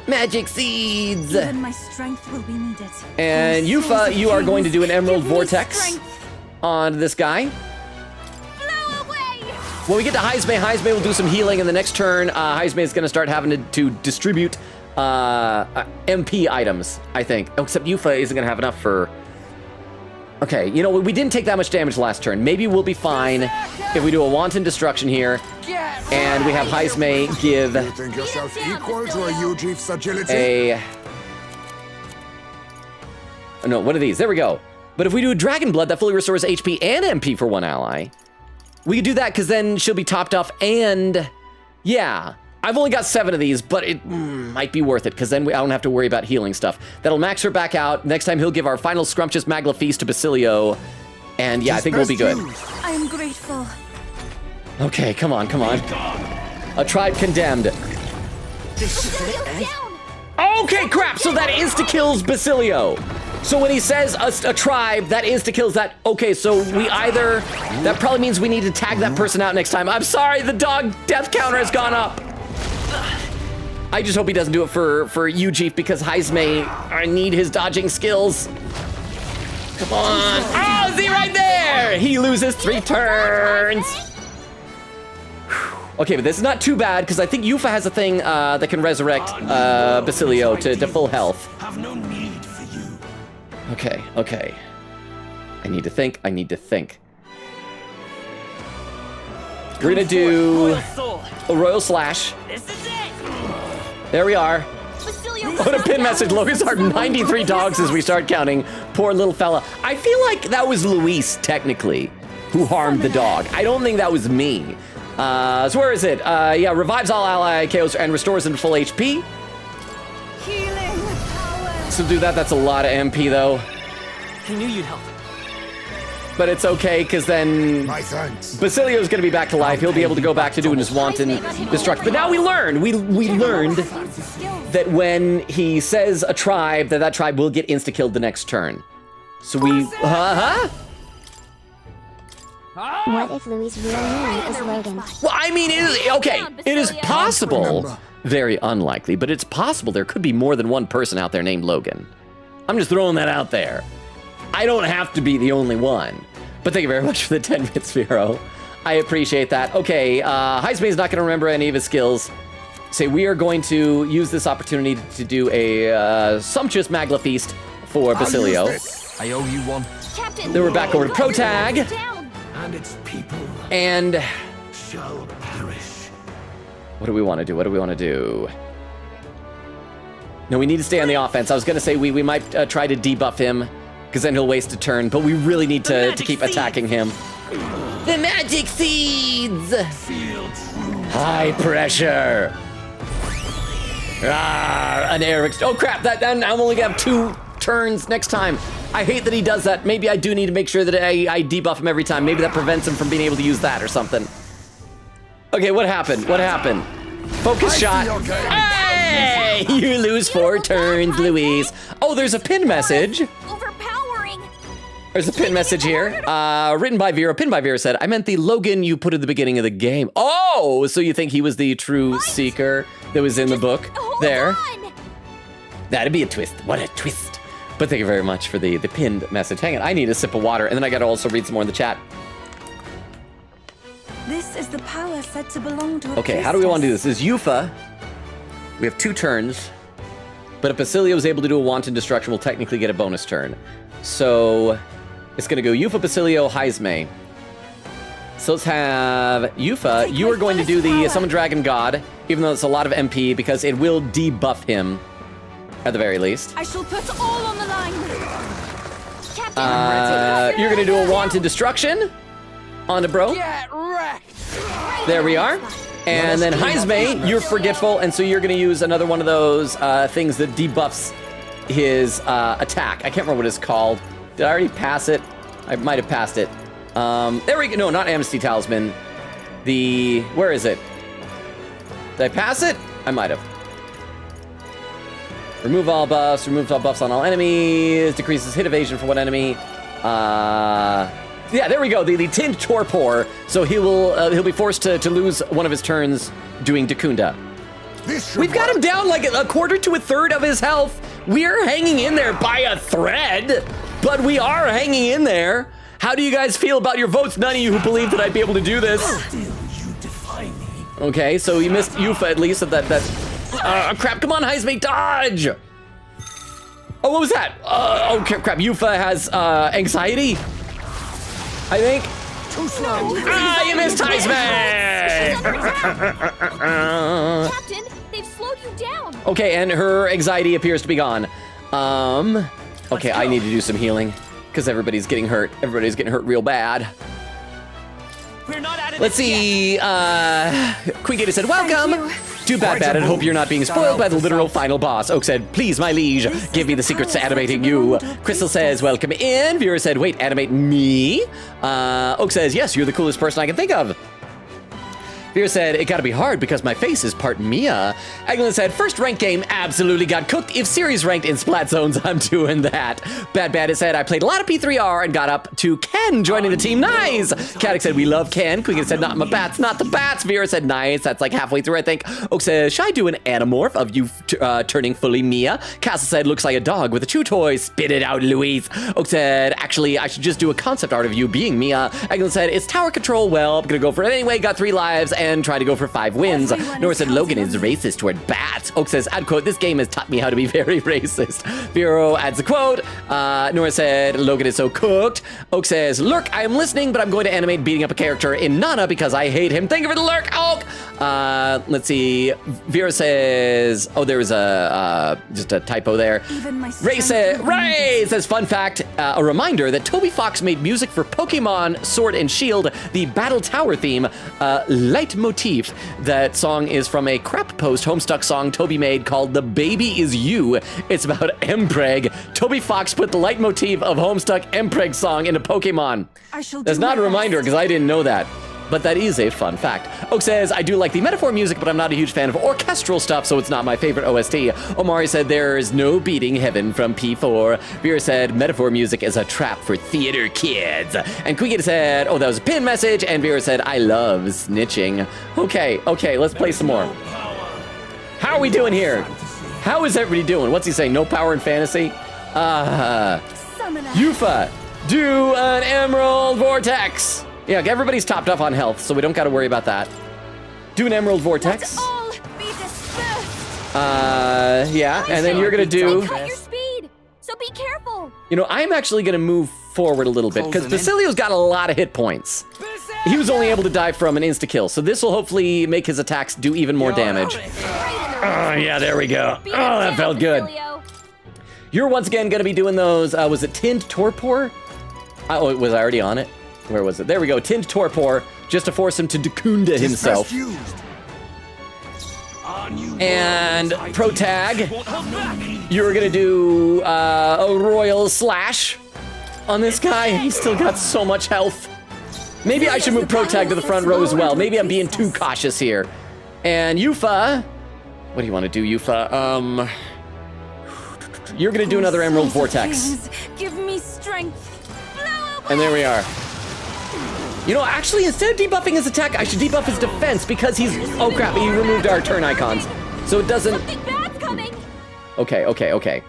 Magic seeds. Even my strength will be needed. And Yufa, you are going to do an emerald vortex on this guy. When we get to Heismay will do some healing in the next turn. Heismay is going to start having to distribute MP items, I think. Oh, except Yufa isn't going to have enough for... Okay, you know, we didn't take that much damage last turn. Maybe we'll be fine if we do a wanton destruction here. And we have Heismay give... You think yourself equal to a Ujief's agility? No, one of these. There we go. But if we do a Dragon Blood, that fully restores HP and MP for one ally. We could do that because then she'll be topped off, and yeah, I've only got 7 of these, but it might be worth it because then I don't have to worry about healing stuff. That'll max her back out. Next time he'll give our final Scrumptious Magla Feast to Basilio, and yeah, I think we'll be good. I am grateful. Okay, come on. A tribe condemned. Okay, crap, so that insta-kills Basilio. So when he says a tribe, that insta-kills that. Okay, so we either... That probably means we need to tag that person out next time. I'm sorry, the dog death counter has gone up. I just hope he doesn't do it for Ujief, because Heismay, I need his dodging skills. Come on. Oh, is he right there? He loses 3 turns. Okay, but this is not too bad, because I think Yufa has a thing that can resurrect Basilio to full health. Have no need for you. Okay. I need to think. We're gonna do a royal slash. There we are. What a pin message. Logan's are 93 dogs as we start counting. Poor little fella. I feel like that was Luis, technically, who harmed the dog. I don't think that was me. So where is it? Yeah, revives all ally KOs and restores them to full HP. So do that. That's a lot of MP, though. I knew you'd help. But it's okay, because then Basilio's going to be back to life. He'll be able to go back to doing his wanton destruction. But now we learned. We learned that when he says a tribe, that tribe will get insta-killed the next turn. So we... What if Louis' real name is Logan? Well, I mean, it is possible. Very unlikely, but it's possible there could be more than one person out there named Logan. I'm just throwing that out there. I don't have to be the only one. But thank you very much for the 10 bits, Vero. I appreciate that. Okay, Heismay's not going to remember any of his skills. So we are going to use this opportunity to do a sumptuous Magla Feast for Basilio. I owe you one. Then we're back over to Pro Tag. And its people and shall perish. What do we want to do? No, we need to stay on the offense. I was going to say we might try to debuff him, because then he'll waste a turn, but we really need to keep attacking him. The magic seeds! High pressure. An air... Oh crap, I'm only going to have turns next time. I hate that he does that. Maybe I do need to make sure that I debuff him every time. Maybe that prevents him from being able to use that or something. Okay, what happened? What happened? Focus shot. Hey! You lose 4 turns, Louise. Oh, there's a pin message. Overpowering. There's a pin message here. Written by Vera. Pinned by Vera said, I meant the Logan you put at the beginning of the game. Oh, so you think he was the true seeker that was in the book there? That'd be a twist. What a twist. But thank you very much for the pinned message. Hang on, I need a sip of water, and then I gotta also read some more in the chat. This is the power said to belong to a Okay, how do we want to do this? This is Yufa. We have 2 turns, but if Basilio is able to do a wanton destruction, we'll technically get a bonus turn. So it's gonna go Yufa, Basilio, Heisme. So let's have Yufa. You are going to do the Summon Dragon God, even though it's a lot of MP, because it will debuff him at the very least. I shall put all on the line. You're gonna do a wanton destruction onto bro. Get wrecked. There we are. And then Heisme, you're forgetful, and so you're gonna use another one of those things that debuffs his attack. I can't remember what it's called. Did I already pass it? I might have passed it. There we go. No, not Amnesty Talisman. Where is it? Did I pass it? I might have. Remove all buffs on all enemies, decreases hit evasion for one enemy. Yeah, there we go. The Tint Torpor. So he'll be forced to lose one of his turns doing Dacunda. We've got him down like a quarter to a third of his health. We're hanging in there by a thread, but we are hanging in there. How do you guys feel about your votes? None of you who believe that I'd be able to do this. Okay, so you missed Yufa at least. Crap, come on, Heisme, dodge! Oh, what was that? Oh, crap, Yufa has anxiety, I think. Too slow. You missed Heisme! Captain, they've slowed you down. Okay, and her anxiety appears to be gone. Okay, I need to do some healing, because everybody's getting hurt. Everybody's getting hurt real bad. Let's see, Queen Gator said, welcome to Bad and hope you're not being spoiled by the literal final boss. Oak said, please, my liege, give me the secrets to animating you. Crystal says, welcome in. Vera said, wait, animate me? Oak says, yes, you're the coolest person I can think of. Vera said, it gotta be hard because my face is part Mia. Eglin said, first ranked game absolutely got cooked. If series ranked in Splat Zones, I'm doing that. Bad said, I played a lot of P3R and got up to Ken joining the team. Nice! Caddick said, we love Ken. Queen said, not my bats, not the bats. Vera said, nice. That's like halfway through, I think. Oak says, should I do an anamorph of you turning fully Mia? Castle said, looks like a dog with a chew toy. Spit it out, Louise. Oak said, actually, I should just do a concept art of you being Mia. Eglin said, it's tower control. Well, I'm gonna go for it anyway. Got 3 lives and try to go for 5 wins. Nora said Logan is racist toward bats. Oak says, add quote, this game has taught me how to be very racist. Vero adds a quote. Nora said, Logan is so cooked. Oak says, lurk, I am listening, but I'm going to animate beating up a character in Nana because I hate him. Thank you for the lurk, Oak. Let's see. Vera says, oh, there was just a typo there. Ray says, fun fact, a reminder that Toby Fox made music for Pokemon Sword and Shield, the Battle Tower theme, leitmotif. That song is from a crap post Homestuck song Toby made called The Baby Is You. It's about Empreg. Toby Fox put the leitmotif of Homestuck Empreg song into Pokemon. That's not a reminder because I didn't know that. But that is a fun fact. Oak says, I do like the metaphor music, but I'm not a huge fan of orchestral stuff, so it's not my favorite OST. Omari said, there's no beating heaven from P4. Vera said, metaphor music is a trap for theater kids. And Queen said, oh, that was a pin message. And Vera said, I love snitching. Okay, let's play some more. How are we doing here? How is everybody doing? What's he saying? No power in fantasy? Yufa, do an Emerald Vortex. Yeah, everybody's topped up on health, so we don't got to worry about that. Do an Emerald Vortex. All be dispersed. Yeah, and then you're gonna do. Cut your speed, so be careful. You know, I'm actually gonna move forward a little bit because Basilio's got a lot of hit points. He was only able to die from an insta kill, so this will hopefully make his attacks do even more damage. Oh yeah, there we go. Oh, that felt good. You're once again gonna be doing those. Was it Tint Torpor? Oh, was I already on it? Where was it? There we go. Tint Torpor, just to force him to Dacunda himself. And pro tag, you're gonna do a royal slash on this guy. He's still got so much health. Maybe I should move pro tag to the front row as well. Maybe I'm being too cautious here. And Yufa, what do you want to do, Yufa? You're gonna do another Emerald Vortex. Give me strength. And there we are. You know, actually, instead of debuffing his attack, I should debuff his defense because he's... Oh, crap, he removed our turn icons. So it doesn't... Okay.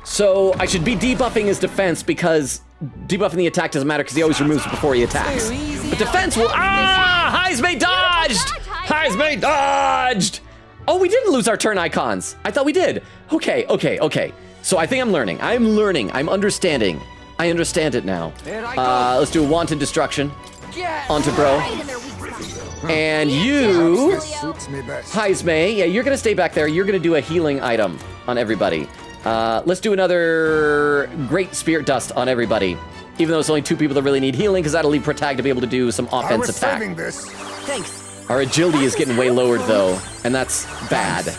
So I should be debuffing his defense because debuffing the attack doesn't matter because he always removes it before he attacks. But defense will... Ah! Heismay dodged! Heismay dodged! Oh, we didn't lose our turn icons. I thought we did. Okay. So I think I'm learning. I'm understanding. I understand it now. Let's do a Wanton Destruction onto Bro. And you, Heismay, yeah, you're gonna stay back there. You're gonna do a healing item on everybody. Let's do another Great Spirit Dust on everybody. Even though it's only 2 people that really need healing, because that'll leave Protag to be able to do some offense attack. Thanks. Our agility is getting way lowered though, and that's bad.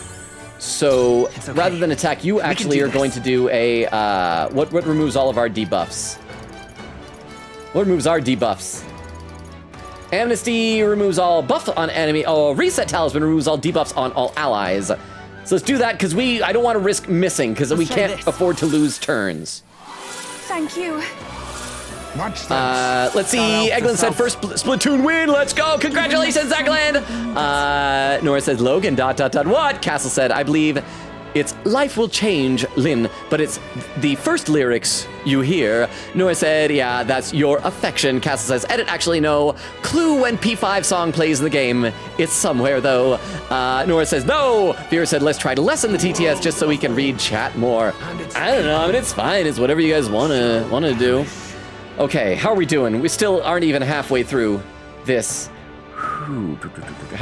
So rather than attack, you actually are going to do a what removes all of our debuffs? What removes our debuffs? Amnesty removes all buff on enemy. Oh, Reset Talisman removes all debuffs on all allies. So let's do that because I don't want to risk missing because we can't afford to lose turns. Thank you. Let's see. Eglin said first Splatoon win. Let's go. Congratulations, Eglin. Nora says Logan. ... What? Castle said, I believe it's life will change, Lynn, but it's the first lyrics you hear. Nora said, yeah, that's your affection. Castle says, edit, actually no. Clue when P5 song plays in the game. It's somewhere though. Nora says, no. Vera said, let's try to lessen the TTS just so we can read chat more. I don't know. I mean, it's fine. It's whatever you guys wanna do. Okay, how are we doing? We still aren't even halfway through this. How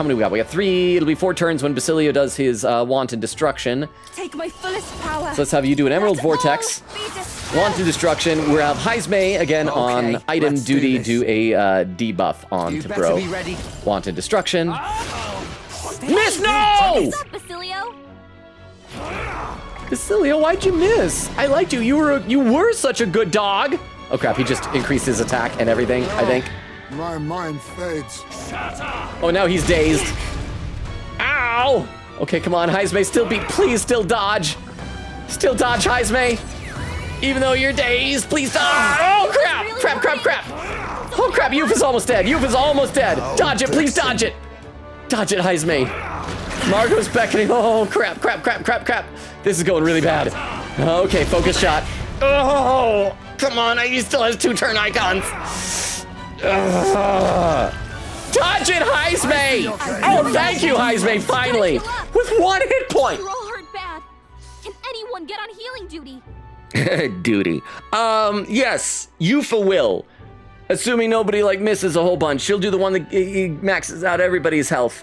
many we got? We got 3. It'll be 4 turns when Basilio does his Wanton Destruction. Take my fullest power. So let's have you do an Emerald Vortex. Wanton Destruction. We'll have Heismay again on item duty. Do a debuff on to Bro. Wanton Destruction. Miss, no! What's up, Basilio? Basilio, why'd you miss? I liked you. You were such a good dog. Oh crap, he just increased his attack and everything, I think. My mind fades. Oh, now he's dazed. Ow! Okay, come on, Heismay, please still dodge. Still dodge, Heismay. Even though you're dazed, please dodge. Oh crap, crap. Oh crap, Yufa's almost dead. Dodge it, please dodge it. Dodge it, Heismay. Margot's beckoning. Oh crap. This is going really bad. Okay, focus shot. Oh! Come on, he still has 2 turn icons. Dodge it, Heismay! Oh, thank you, Heismay, finally! With 1 hit point! You're all hurt bad. Can anyone get on healing duty? Duty. Yes, Yufa will. Assuming nobody, misses a whole bunch. She'll do the one that maxes out everybody's health.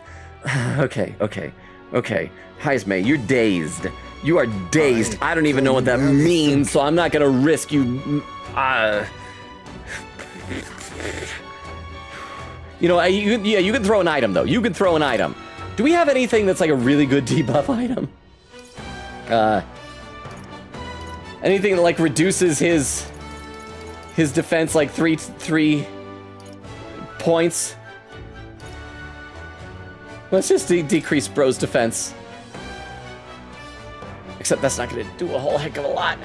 Okay. Heismay, you're dazed. You are dazed. I don't even know what that means, so I'm not gonna risk you. You can throw an item though. You can throw an item. Do we have anything that's like a really good debuff item? Anything that reduces his defense like 3 points? Let's just decrease Bro's defense. Except that's not gonna do a whole heck of a lot.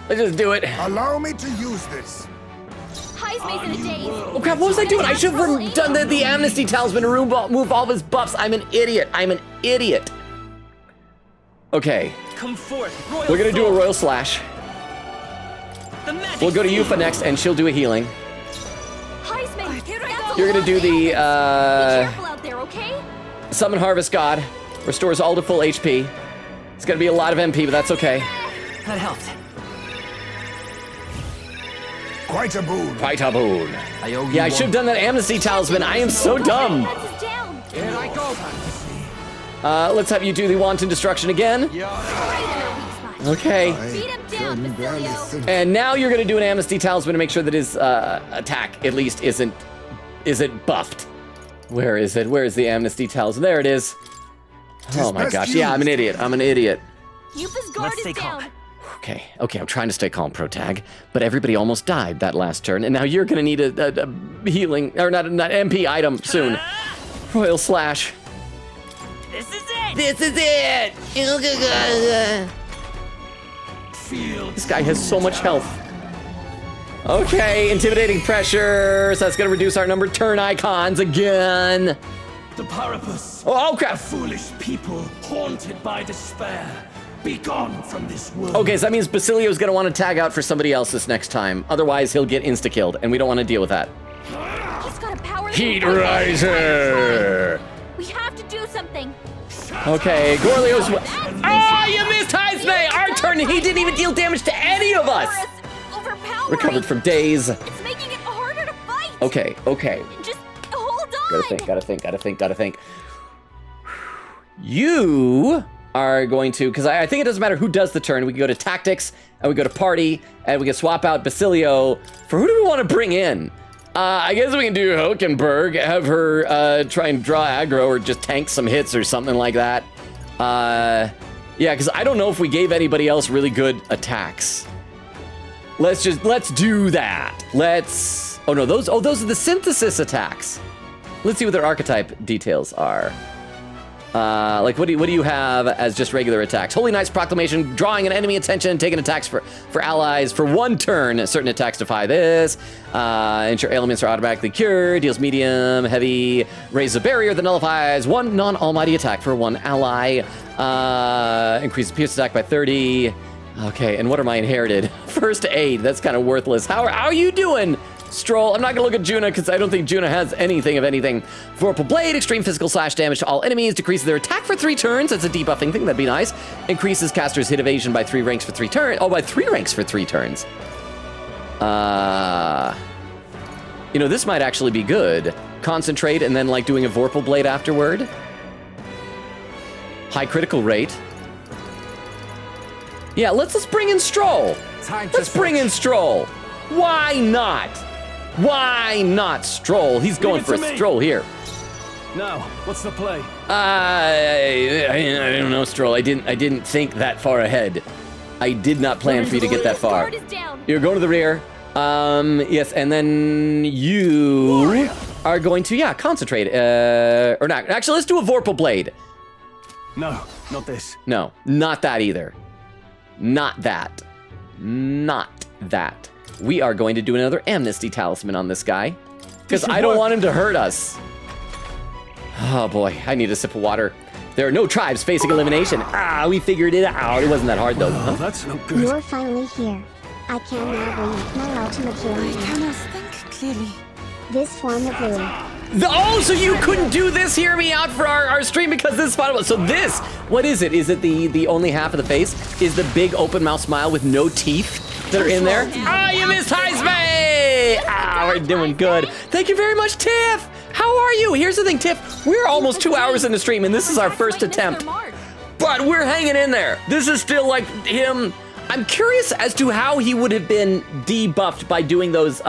Let's just do it. Allow me to use this. Heismay's in a daze. Oh crap, what was I doing? I should have done the Amnesty Talisman to remove all of his buffs. I'm an idiot. Okay. Come forth, we're gonna do a Royal Slash. We'll go to Yufa next, and she'll do a healing. Heismay, You're gonna do the Be careful out there, okay? Summon Harvest God. Restores all to full HP. It's gonna be a lot of MP, but that's okay. That helped. Quite a boon. Yeah, I should have done that Amnesty Talisman. I am so dumb. Here I go. Let's have you do the Wanton Destruction again. Okay. Beat him down, Basilio. And now you're gonna do an Amnesty Talisman to make sure that his attack at least isn't buffed. Where is it? Where is the amnesty talisman? There it is. Oh my gosh. Yeah, I'm an idiot. I'm an idiot. Yufa's guard is down. Okay, I'm trying to stay calm, Protag, but everybody almost died that last turn, and now you're gonna need a healing, or not MP item soon. Royal Slash. This is it! This is it! This guy has so much health. Okay, intimidating pressure, so that's gonna reduce our number turn icons again. The Parapus. Oh crap! A foolish people haunted by despair. Be gone from this world. Okay, so that means Basilio's gonna want to tag out for somebody else this next time. Otherwise, he'll get insta-killed, and we don't want to deal with that. He's got a power. Heat Riser! We have to do something. Okay, Gorlio's... Oh, you missed Heisme! Our turn, he didn't even deal damage to any of us! Recovered from daze. It's making it harder to fight. Okay. Just hold on. Gotta think. You are going to, because I think it doesn't matter who does the turn. We can go to tactics, and we go to party, and we can swap out Basilio. For who do we want to bring in? I guess we can do Hulkenberg, have her try and draw aggro or just tank some hits or something like that. Yeah, because I don't know if we gave anybody else really good attacks. Let's do that. Oh no, those are the synthesis attacks. Let's see what their archetype details are. Like what do you have as just regular attacks? Holy Knight's Proclamation, drawing an enemy attention, taking attacks for allies for 1 turn. Certain attacks defy this. Ensure ailments are automatically cured. Deals medium, heavy. Raises a barrier that nullifies 1 non-almighty attack for 1 ally. Increases pierce attack by 30. Okay, and what are my inherited? First aid, that's kind of worthless. How are you doing, Stroll? I'm not gonna look at Juna because I don't think Juna has anything of anything. Vorpal Blade, extreme physical slash damage to all enemies, decreases their attack for 3 turns. That's a debuffing thing, that'd be nice. Increases caster's hit evasion by 3 ranks for 3 turns. Oh, by 3 ranks for 3 turns. You know, this might actually be good. Concentrate and then like doing a Vorpal Blade afterward. High critical rate. Yeah, let's bring in Stroll. Let's bring in Stroll. Why not? Why not Stroll? He's going for a stroll here. Now, what's the play? I don't know, Stroll. I didn't think that far ahead. I did not plan for you to get that far. You're going to the rear. Yes, and then you are going to, concentrate. Or not. Actually, let's do a Vorpal Blade. No, not this. No, not that either. Not that. We are going to do another amnesty talisman on this guy. Because I don't want him to hurt us. Oh boy, I need a sip of water. There are no tribes facing elimination. We figured it out. It wasn't that hard though. Oh, that's no good. You're finally here. I can now breathe my ultimate healing. I cannot think clearly. This form of Louis. So you couldn't do this, hear me out, for our stream because this final. So this, what is it? Is it the only half of the face? Is the big open mouth smile with no teeth that are in there? You missed Heisme! We're doing good. Thank you very much, Tiff. How are you? Here's the thing, Tiff. We're almost 2 hours in the stream, and this is our first attempt. But we're hanging in there. This is still like him. I'm curious as to how he would have been debuffed by doing those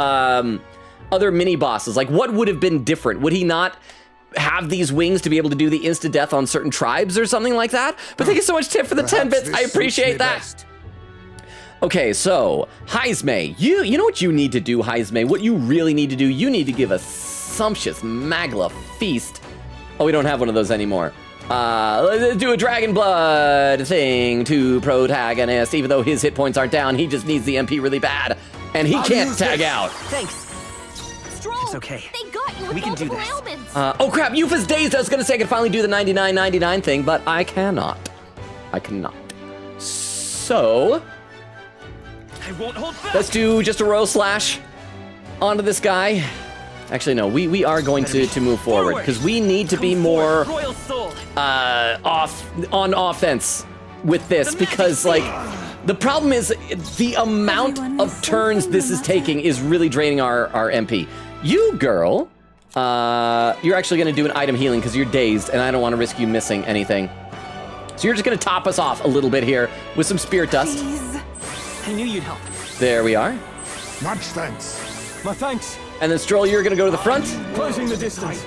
other mini bosses. Like, what would have been different? Would he not have these wings to be able to do the insta death on certain tribes or something like that? But thank you so much, Tiff, for the 10 bits. I appreciate that. Best. Okay, so Heisme, you know what you need to do, Heisme? What you really need to do, you need to give a sumptuous Magla feast. Oh, we don't have one of those anymore. Let's do a Dragon Blood thing to Protagonist. Even though his hit points aren't down, he just needs the MP really bad. And he can't tag out. Thanks. It's okay. They got you with we can do this. ailments. Oh crap, Yufa's dazed. I was gonna say I could finally do the 99.99 thing, but I cannot. So I won't hold back. let's do just a Royal Slash onto this guy. Actually, no, we are going to move forward because we need to be more on offense with this because like the problem is the amount of turns this is taking is really draining our MP. You girl, you're actually gonna do an item healing because you're dazed and I don't want to risk you missing anything. So you're just gonna top us off a little bit here with some Spirit Dust. Please. I knew you'd help. There we are. Much thanks. My thanks. And then Stroll, you're gonna go to the front. Closing the distance.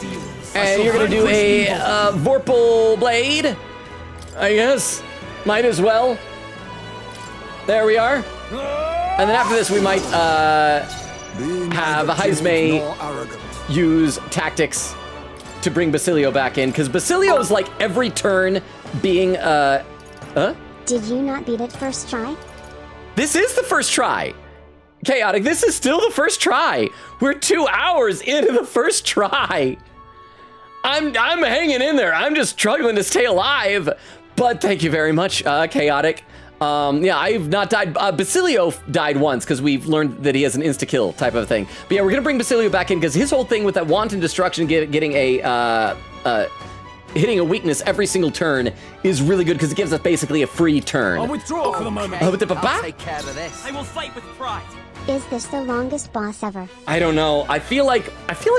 And you're gonna do a Vorpal Blade, I guess. Might as well. There we are. And then after this, we might have Heisme use tactics to bring Basilio back in, because Basilio is like every turn being, Did you not beat it first try? This is the first try. Chaotic, this is still the first try. We're 2 hours into the first try. I'm hanging in there. I'm just struggling to stay alive. But thank you very much, Chaotic. Yeah, I've not died. Basilio died once because we've learned that he has an insta-kill type of thing. But yeah, we're gonna bring Basilio back in because his whole thing with that wanton destruction, getting a hitting a weakness every single turn is really good because it gives us basically a free turn. I'll withdraw for the moment. I'll take care of this. I will fight with pride. Is this the longest boss ever? I don't know. I feel like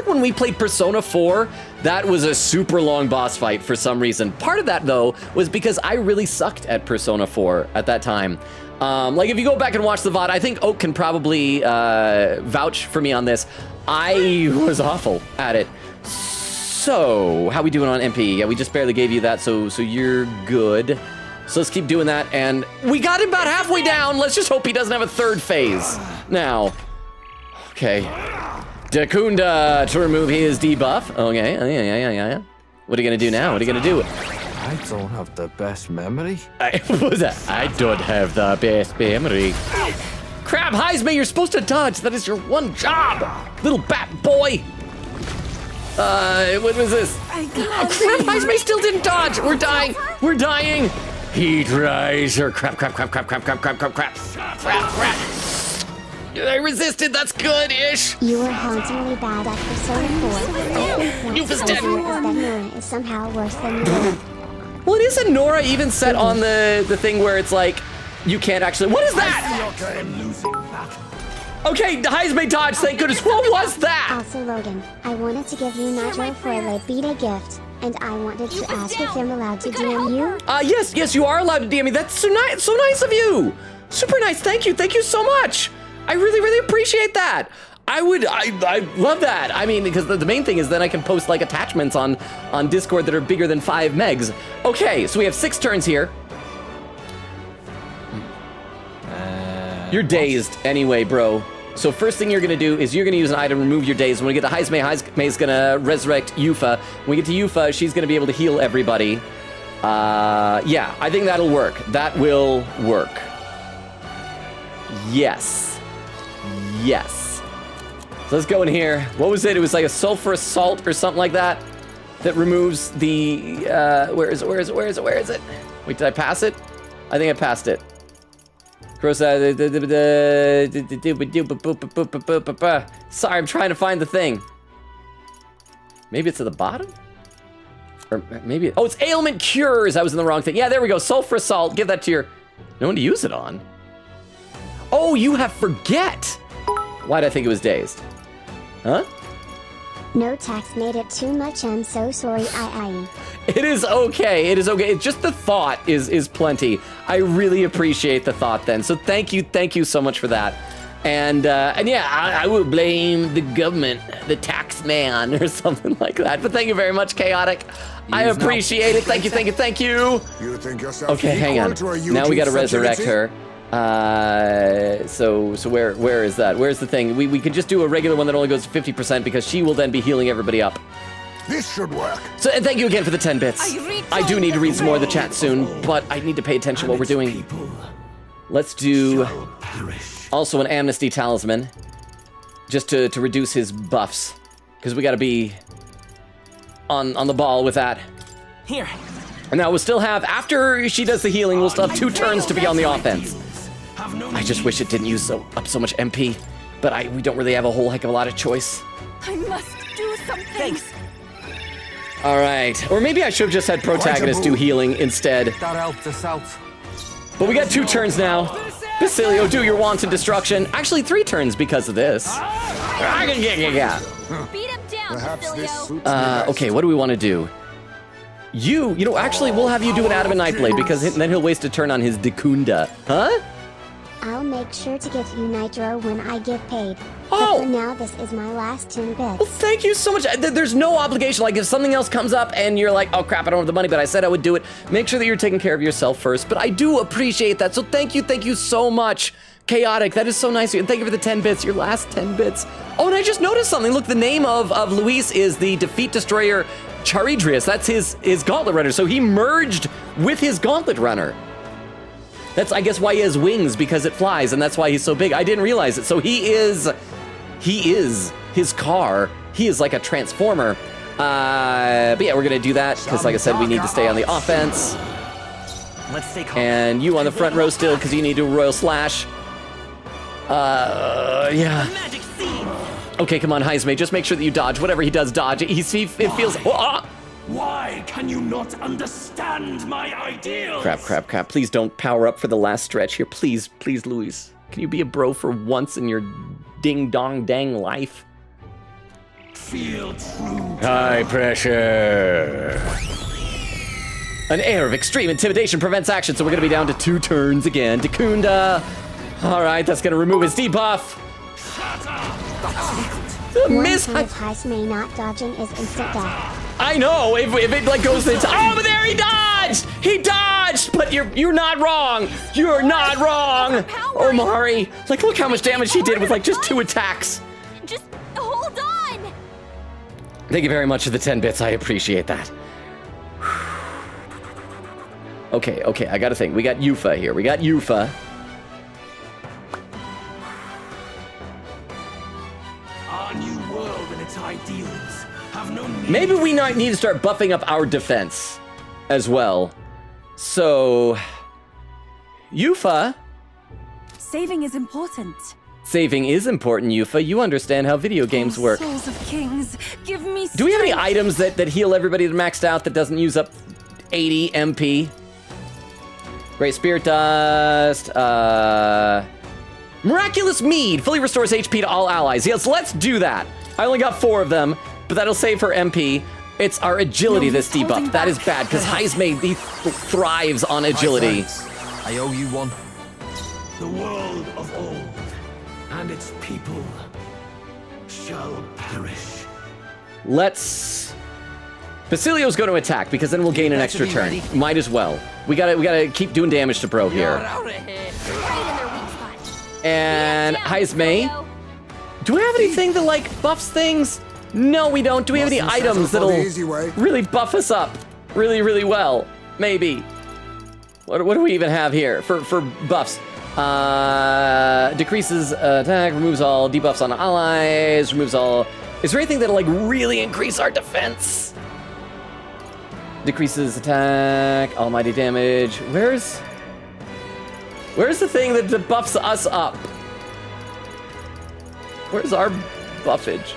when we played Persona 4, that was a super long boss fight for some reason. Part of that though was because I really sucked at Persona 4 at that time. Like if you go back and watch the VOD, I think Oak can probably vouch for me on this. I was awful at it. So how we doing on MP? Yeah, we just barely gave you that, so you're good. So let's keep doing that, and we got him about halfway down. Let's just hope he doesn't have a third phase now. Okay. Dakunda to remove his debuff. Okay, yeah. What are you gonna do now? What are you gonna do? I don't have the best memory. What was that? I don't have the best memory. Crab Heisme, you're supposed to dodge. That is your one job, little bat boy. What was this? Oh, Crab Heisme still didn't dodge. We're dying. We're dying. Heat riser. Crap. I resisted. That's good-ish. You were hauntingly bad at Persona 4. Yufa's dead. Is that Nora is somehow worse than you. Well, isn't Nora even set on the thing where it's like you can't actually? What is that? Okay, Heisme dodge. Thank goodness. What was that? Also, Logan, I wanted to give you Nigel for a late beta gift. And I wanted to ask if I'm allowed to DM you? Yes, you are allowed to DM me. That's so nice of you. Super nice. Thank you so much. I really appreciate that. I love that. I mean, because the main thing is then I can post like attachments on Discord that are bigger than 5 megs. Okay, so we have 6 turns here. You're dazed anyway, bro. So first thing you're gonna do is you're gonna use an item, remove your daze. When we get to Heisme, Heiseme's gonna resurrect Yufa. When we get to Yufa, she's gonna be able to heal everybody. Yeah, I think that'll work. That will work. Yes. So let's go in here. What was it? It was like a sulfurous salt or something like that removes the, where is it? Wait, did I pass it? I think I passed it. Sorry, I'm trying to find the thing. Maybe it's at the bottom? Or maybe, oh, it's ailment cures. I was in the wrong thing. Yeah, there we go. Sulfur salt. Give that to your, no one to use it on. Oh, you have forget. Why'd I think it was dazed? Huh? No tax made it too much. I'm so sorry. It is okay. It's just the thought is plenty. I really appreciate the thought then. So thank you so much for that. And yeah, I will blame the government, the tax man, or something like that. But thank you very much, Chaotic. I appreciate it. Thank you. You think yourself okay, hang on. Now we got to resurrect her. So where is that? Where's the thing? We could just do a regular one that only goes to 50% because she will then be healing everybody up. This should work. So, and thank you again for the 10 bits. I do need to read some more of the chat soon, but I need to pay attention to what we're doing. Let's do also an amnesty talisman, just to reduce his buffs, because we got to be on the ball with that. Here. And now we'll still have, after she does the healing, we'll still have 2 turns to be on the offense. I just wish it didn't use up so much MP, but we don't really have a whole heck of a lot of choice. I must do something. Thanks. All right, or maybe I should have just had protagonist do healing instead. That helped us out. But we got 2 turns now. Basilio, do your wanton destruction. Actually, 3 turns because of this. Beat him down, Basilio. Okay, what do we want to do? You know, actually, we'll have you do an Adamant Nightblade because then he'll waste a turn on his Dakunda. Huh? I'll make sure to get you nitro when I get paid. Oh! But for now, this is my last 10 bits. Well, thank you so much. There's no obligation. Like, if something else comes up and you're like, oh crap, I don't have the money, but I said I would do it, make sure that you're taking care of yourself first. But I do appreciate that. So thank you so much. Chaotic, that is so nice of you. And thank you for the 10 bits, your last 10 bits. Oh, and I just noticed something. Look, the name of Luis is the Defeat Destroyer Charidrius. That's his Gauntlet Runner. So he merged with his Gauntlet Runner. That's, I guess, why he has wings, because it flies, and that's why he's so big. I didn't realize it. So he is his car. He is like a transformer. But yeah, we're gonna do that, because like I said, we need to stay on the offense. Let's stay calm. And you on the front row still, because you need to Royal Slash. Yeah. Okay, come on, Heismay, just make sure that you dodge. Whatever he does, dodge. It feels... Why can you not understand my ideals? Crap. Please don't power up for the last stretch here. Please, Luis. Can you be a bro for once in your ding-dong-dang life? Feel true. High pressure. An air of extreme intimidation prevents action, so we're going to be down to 2 turns again. Dakunda. All right, that's going to remove his debuff. One time of Heismay not dodging is instant death. I know, if it like goes into... Oh, but there he dodged! He dodged! But you're not wrong! You're not wrong! Omari, like, look how much damage he did with like just 2 attacks. Just hold on! Thank you very much for the 10 bits, I appreciate that. Okay, I gotta think. We got Yufa here, Our new world and its ideals have no need. Maybe we need to start buffing up our defense as well. So, Yufa. Saving is important. Saving is important, Yufa. You understand how video games work. Souls of Kings, give me strength. Do we have any items that heal everybody that maxed out that doesn't use up 80 MP? Great Spirit Dust. Miraculous Mead fully restores HP to all allies. Yes, let's do that. I only got 4 of them, but that'll save her MP. It's our agility that's debuffed. That is bad, because Heismay, he thrives on agility. I owe you one. The world of old and its people shall perish. Let's... Basilio's going to attack, because then we'll gain an extra turn. Might as well. We gotta keep doing damage to Bro here. And Heismay. Do we have anything that like buffs things? No, we don't. Do we have any items that'll really buff us up really, really well? Maybe. What do we even have here for buffs? Decreases attack, removes all debuffs on allies, removes all... Is there anything that'll like really increase our defense? Decreases attack, almighty damage. Where's the thing that buffs us up? Where's our buffage?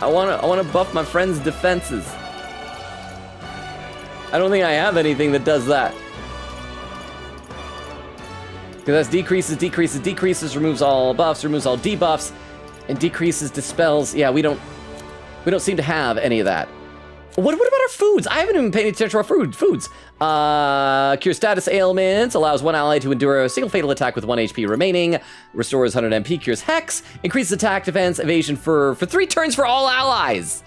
I wanna buff my friend's defenses. I don't think I have anything that does that. Because that's decreases, removes all buffs, removes all debuffs, and decreases, dispels. Yeah, we don't seem to have any of that. What about our foods? I haven't even paid attention to our foods. Cure status ailments, allows one ally to endure a single fatal attack with 1 HP remaining, restores 100 MP, cures hex, increases attack, defense, evasion for 3 turns for all allies.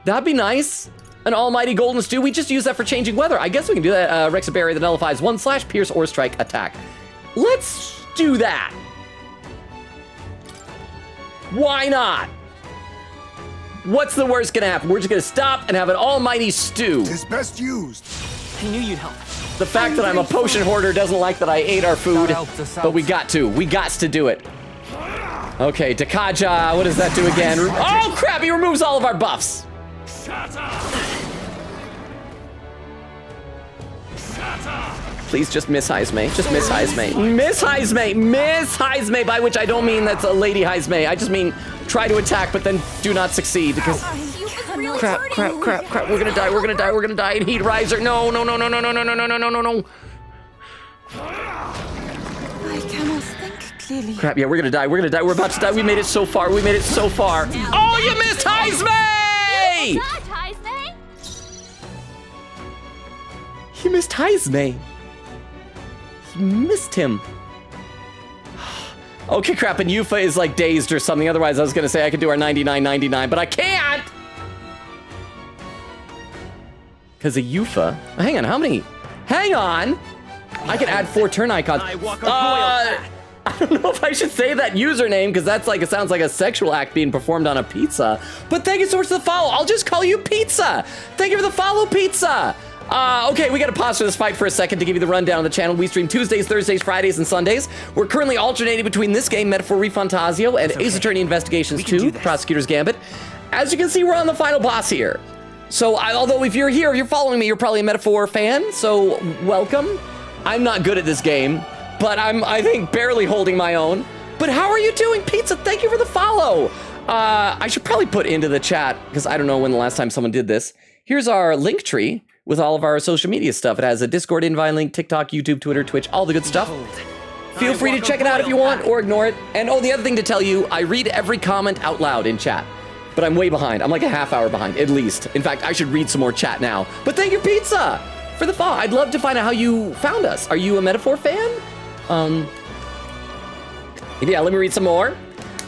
That'd be nice. An almighty golden stew, we just use that for changing weather. I guess we can do that. Rex a berry that nullifies 1/ pierce or strike attack. Let's do that. Why not? What's the worst gonna happen? We're just gonna stop and have an almighty stew. It's best used. I knew you'd help. The fact that I'm a potion hoarder doesn't like that I ate our food, but we got to. We gots to do it. Okay, Dakaja, what does that do again? Oh crap, he removes all of our buffs. Please just miss Heismay. Just miss Heismay. Miss Heismay. Miss Heismay, by which I don't mean that's a lady Heismay. I just mean try to attack, but then do not succeed because... Crap. We're gonna die. And Heat Riser. No. I cannot think clearly. Crap, yeah, we're gonna die. We're about to die. We made it so far. Oh, you missed Heismay! You missed Heismay. You missed him. Okay, crap, and Yufa is like dazed or something. Otherwise, I was gonna say I could do our 99.99, but I can't! Because of Yufa. Hang on, how many? Hang on! I can add 4 turn icons. I don't know if I should say that username, because that's like, it sounds like a sexual act being performed on a pizza. But thank you so much for the follow. I'll just call you Pizza. Thank you for the follow, Pizza. Okay, we gotta pause for this fight for a second to give you the rundown of the channel. We stream Tuesdays, Thursdays, Fridays, and Sundays. We're currently alternating between this game, Metaphor ReFantazio, and Ace Attorney Investigations 2, Prosecutor's Gambit. As you can see, we're on the final boss here. So, although if you're here, if you're following me, you're probably a Metaphor fan, so welcome. I'm not good at this game, but I'm, I think, barely holding my own. But how are you doing, Pizza? Thank you for the follow. I should probably put into the chat, because I don't know when the last time someone did this. Here's our link tree with all of our social media stuff. It has a Discord invite link, TikTok, YouTube, Twitter, Twitch, all the good stuff. Feel free to check it out if you want, or ignore it. And oh, the other thing to tell you, I read every comment out loud in chat. But I'm way behind. I'm like a half hour behind, at least. In fact, I should read some more chat now. But thank you, Pizza, for the follow. I'd love to find out how you found us. Are you a Metaphor fan? Yeah, let me read some more.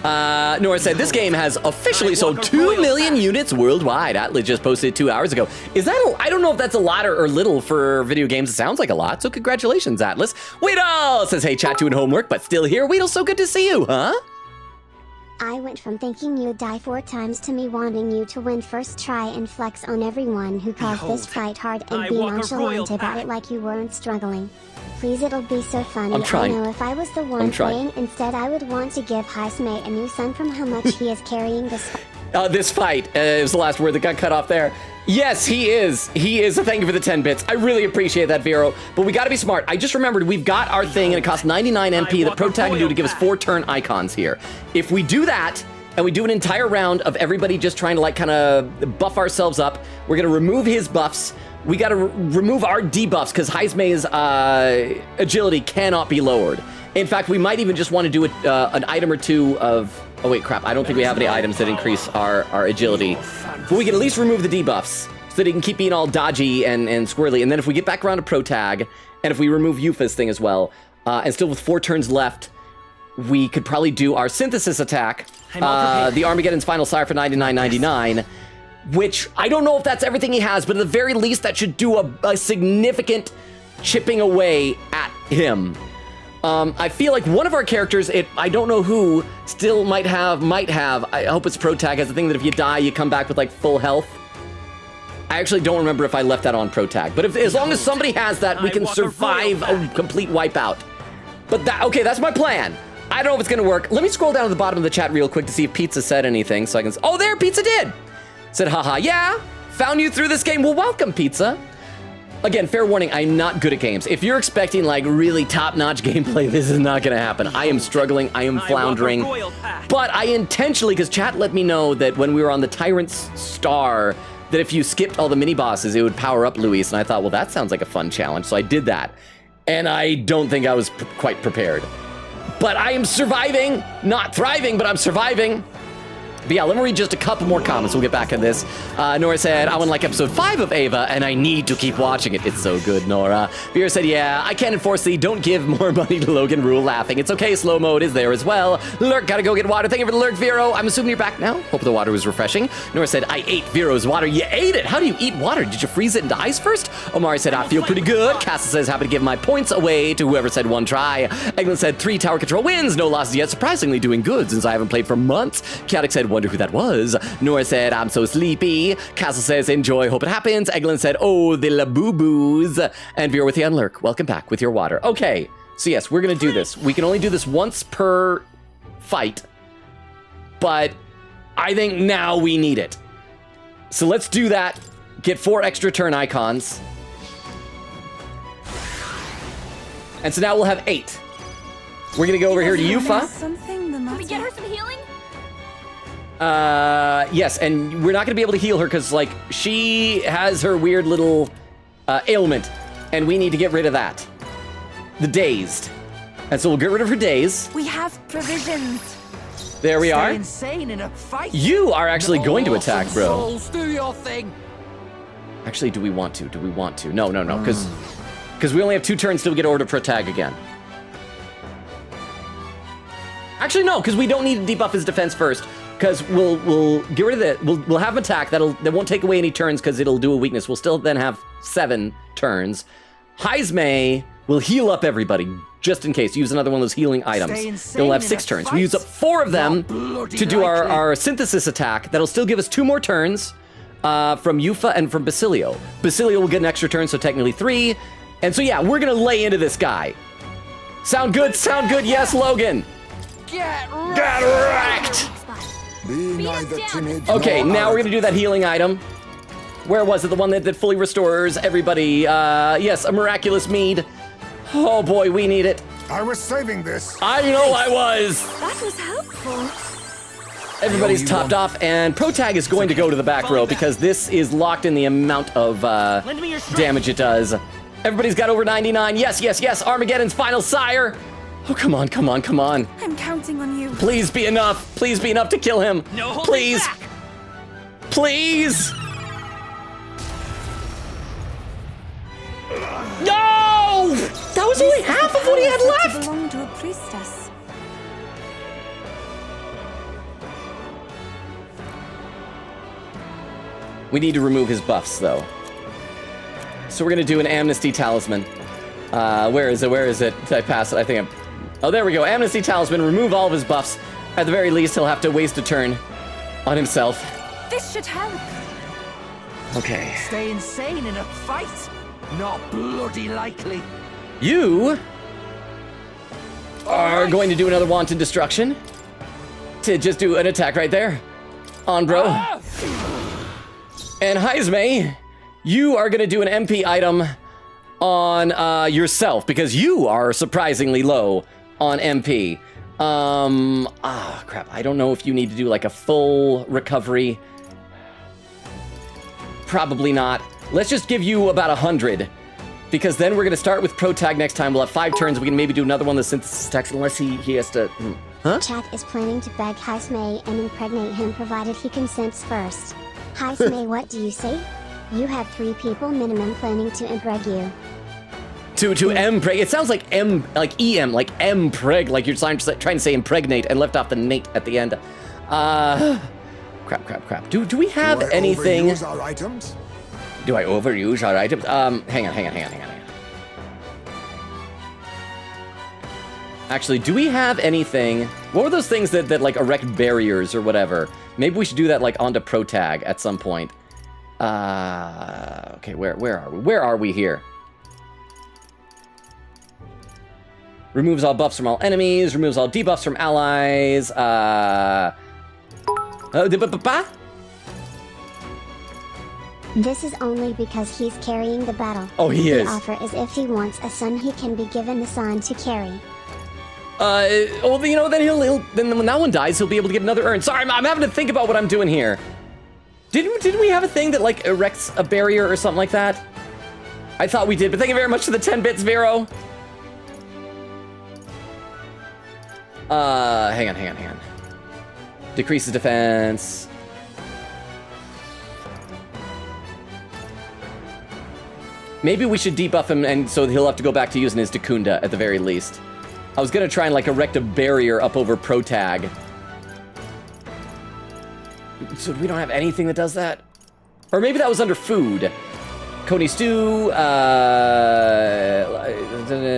Nora said, this game has officially sold 2 million units worldwide. Atlas just posted it 2 hours ago. Is that I don't know if that's a lot or little for video games. It sounds like a lot, so congratulations, Atlas. Weedle says, hey, chat, doing homework, but still here. Weedle, so good to see you, huh? I went from thinking you'd die 4 times to me wanting you to win first try and flex on everyone who caused this fight hard and be nonchalant about it like you weren't struggling. Please, it'll be so funny. I'm trying. I know if I was the one playing, instead I would want to give Heismate a new son from how much he is carrying this fight. This fight is the last word that got cut off there. Yes, he is. He is. Thank you for the 10 bits. I really appreciate that, Vero. But we gotta be smart. I just remembered we've got our thing and it costs 99 NP that Protag can do to give us 4 turn icons here. If we do that, and we do an entire round of everybody just trying to like kind of buff ourselves up, we're gonna remove his buffs. We gotta remove our debuffs because Heismay's agility cannot be lowered. In fact, we might even just want to do an item or two of... Oh wait, crap, I don't think we have any items that increase our agility. But we can at least remove the debuffs so that he can keep being all dodgy and squirrely. And then if we get back around to Protag, and if we remove Yufa's thing as well, and still with 4 turns left, we could probably do our synthesis attack, the Armageddon's Final Sire for 99.99, which I don't know if that's everything he has, but at the very least that should do a significant chipping away at him. I feel like one of our characters, I don't know who, still might have, I hope it's Protag, has the thing that if you die, you come back with like full health. I actually don't remember if I left that on Protag, but as long as somebody has that, we can survive a complete wipeout. But okay, that's my plan. I don't know if it's gonna work. Let me scroll down to the bottom of the chat real quick to see if Pizza said anything so I can, oh, there, Pizza did. Said, haha, yeah, found you through this game. Well, welcome, Pizza. Again, fair warning, I'm not good at games. If you're expecting like really top-notch gameplay, this is not gonna happen. I am struggling, I am floundering. But I intentionally, because chat let me know that when we were on the Tyrant's Star, that if you skipped all the mini-bosses, it would power up Luis. And I thought, well, that sounds like a fun challenge. So I did that. And I don't think I was quite prepared. But I am surviving, not thriving, but I'm surviving. But yeah, let me read just a couple more comments. We'll get back to this. Nora said, I want like episode 5 of Ava, and I need to keep watching it. It's so good, Nora. Vera said, yeah, I can't enforce the don't give more money to Logan rule, laughing. It's okay, slow mode is there as well. Lurk, gotta go get water. Thank you for the lurk, Vero. I'm assuming you're back now. Hope the water was refreshing. Nora said, I ate Vero's water. You ate it? How do you eat water? Did you freeze it into ice first? Omari said, I feel pretty good. Castle says, happy to give my points away to whoever said 1 try. Eglin said, 3 tower control wins. No losses yet. Surprisingly doing good since I haven't played for months. Chaotic said, wonder who that was. Nora said, I'm so sleepy. Castle says, enjoy, hope it happens. Eglin said, oh, the la-boo-boos. And Vera with the unlurk. Welcome back with your water. Okay, so yes, we're gonna do this. We can only do this once per fight, but I think now we need it. So let's do that. Get 4 extra turn icons. And so now we'll have 8. We're gonna go over here to Yufa. Can we get her some healing? Yes, and we're not gonna be able to heal her because, like, she has her weird little ailment, and we need to get rid of that. The dazed. And so we'll get rid of her daze. We have provisions. There we are. Insane in a fight. You are actually going to attack, bro. Souls, do your thing. Actually, do we want to? Do we want to? No, because we only have 2 turns till we get Order Protag again. Actually, no, because we don't need to debuff his defense first. Because we'll get rid of it. We'll have him attack. That won't take away any turns because it'll do a weakness. We'll still then have 7 turns. Heismay will heal up everybody just in case. Use another one of those healing items. It'll have 6 turns. We use up 4 of them to do our synthesis attack. That'll still give us 2 more turns from Yufa and from Basilio. Basilio will get an extra turn, so technically 3. And so yeah, we're gonna lay into this guy. Sound good? Sound good? Yes, Logan. Get wrecked. Okay, now we're gonna do that healing item. Where was it? The one that fully restores everybody. Yes, a miraculous mead. Oh boy, we need it. I was saving this. I know I was. That was helpful. Everybody's topped off, and Protag is going to go to the back row because this is locked in the amount of damage it does. Everybody's got over 99. Yes, yes, yes. Armageddon's final sire. Oh, come on, come on, come on. I'm counting on you. Please be enough. Please be enough to kill him. No, please. Please. No! That was only half of what he had left. Belong to a priestess. We need to remove his buffs, though. So we're gonna do an Amnesty Talisman. Where is it? Where is it? Did I pass it? I think I'm... Oh, there we go. Amnesty Talisman. Remove all of his buffs. At the very least, he'll have to waste a turn on himself. This should help. Okay. Stay insane in a fight? Not bloody likely. You are going to do another Wanton Destruction. To just do an attack right there. On bro. And Heismay, you are going to do an MP item on yourself because you are surprisingly low on MP. Crap. I don't know if you need to do like a full recovery. Probably not. Let's just give you about 100 because then we're going to start with Protag next time. We'll have 5 turns. We can maybe do another one of the synthesis attacks unless he has to... Huh? Chat is planning to beg Heismay and impregnate him provided he consents first. Heismay, what do you say? You have 3 people minimum planning to impreg you. To impreg. It sounds like M, like EM, like M-preg, like you're trying to say impregnate and left off the nate at the end. Crap. Do we have anything? Overuse our items? Do I overuse our items? Hang on. Actually, do we have anything? What were those things that like erect barriers or whatever? Maybe we should do that like onto Protag at some point. Okay, where are we? Where are we here? Removes all buffs from all enemies, removes all debuffs from allies, This is only because he's carrying the battle. Oh, he is. The offer is if he wants a son, he can be given the son to carry. Well, you know, then when that one dies, he'll be able to get another urn. Sorry, I'm having to think about what I'm doing here. Didn't we have a thing that, like, erects a barrier or something like that? I thought we did, but thank you very much for the 10 bits, Vero. Hang on. Decreases defense. Maybe we should debuff him, and so he'll have to go back to using his Dacunda at the very least. I was gonna try and like erect a barrier up over Protag. So we don't have anything that does that? Or maybe that was under food. Coney Stew,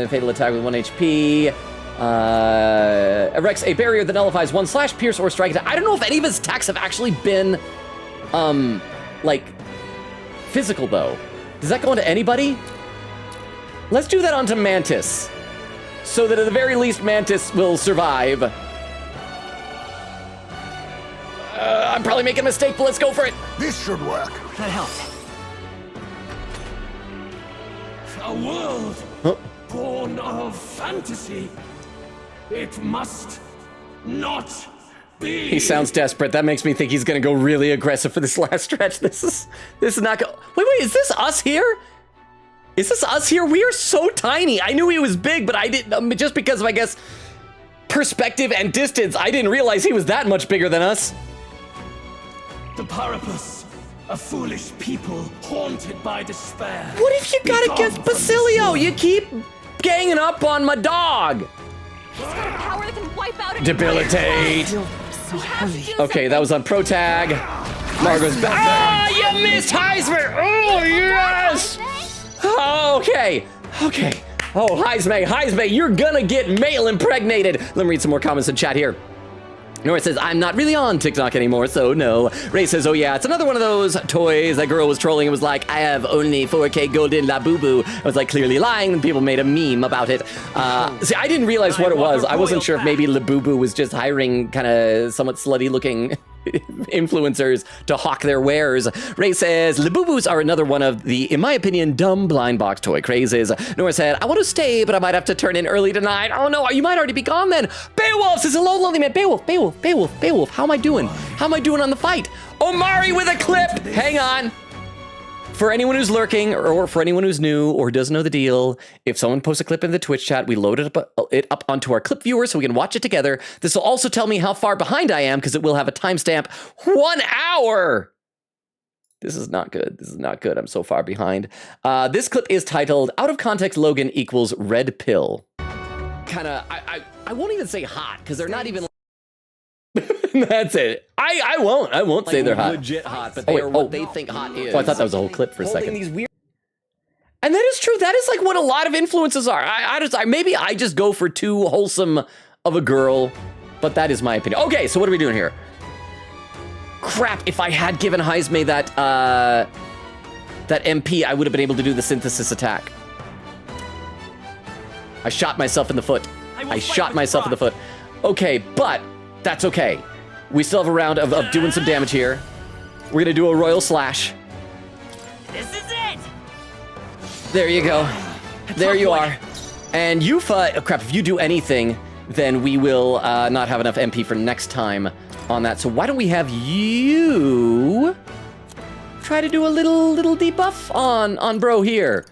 fatal attack with 1 HP. Erects a barrier that nullifies 1 slash, pierce, or strike attack. I don't know if any of his attacks have actually been, like, physical though. Does that go into anybody? Let's do that onto Mantis. So that at the very least, Mantis will survive. I'm probably making a mistake, but let's go for it. This should work. That helped. A world born of fantasy. It must not be. He sounds desperate. That makes me think he's gonna go really aggressive for this last stretch. This is not go. Wait, is this us here? Is this us here? We are so tiny. I knew he was big, but I didn't, just because of, I guess, perspective and distance, I didn't realize he was that much bigger than us. The Parapus, a foolish people haunted by despair. What if you got against Basilio? You keep ganging up on my dog. He's got a power that can wipe out an Debilitate. Okay, that was on Pro Tag. Margot's back. Ah, you missed Heisman. Oh, yes. Okay. Oh, Heisman, you're gonna get male impregnated. Let me read some more comments in chat here. Nora says, I'm not really on TikTok anymore, so no. Ray says, oh yeah, it's another one of those toys. That girl was trolling and was like, I have only 4K golden Labubu. I was like, clearly lying, and people made a meme about it. See, I didn't realize what it was. I wasn't sure if maybe Labubu was just hiring kind of somewhat slutty looking influencers to hawk their wares. Ray says, Labubus are another one of the, in my opinion, dumb blind box toy crazes. Nora said, I want to stay, but I might have to turn in early tonight. Oh no, you might already be gone then. Beowulf says, hello, lonely man. Beowulf. How am I doing? How am I doing on the fight? Omari with a clip. Hang on. For anyone who's lurking, or for anyone who's new or doesn't know the deal, if someone posts a clip in the Twitch chat, we load it up onto our clip viewer so we can watch it together. This will also tell me how far behind I am because it will have a timestamp. 1 hour! This is not good. I'm so far behind. This clip is titled, Out of Context Logan equals Red Pill. I won't even say hot because they're not even... That's it. I won't say they're hot. Legit hot, but they are what they think hot is. Oh, I thought that was a whole clip for a second. These weird... And that is true. That is like what a lot of influences are. Maybe I just go for too wholesome of a girl, but that is my opinion. Okay, so what are we doing here? Crap, if I had given Heisme that MP, I would have been able to do the synthesis attack. I shot myself in the foot. I shot myself in the foot. Okay, but that's okay. We still have a round of doing some damage here. We're gonna do a royal slash. This is it! There you go. There you are. And Yufa, oh crap, if you do anything, then we will not have enough MP for next time on that. So why don't we have you try to do a little debuff on bro here.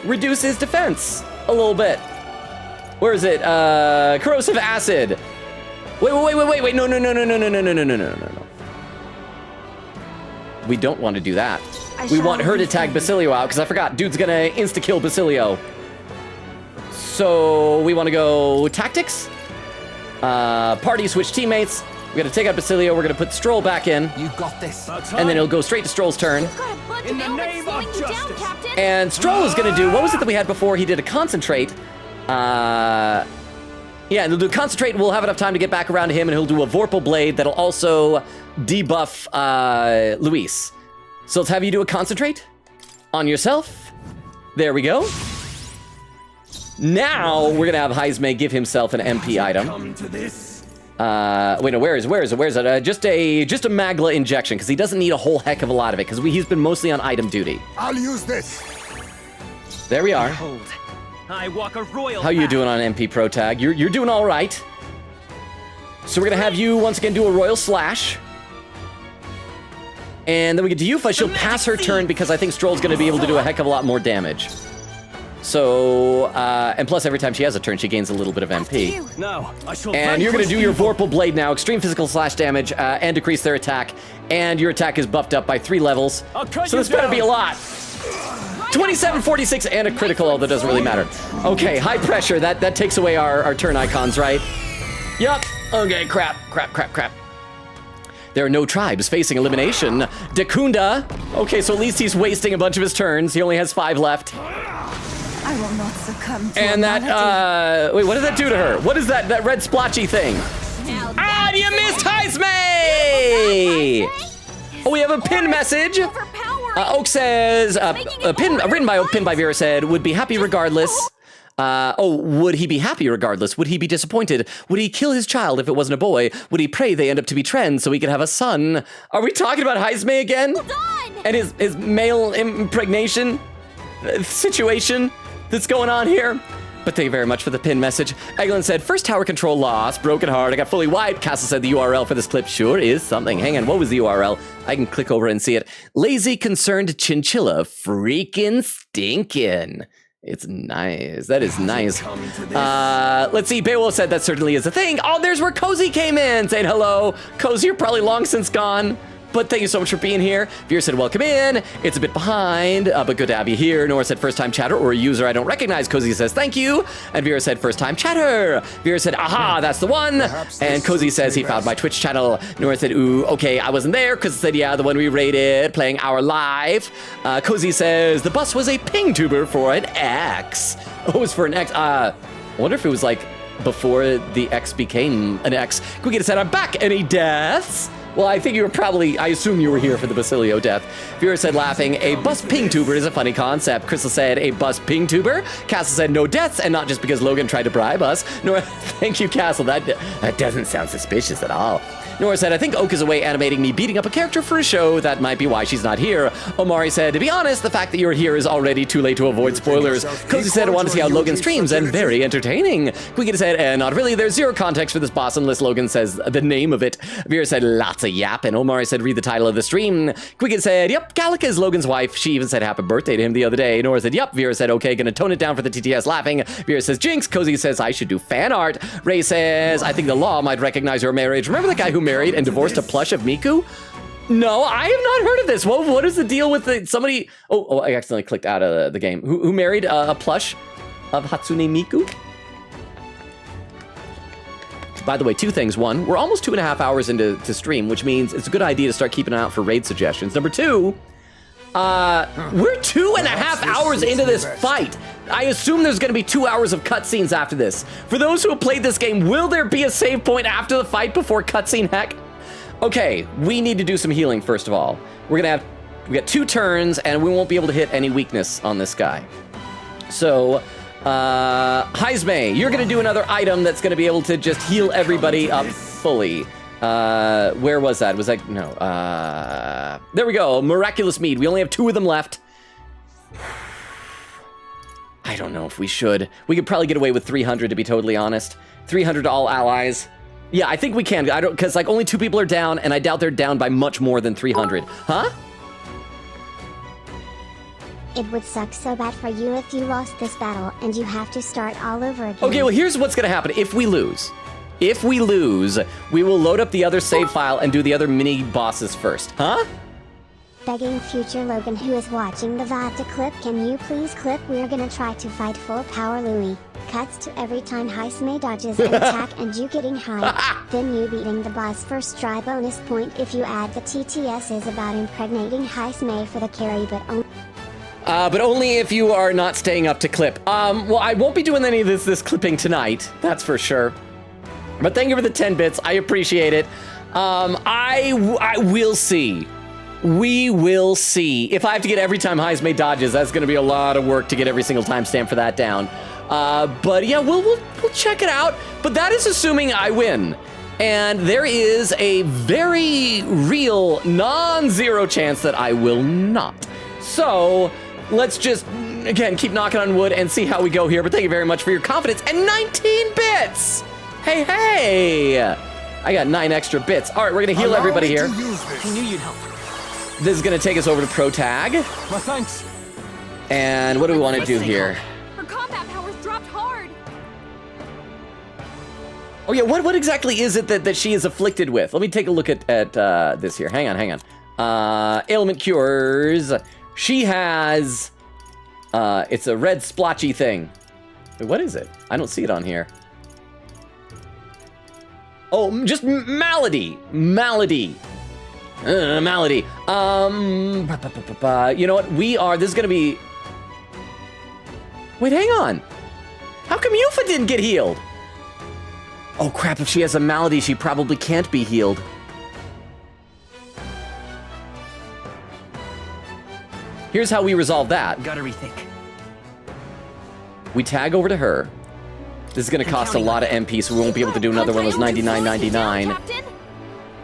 Reduce his defense a little bit. Where is it? Corrosive acid. Wait, no. We don't want to do that. We want her to tag Basilio out, because I forgot, dude's gonna insta-kill Basilio. So, we want to go tactics. Party switch teammates. We're gonna take out Basilio, we're gonna put Stroll back in. You got this. And then it'll go straight to Stroll's turn. In the name of justice. And Stroll is gonna do, what was it that we had before? He did a concentrate. Yeah, and he'll do concentrate, we'll have enough time to get back around to him, and he'll do a Vorpal Blade that'll also debuff Luis. So let's have you do a concentrate on yourself. There we go. Now we're gonna have Heisme give himself an MP item. Wait, no, where is it? Just a Magla injection, because he doesn't need a whole heck of a lot of it, because he's been mostly on item duty. I'll use this. There we are. Behold, I walk a royal How you doing on MP Pro Tag? You're doing all right. So we're gonna have you once again do a royal slash. And then we get to Yufa. She'll pass her turn because I think Stroll's gonna be able to do a heck of a lot more damage. So, and plus every time she has a turn, she gains a little bit of MP. No, I shall and you're gonna do your Vorpal Blade now, extreme physical slash damage, and decrease their attack. And your attack is buffed up by 3 levels. So this better be a lot. 27, 46, and a critical, although it doesn't really matter. Okay, high pressure, that takes away our turn icons, right? Yup, okay, crap. There are no tribes facing elimination. Dakunda, okay, so at least he's wasting a bunch of his turns. He only has 5 left. I will not succumb to And that, wait, what did that do to her? What is that red splotchy thing? Ah, you missed Heisme! Oh, we have a pin message. Oak says, written by Oak, pinned by Vera said, would be happy regardless. Would he be happy regardless? Would he be disappointed? Would he kill his child if it wasn't a boy? Would he pray they end up to be trends so he could have a son? Are we talking about Heisme again? And his male impregnation situation that's going on here? But thank you very much for the pin message. Eglin said, first tower control lost, broken heart, I got fully wiped. Castle said the URL for this clip sure is something. Hang on, what was the URL? I can click over and see it. Lazy concerned chinchilla, freaking stinking. It's nice. That is nice. Let's see. Beowulf said that certainly is a thing. Oh, there's where Cozy came in saying hello. Cozy, you're probably long since gone. but thank you so much for being here. Vera said, welcome in. It's a bit behind, but good to have you here. Nora said, first time chatter or a user I don't recognize. Cozy says, thank you. And Vera said, first time chatter. Vera said, aha, that's the one. And Cozy says he found my Twitch channel. Nora said, ooh, okay, I wasn't there because it said, yeah, the one we rated, playing our live. Cozy says, the bus was a ping tuber for an X. Oh, it was for an X. I wonder if it was like before the X became an X. Quick said, I'm back. Any deaths? Well, I think you were probably, I assume you were here for the Basilio death. Vera said, laughing, a bus ping tuber is a funny concept. Crystal said, a bus ping tuber. Castle said, no deaths, and not just because Logan tried to bribe us. Nora, thank you, Castle. That doesn't sound suspicious at all. Nora said, I think Oak is away animating me beating up a character for a show. That might be why she's not here. Omari said, to be honest, the fact that you're here is already too late to avoid spoilers. Cozy said, I want to see how Logan streams, and very entertaining. Quiggity said, not really. There's zero context for this boss unless Logan says the name of it. Vera said, lots of yap. And Omari said, read the title of the stream. Quiggity said, yep, Gallica is Logan's wife. She even said happy birthday to him the other day. Nora said, yep. Vera said, okay, gonna tone it down for the TTS laughing. Vera says, jinx. Cozy says, I should do fan art. Ray says, I think the law might recognize your marriage. Remember the guy who married and divorced a plush of Miku? No, I have not heard of this. What is the deal with somebody? Oh, I accidentally clicked out of the game. Who married a plush of Hatsune Miku? By the way, two things. One, we're almost 2.5 hours into stream, which means it's a good idea to start keeping an eye out for raid suggestions. Number two, we're 2.5 hours into this fight. I assume there's going to be 2 hours of cutscenes after this. For those who have played this game, will there be a save point after the fight before cutscene heck? Okay, we need to do some healing first of all. We got 2 turns and we won't be able to hit any weakness on this guy. So, Heisme, you're gonna do another item that's gonna be able to just heal everybody up fully. Where was that? Was that, no, there we go, Miraculous Mead. We only have 2 of them left. I don't know if we should. We could probably get away with 300 to be totally honest. 300 to all allies. Yeah, I think we can. I don't, because like only 2 people are down, and I doubt they're down by much more than 300. Huh? It would suck so bad for you if you lost this battle and you have to start all over again. Okay, well here's what's gonna happen if we lose. If we lose, we will load up the other save file and do the other mini bosses first. Huh? Begging future Logan who is watching the VOD to clip, can you please clip? We're gonna try to fight full power Louis. Cuts to every time Heisme dodges an attack and you getting high. Then you beating the boss first try. Bonus point if you add the TTS is about impregnating Heisme for the carry, but only if you are not staying up to clip. Well, I won't be doing any of this clipping tonight, that's for sure. But thank you for the 10 bits, I appreciate it. I will see. We will see. If I have to get every time Heisme dodges, that's gonna be a lot of work to get every single timestamp for that down. But yeah, we'll check it out. But that is assuming I win. And there is a very real non-zero chance that I will not. So let's just, again, keep knocking on wood and see how we go here. But thank you very much for your confidence. And 19 bits! Hey, hey! I got 9 extra bits. All right, we're gonna heal everybody here. I knew you'd help. This is gonna take us over to Pro Tag. My thanks. And what do we want to do here? Her combat powers dropped hard. Oh yeah, what exactly is it that she is afflicted with? Let me take a look at this here. Hang on. Ailment cures. She has, it's a red splotchy thing. Wait, what is it? I don't see it on here. Oh, just malady. Malady. Malady. You know what? This is gonna be... Wait, hang on. How come Yufa didn't get healed? Oh crap, if she has a malady, she probably can't be healed. Here's how we resolve that. Gotta rethink. We tag over to her. This is gonna cost a lot of MP, so we won't be able to do another one of those 99.99.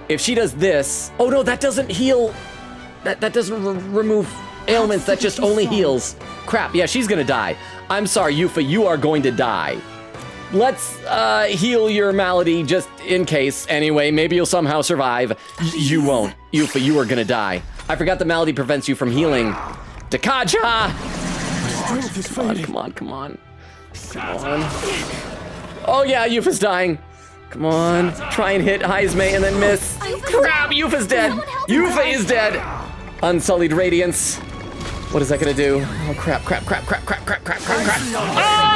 If she does this... Oh no, that doesn't heal... That doesn't remove ailments, that just only heals. Crap, yeah, she's gonna die. I'm sorry, Yufa, you are going to die. Let's heal your malady just in case. Anyway, maybe you'll somehow survive. You won't. Yufa, you are gonna die. I forgot the malady prevents you from healing. Dakaja! Come on. Oh yeah, Yufa's dying. Come on. Try and hit Heisme and then miss. Crap, Yufa's dead. Yufa is dead. Unsullied Radiance. What is that gonna do? Oh, crap. Oh,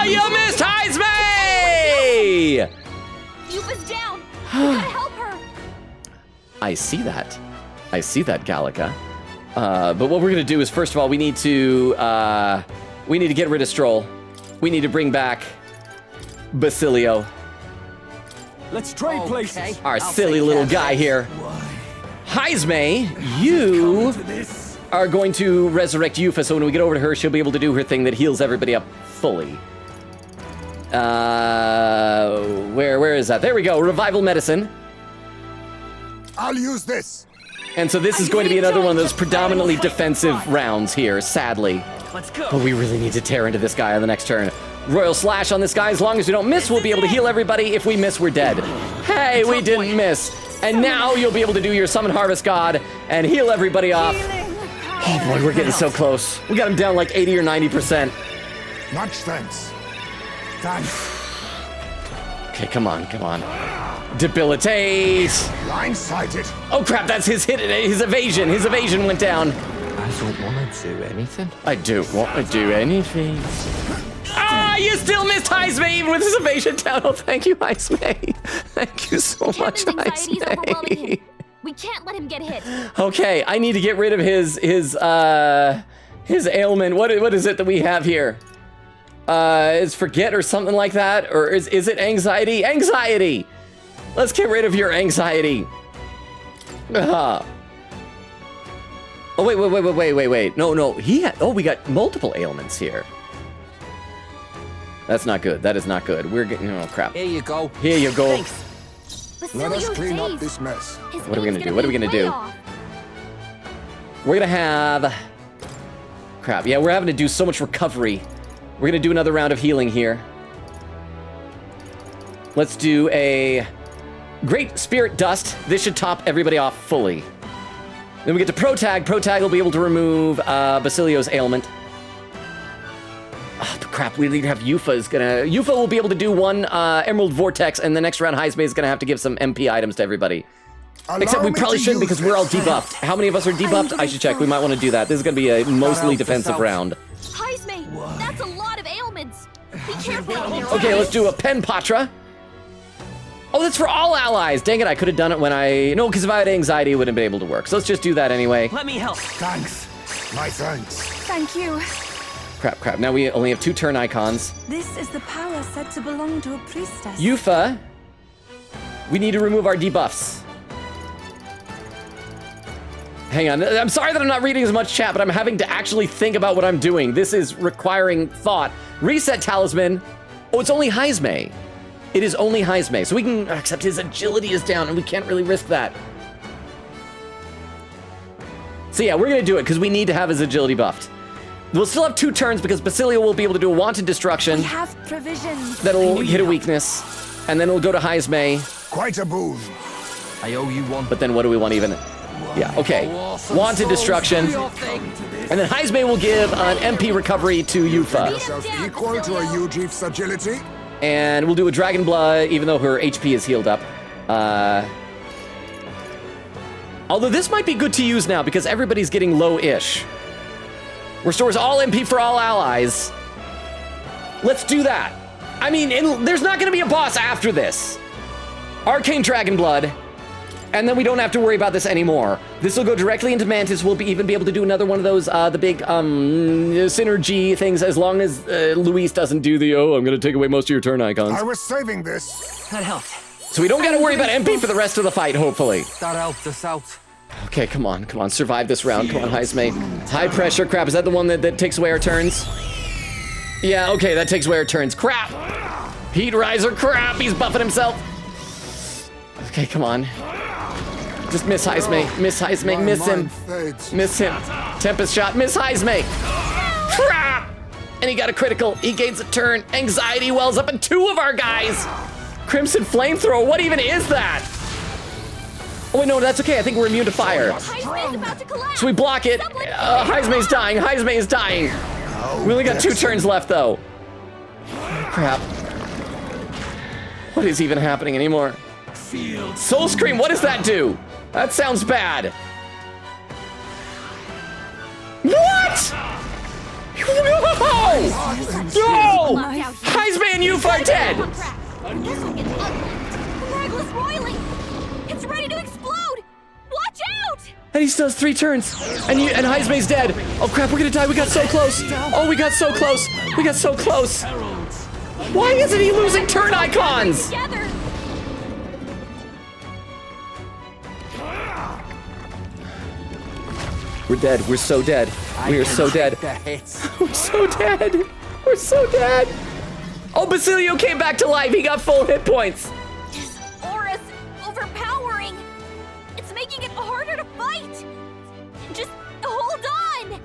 you missed Heisme! Yufa's down. We gotta help her. I see that, Gallica. But what we're gonna do is, first of all, we need to get rid of Stroll. We need to bring back Basilio. Let's trade places. Our silly little guy here. Heisme, you are going to resurrect Yufa, so when we get over to her, she'll be able to do her thing that heals everybody up fully. Where is that? There we go. Revival medicine. I'll use this. And so this is going to be another one of those predominantly defensive rounds here, sadly. Let's go. But we really need to tear into this guy on the next turn. Royal Slash on this guy. As long as we don't miss, we'll be able to heal everybody. If we miss, we're dead. Hey, we didn't miss. And now you'll be able to do your Summon Harvest God and heal everybody off. Oh boy, we're getting so close. We got him down like 80 or 90%. Much thanks. Thanks. Okay, come on. Debilitate. Blindsided. Oh crap, that's his hit, his evasion. His evasion went down. I don't want to do anything. I don't want to do anything. Ah, you still missed Heisme even with his evasion down. Oh, thank you, Heisme. Thank you so much, Heisme. We can't let him get hit. Okay, I need to get rid of his ailment. What is it that we have here? Is forget or something like that? Or is it anxiety? Anxiety! Let's get rid of your anxiety. Oh, wait. No. We got multiple ailments here. That's not good. That is not good. We're getting, oh crap. Here you go. Thanks. Let us clean up this mess. What are we gonna do? We're gonna have, crap. Yeah, we're having to do so much recovery. We're gonna do another round of healing here. Let's do a Great Spirit Dust. This should top everybody off fully. Then we get to Protag. Protag will be able to remove Basilio's ailment. Oh, crap, we need to have Yufa will be able to do one Emerald Vortex, and the next round Heisme is gonna have to give some MP items to everybody. Except we probably shouldn't because we're all debuffed. How many of us are debuffed? I should check. We might want to do that. This is gonna be a mostly defensive round. Heisme, that's a lot of ailments. Be careful out there. Okay, let's do a Pen Patra. Oh, that's for all allies. Dang it, I could have done it when no, because if I had anxiety, it wouldn't be able to work. So let's just do that anyway. Let me help. Thanks. My thanks. Thank you. Crap. Now we only have 2 turn icons. This is the power said to belong to a priestess. Yufa, we need to remove our debuffs. Hang on, I'm sorry that I'm not reading as much chat, but I'm having to actually think about what I'm doing. This is requiring thought. Reset Talisman. Oh, it's only Heisme. It is only Heisme, so we can, except his agility is down and we can't really risk that. So yeah, we're gonna do it because we need to have his agility buffed. We'll still have 2 turns because Basilio will be able to do a Wanted Destruction. We have provisions. That'll hit a weakness, and then it'll go to Heisme. Quite a boon. I owe you one. But then what do we want even? Yeah, okay. Wanted Destruction. And then Heisme will give an MP recovery to Yufa. Yourself equal to a Yuji's agility? And we'll do a Dragon Blood, even though her HP is healed up. Although this might be good to use now because everybody's getting low-ish. Restores all MP for all allies. Let's do that. I mean, there's not going to be a boss after this. Arcane Dragon Blood. And then we don't have to worry about this anymore. This will go directly into Mantis. We'll even be able to do another one of those, the big synergy things, as long as Luis doesn't do the, I'm going to take away most of your turn icons. I was saving this. That helped. So we don't got to worry about MP for the rest of the fight, hopefully. That helped us out. Okay, come on. Survive this round. Come on, Heisme. High pressure. Crap, is that the one that takes away our turns? Yeah, okay, that takes away our turns. Crap. Heat Riser. Crap, he's buffing himself. Okay, come on. Just miss Heisme. Miss Heisme. Miss him. Miss him. Tempest Shot. Miss Heisme. Crap! And he got a critical. He gains a turn. Anxiety wells up in 2 of our guys. Crimson Flamethrower. What even is that? Oh, wait, no, that's okay. I think we're immune to fire. So we block it. Heisme's dying. Heisme is dying. We only got 2 turns left, though. Crap. What is even happening anymore? Soul Scream, what does that do? That sounds bad. What? No! No! Heisman and Yufa are dead! This will get ugly. The Magla's roiling. It's ready to explode. Watch out! And he still has 3 turns. And Heisman's dead. Oh crap, we're gonna die. We got so close. Oh, we got so close. We got so close. Why isn't he losing turn icons? Together. We're dead. We're so dead. We are so dead. We're so dead. We're so dead. Oh, Basilio came back to life. He got full hit points. This aura's overpowering. It's making it harder to fight. Just hold on.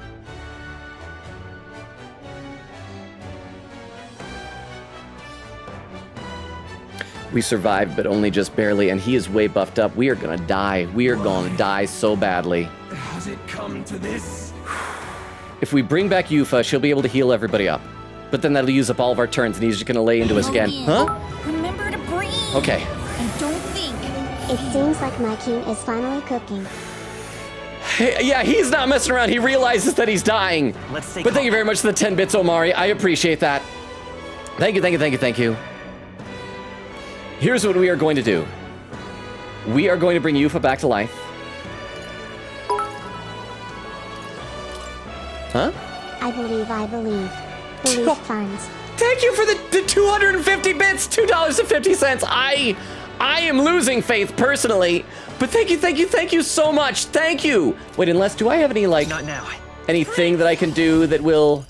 We survived, but only just barely, and he is way buffed up. We are gonna die. We are gonna die so badly. Has it come to this? If we bring back Yufa, she'll be able to heal everybody up. But then that'll use up all of our turns, and he's just gonna lay into us again. Huh? Remember to breathe. Okay. And don't think. It seems like my king is finally cooking. Hey, yeah, he's not messing around. He realizes that he's dying. But thank you very much for the 10 bits, Omari. I appreciate that. Thank you, thank you, thank you, thank you. Here's what we are going to do. We are going to bring Yufa back to life. Huh? I believe. Believe funds. Thank you for the 250 bits, $2.50. I am losing faith personally, but thank you so much. Thank you. Wait, unless, do I have any, like, Not now. anything that I can do that will,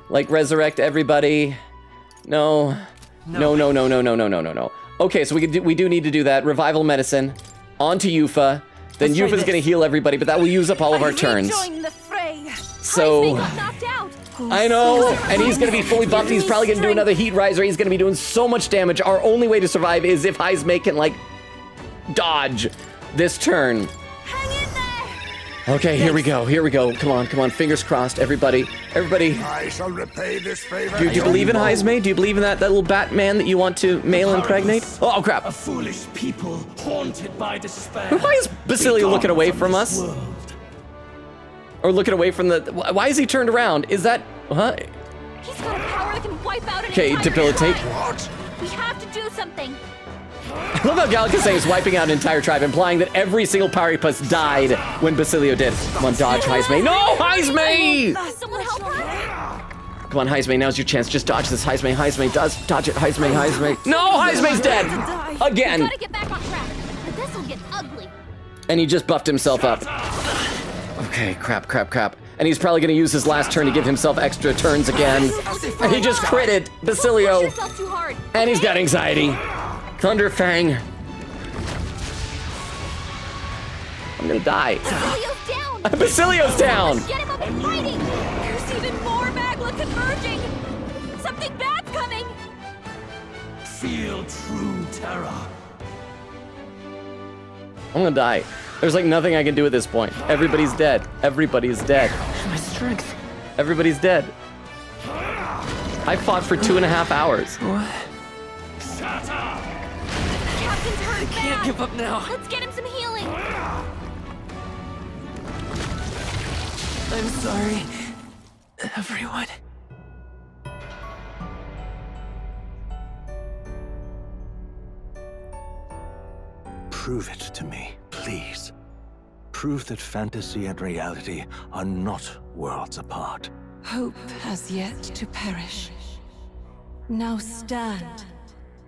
like, resurrect everybody? No. No. Okay, so we do need to do that. Revival medicine. On to Yufa. Then Yufa's gonna heal everybody, but that will use up all of our turns. So, I know, and he's gonna be fully buffed. He's probably gonna do another heat riser. He's gonna be doing so much damage. Our only way to survive is if Heismay can, like, dodge this turn. Okay, here we go. Come on. Fingers crossed, everybody. I shall repay this favor. Do you believe in Heismay? Do you believe in that little Batman that you want to male impregnate? Oh, crap. A foolish people haunted by despair. Why is Basilio looking away from us? Or looking away from the... Why is he turned around? Is that... Huh? He's got a power that can wipe out an Okay, entire debilitate. tribe. We have to do something. I love how Gallica is wiping out an entire tribe, implying that every single Paripus died when Basilio did. Come on, dodge, Heismay. No, Heismay! Someone help her? Come on, Heismay, now's your chance. Just dodge this, Heismay. Dodge it, Heismay. No, Heismay's dead! Again! We gotta get back on track. But this'll get ugly. And he just buffed himself up. Okay, crap. And he's probably gonna use his last turn to give himself extra turns again. And he just critted Basilio. And he's got anxiety. Thunder Fang. I'm gonna die. Basilio's down. Basilio's down. Get him up and fighting. There's even more Magla converging. Something bad's coming. Feel true terror. I'm gonna die. There's like nothing I can do at this point. Everybody's dead. Everybody's dead. My strength. Everybody's dead. I fought for 2.5 hours. What? Captain's hurt I can't give up now. Let's get him some healing. I'm sorry, everyone. Prove it to me, please. Prove that fantasy and reality are not worlds apart. Hope has yet to perish. Now stand.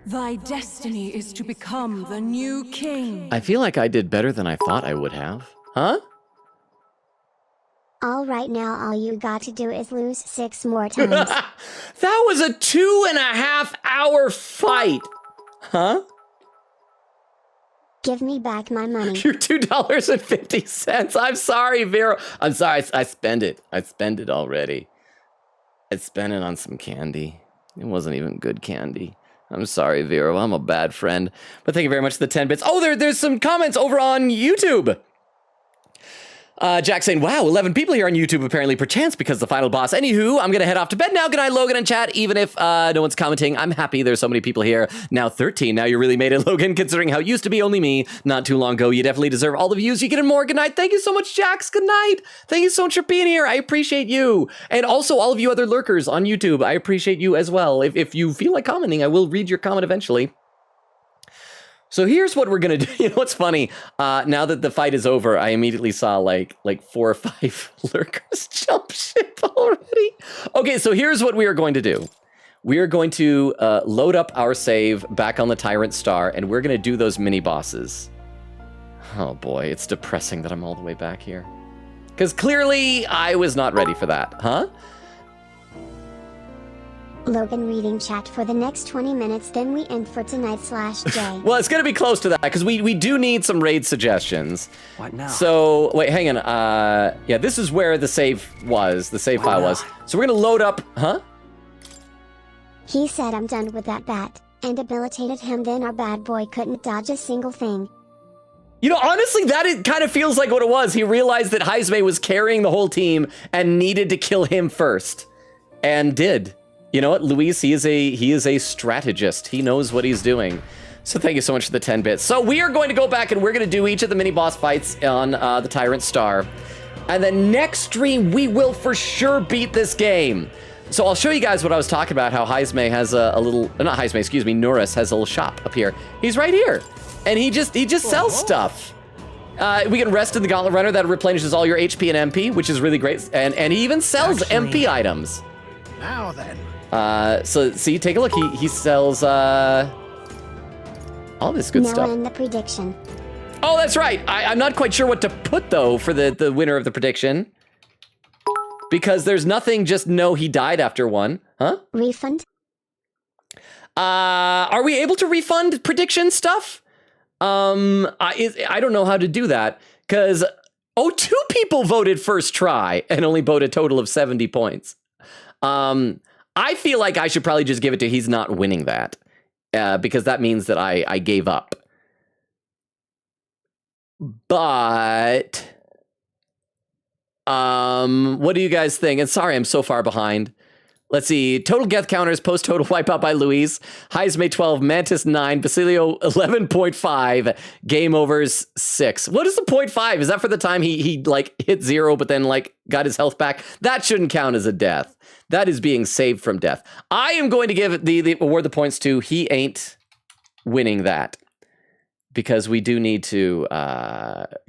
Thy destiny is to become the new king. I feel like I did better than I thought I would have. Huh? All right, now all you got to do is lose 6 more times. That was a 2.5 hour fight. Huh? Give me back my money. Your $2.50. I'm sorry, Vero. I'm sorry, I spent it. I spent it already. I spent it on some candy. It wasn't even good candy. I'm sorry, Vero. I'm a bad friend. But thank you very much for the 10 bits. Oh, there's some comments over on YouTube. Jack saying, wow, 11 people here on YouTube apparently perchance because the final boss. Anywho, I'm going to head off to bed now. Good night, Logan and chat. Even if no one's commenting, I'm happy there's so many people here. Now 13. Now you really made it, Logan, considering how it used to be only me not too long ago. You definitely deserve all the views you get and more. Good night. Thank you so much, Jax. Good night. Thank you so much for being here. I appreciate you. And also all of you other lurkers on YouTube. I appreciate you as well. If you feel like commenting, I will read your comment eventually. So here's what we're gonna do. You know what's funny? Now that the fight is over, I immediately saw like 4 or 5 lurkers jump ship already. Okay, so here's what we are going to do. We are going to load up our save back on the Tyrant Star, and we're gonna do those mini bosses. Oh boy, it's depressing that I'm all the way back here. Because clearly I was not ready for that, huh? Logan reading chat for the next 20 minutes, then we end for tonight /J. Well, it's gonna be close to that because we do need some raid suggestions. What now? So wait, hang on. Yeah, this is where the save was. The save file was. So we're gonna load up, huh? He said I'm done with that bat, and debilitated him. Then our bad boy couldn't dodge a single thing. You know, honestly, it kind of feels like what it was. He realized that Heisme was carrying the whole team and needed to kill him first, and did. You know what, Luis, he is a strategist. He knows what he's doing. So thank you so much for the 10 bits. So we are going to go back and we're going to do each of the mini boss fights on the Tyrant Star. And then next stream, we will for sure beat this game. So I'll show you guys what I was talking about, how Heisme has a little, not Heisme, excuse me, Norris has a little shop up here. He's right here. And he just sells stuff. We can rest in the Gauntlet Runner that replenishes all your HP and MP, which is really great. And he even sells MP items. Now then. So see, take a look. He sells all this good stuff. Now in the prediction. Oh, that's right. I'm not quite sure what to put though for the winner of the prediction, because there's nothing. Just know he died after one, huh? Refund. Are we able to refund prediction stuff? I don't know how to do that because 2 people voted first try and only voted a total of 70 points. I feel like I should probably just give it to he's not winning that, because that means that I gave up. But, what do you guys think? And sorry, I'm so far behind. Let's see. Total death counters, post total wipeout by Luis. Heisme 12, Mantis 9, Basilio 11.5, game overs 6. What is the 0.5? Is that for the time he like hit 0 but then like got his health back? That shouldn't count as a death. That is being saved from death. I am going to give the award the points to he ain't winning that, because we do need to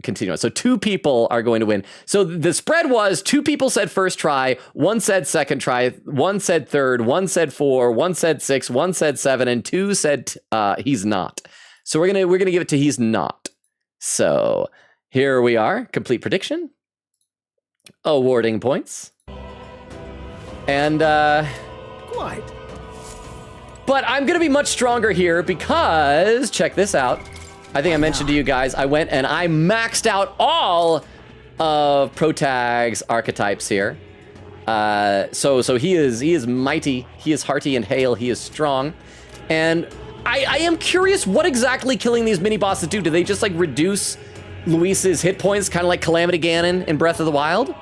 continue on. So 2 people are going to win. So the spread was 2 people said first try, 1 said second try, 1 said third, 1 said 4, 1 said 6, 1 said 7, and 2 said he's not. So we're gonna give it to he's not. So here we are, complete prediction, awarding points, and Quite. But I'm gonna be much stronger here because check this out. I think I mentioned to you guys, I went and I maxed out all of Protag's archetypes here. So he is mighty, he is hearty and hale, he is strong. And I am curious what exactly killing these mini bosses do. Do they just like reduce Luis's hit points, kind of like Calamity Ganon in Breath of the Wild?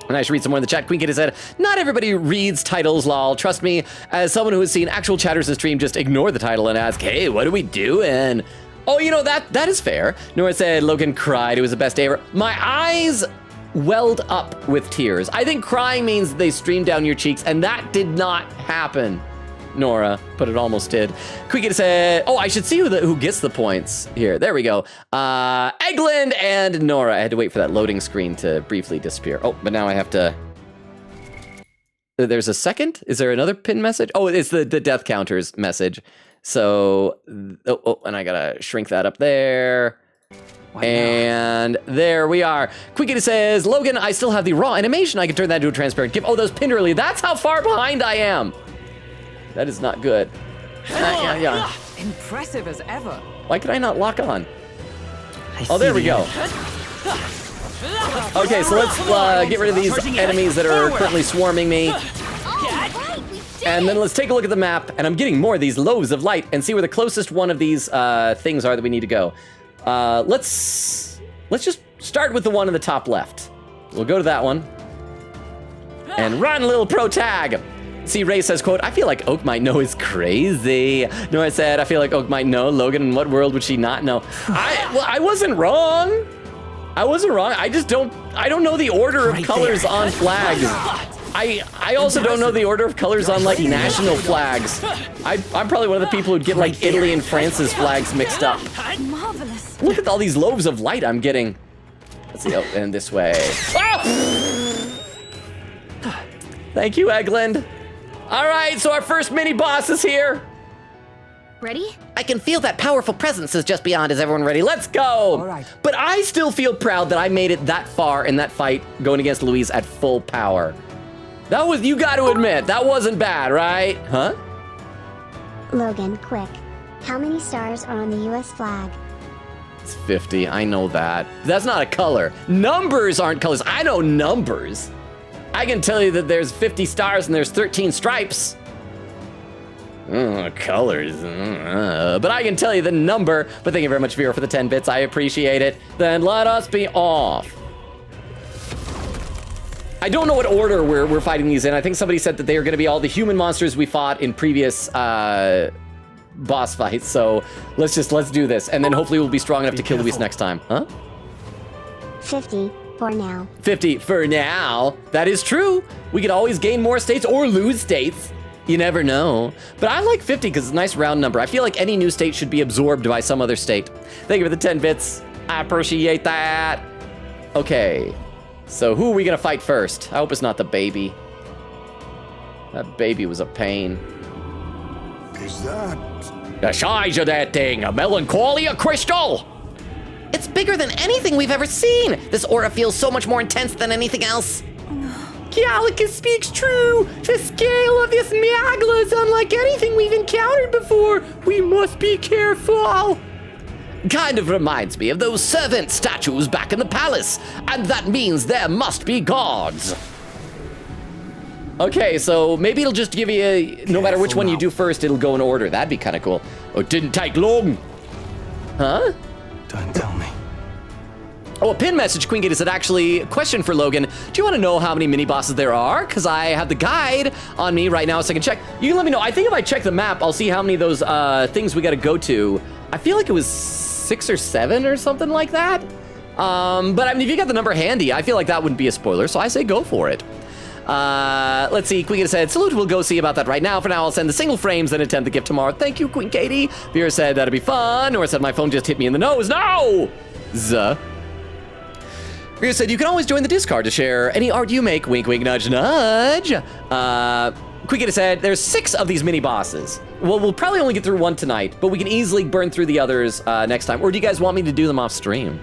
And I should read some more in the chat. Queen Kitty said, not everybody reads titles, lol. Trust me, as someone who has seen actual chatters in stream, just ignore the title and ask, hey, what are we doing? Oh, you know, that is fair. Nora said, Logan cried. It was the best day ever. My eyes welled up with tears. I think crying means they stream down your cheeks, and that did not happen, Nora, but it almost did. Quick said, oh, I should see who gets the points here. There we go. Eglin and Nora. I had to wait for that loading screen to briefly disappear. Oh, but now I have to... There's a second? Is there another pin message? Oh, it's the death counters message. So, and I gotta shrink that up there. And there we are. Quickity says, Logan, I still have the raw animation. I can turn that into a transparent GIF. Oh, those pinned early. That's how far behind I am. That is not good. Yeah. Impressive as ever. Why can I not lock on? Oh, there we go. Okay, so let's get rid of these enemies that are currently swarming me. And then let's take a look at the map, and I'm getting more of these loaves of light, and see where the closest one of these things are that we need to go. Let's just start with the one in the top left. We'll go to that one. And run, little pro tag. See, Ray says, quote, I feel like Oak might know is crazy. Nora said, I feel like Oak might know. Logan, in what world would she not know? I wasn't wrong. I wasn't wrong. I just don't know the order of colors on flags. I also don't know the order of colors on like national flags. I'm probably one of the people who'd get like Italy and France's flags mixed up. Marvelous. Look at all these loaves of light I'm getting. Let's see, oh, and this way. Ah! Thank you, Eglin. All right, so our first mini boss is here. Ready? I can feel that powerful presence is just beyond. Is everyone ready? Let's go. All right. But I still feel proud that I made it that far in that fight going against Louise at full power. That was, you got to admit, that wasn't bad, right? Huh? Logan, quick. How many stars are on the US flag? It's 50, I know that. That's not a color. Numbers aren't colors. I know numbers. I can tell you that there's 50 stars and there's 13 stripes. Colors. But I can tell you the number. But thank you very much, Vera, for the 10 bits. I appreciate it. Then let us be off. I don't know what order we're fighting these in. I think somebody said that they are going to be all the human monsters we fought in previous boss fights. So let's do this. And then hopefully we'll be strong enough to kill Luis next time. Huh? 50 for now. 50 for now. That is true. We could always gain more states or lose states. You never know. But I like 50 because it's a nice round number. I feel like any new state should be absorbed by some other state. Thank you for the 10 bits. I appreciate that. Okay. So who are we gonna fight first? I hope it's not the baby. That baby was a pain. Is that? The size of that thing, a melancholia crystal! It's bigger than anything we've ever seen! This aura feels so much more intense than anything else. Gallicus speaks true! The scale of this Magla is unlike anything we've encountered before! We must be careful! Kind of reminds me of those servant statues back in the palace, and that means there must be gods. Okay, so maybe it'll just give you, no matter which one you do first, it'll go in order. That'd be kind of cool. Oh, it didn't take long. Huh? Don't tell me. Oh, a pin message, Queen Gator said, actually, question for Logan. Do you want to know how many mini bosses there are? Because I have the guide on me right now, so I can check. You can let me know. I think if I check the map, I'll see how many of those things we got to go to. I feel like it was 6 or 7 or something like that. But I mean, if you got the number handy, I feel like that wouldn't be a spoiler, so I say go for it. Let's see, Queen Katie said, salute, we'll go see about that right now. For now, I'll send the single frames and attempt the gift tomorrow. Thank you, Queen Katie. Vera said, that'd be fun. Nora said, my phone just hit me in the nose. No! Zuh. Vera said, you can always join the Discord to share any art you make. Wink, wink, nudge, nudge. Queen Katie said, there's 6 of these mini bosses. Well, we'll probably only get through one tonight, but we can easily burn through the others next time. Or do you guys want me to do them off stream?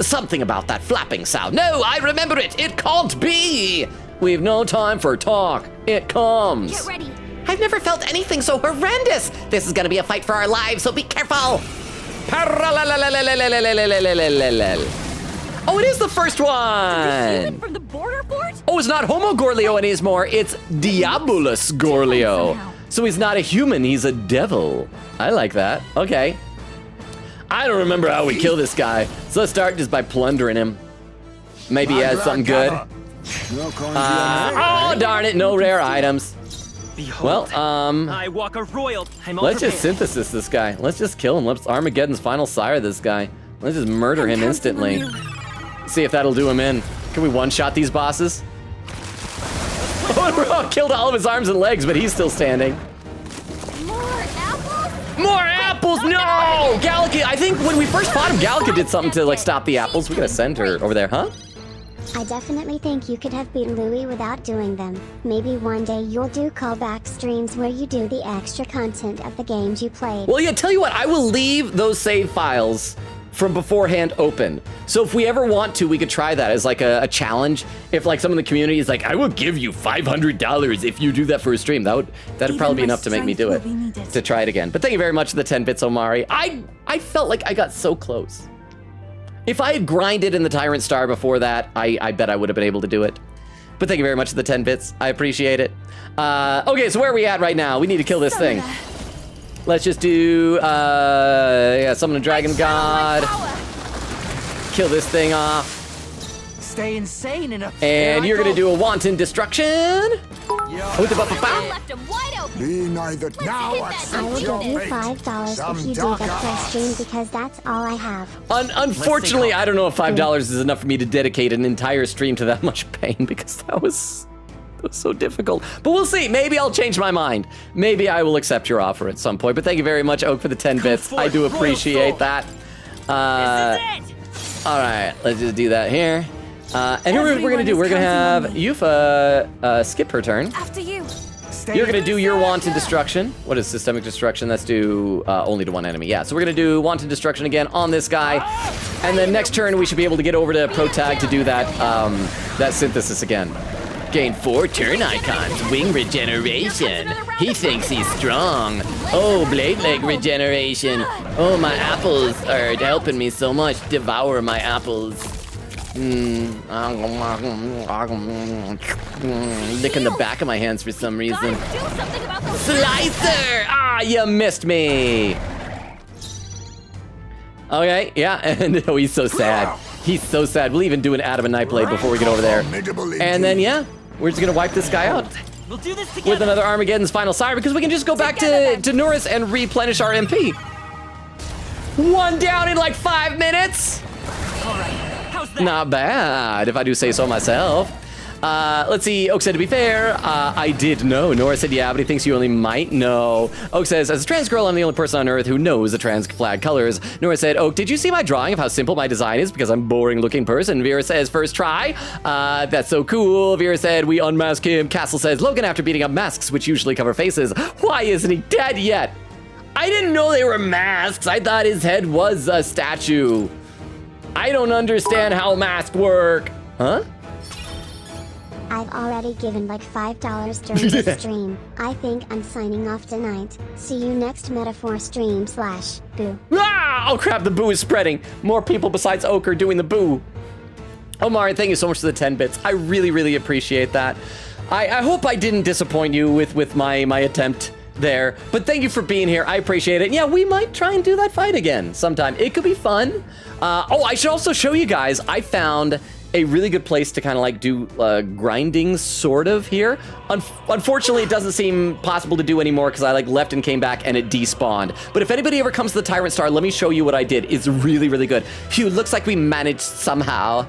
Something about that flapping sound. No, I remember it. It can't be. We've no time for talk. It comes. Get ready. I've never felt anything so horrendous. This is gonna be a fight for our lives, so be careful. Oh, it is the first one. From the border fort? Oh, it's not Homo Gorlio anymore. It's Diabolus Gorlio. So he's not a human, he's a devil. I like that. Okay. I don't remember how we kill this guy. So let's start just by plundering him. Maybe he has something good. Oh, darn it, no rare items. Behold, well, I walk a royal. Let's just synthesis this guy. Let's just kill him. Let's Armageddon's final sire this guy. Let's just murder him instantly. See if that'll do him in. Can we one-shot these bosses? Oh, killed all of his arms and legs, but he's still standing. More apples? More apples! No! Gallica, I think when we first fought him, Gallica did something to like stop the apples. We gotta send her over there, huh? I definitely think you could have beaten Louis without doing them. Maybe one day you'll do callback streams where you do the extra content of the games you played. Well, yeah, tell you what, I will leave those save files from beforehand open. So if we ever want to, we could try that as like a challenge. If like someone in the community is like, I will give you $500 if you do that for a stream. That'd probably be enough to make me do it, to try it again. But thank you very much for the 10 bits, Omari. I felt like I got so close. If I had grinded in the Tyrant Star before that, I bet I would have been able to do it. But thank you very much for the 10 bits. I appreciate it. Okay, so where are we at right now? We need to kill this thing. Let's just do, summon a dragon god. Kill this thing off. stay insane in a... And you're gonna do a wanton destruction. Left him wide open. Be neither now or I will give you $5 if you do that for a stream because that's all I have. Unfortunately, I don't know if $5 is enough for me to dedicate an entire stream to that much pain because that was so difficult. But we'll see. Maybe I'll change my mind. Maybe I will accept your offer at some point. But thank you very much, Oak, for the 10 bits. I do appreciate that. All right, let's just do that here. And here we're gonna do. We're gonna have Yufa skip her turn. After you. You're gonna do your wanton destruction. What is systemic destruction? That's do only to one enemy. Yeah, so we're gonna do wanton destruction again on this guy, and then next turn we should be able to get over to Pro Tag to do that that synthesis again. Gain 4 turn icons. Wing regeneration. He thinks he's strong. Oh, blade leg regeneration. Oh, my apples are helping me so much. Devour my apples. Licking the back of my hands for some reason. Slicer! Ah, you missed me. Okay, yeah, and oh, he's so sad. He's so sad. We'll even do an Adam and Nightblade before we get over there. And then, yeah, we're just gonna wipe this guy out with another Armageddon's Final Sire because we can just go back to Norris and replenish our MP. 1 down in like 5 minutes. Not bad, if I do say so myself. Let's see. Oak said, to be fair, I did know. Norris said, yeah, but he thinks you only might know. Oak says, as a trans girl, I'm the only person on Earth who knows the trans flag colors. Norris said, Oak, did you see my drawing of how simple my design is because I'm a boring looking person? Vera says, first try. That's so cool. Vera said, we unmask him. Castle says, Logan, after beating up masks, which usually cover faces, why isn't he dead yet? I didn't know they were masks. I thought his head was a statue. I don't understand how masks work. Huh? I've already given like $5 during the stream. I think I'm signing off tonight. See you next metaphor stream / boo. Ah! Oh crap, the boo is spreading. More people besides Oak are doing the boo. Omar, thank you so much for the 10 bits. I really, really appreciate that. I hope I didn't disappoint you with my attempt there, but thank you for being here. I appreciate it. Yeah, we might try and do that fight again sometime. It could be fun. Oh, I should also show you guys. I found a really good place to kind of like do grinding sort of here. Unfortunately, it doesn't seem possible to do anymore because I like left and came back and it despawned. But if anybody ever comes to the Tyrant Star, let me show you what I did. It's really, really good. Phew, looks like we managed somehow.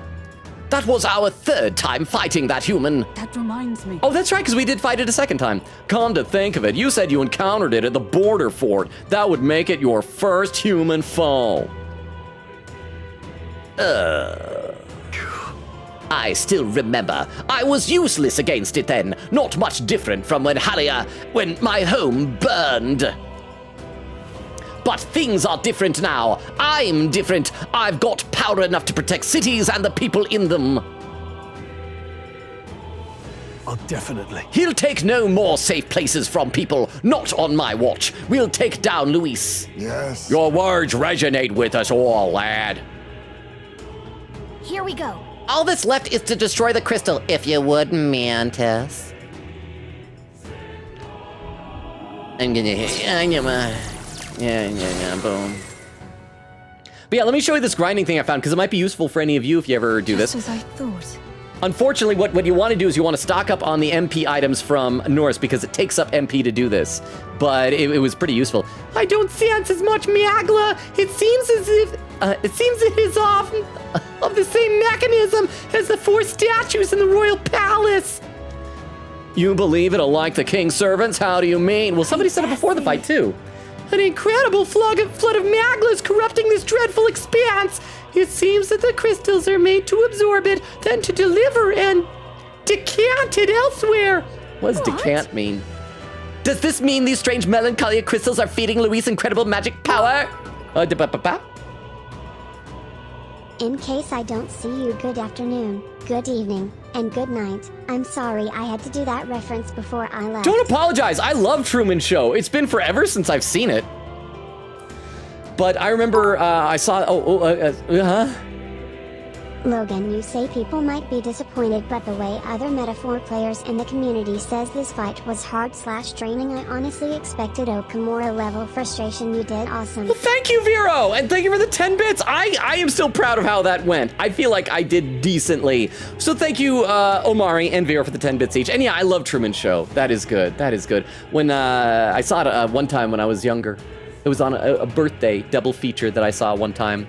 That was our 3rd time fighting that human. That reminds me. Oh, that's right, because we did fight it a 2nd time. Come to think of it, you said you encountered it at the border fort. That would make it your first human foe. I still remember. I was useless against it then. Not much different from when my home burned. But things are different now. I'm different. I've got power enough to protect cities and the people in them. Oh, definitely. He'll take no more safe places from people. Not on my watch. We'll take down Luis. Yes. Your words resonate with us all, lad. Here we go. All that's left is to destroy the crystal, if you would, Mantis. I'm gonna hit yeah, boom. But yeah, let me show you this grinding thing I found, because it might be useful for any of you if you ever do this. Just as I thought. Unfortunately, what you want to do is you want to stock up on the MP items from Norris, because it takes up MP to do this. But it was pretty useful. I don't sense as much Miagla. It seems as if it is off of the same mechanism as the 4 statues in the royal palace. You believe it'll like the king's servants? How do you mean? Well, somebody said it before the fight too. An incredible flood of Miagla is corrupting this dreadful expanse. It seems that the crystals are made to absorb it, then to deliver and decant it elsewhere. What does decant mean? Does this mean these strange melancholia crystals are feeding Luis incredible magic power? In case I don't see you, good afternoon, good evening, and good night. I'm sorry I had to do that reference before I left. Don't apologize. I love Truman Show. It's been forever since I've seen it. But I remember I saw. Logan, you say people might be disappointed, but the way other Metaphor players in the community says this fight was hard/draining, I honestly expected Okamura level frustration. You did awesome. Well, thank you, Vero, and thank you for the 10 bits. I am still proud of how that went. I feel like I did decently. So thank you, Omari and Vero, for the 10 bits each. And yeah, I love Truman Show. That is good. That is good. When I saw it one time when I was younger, it was on a birthday double feature that I saw one time.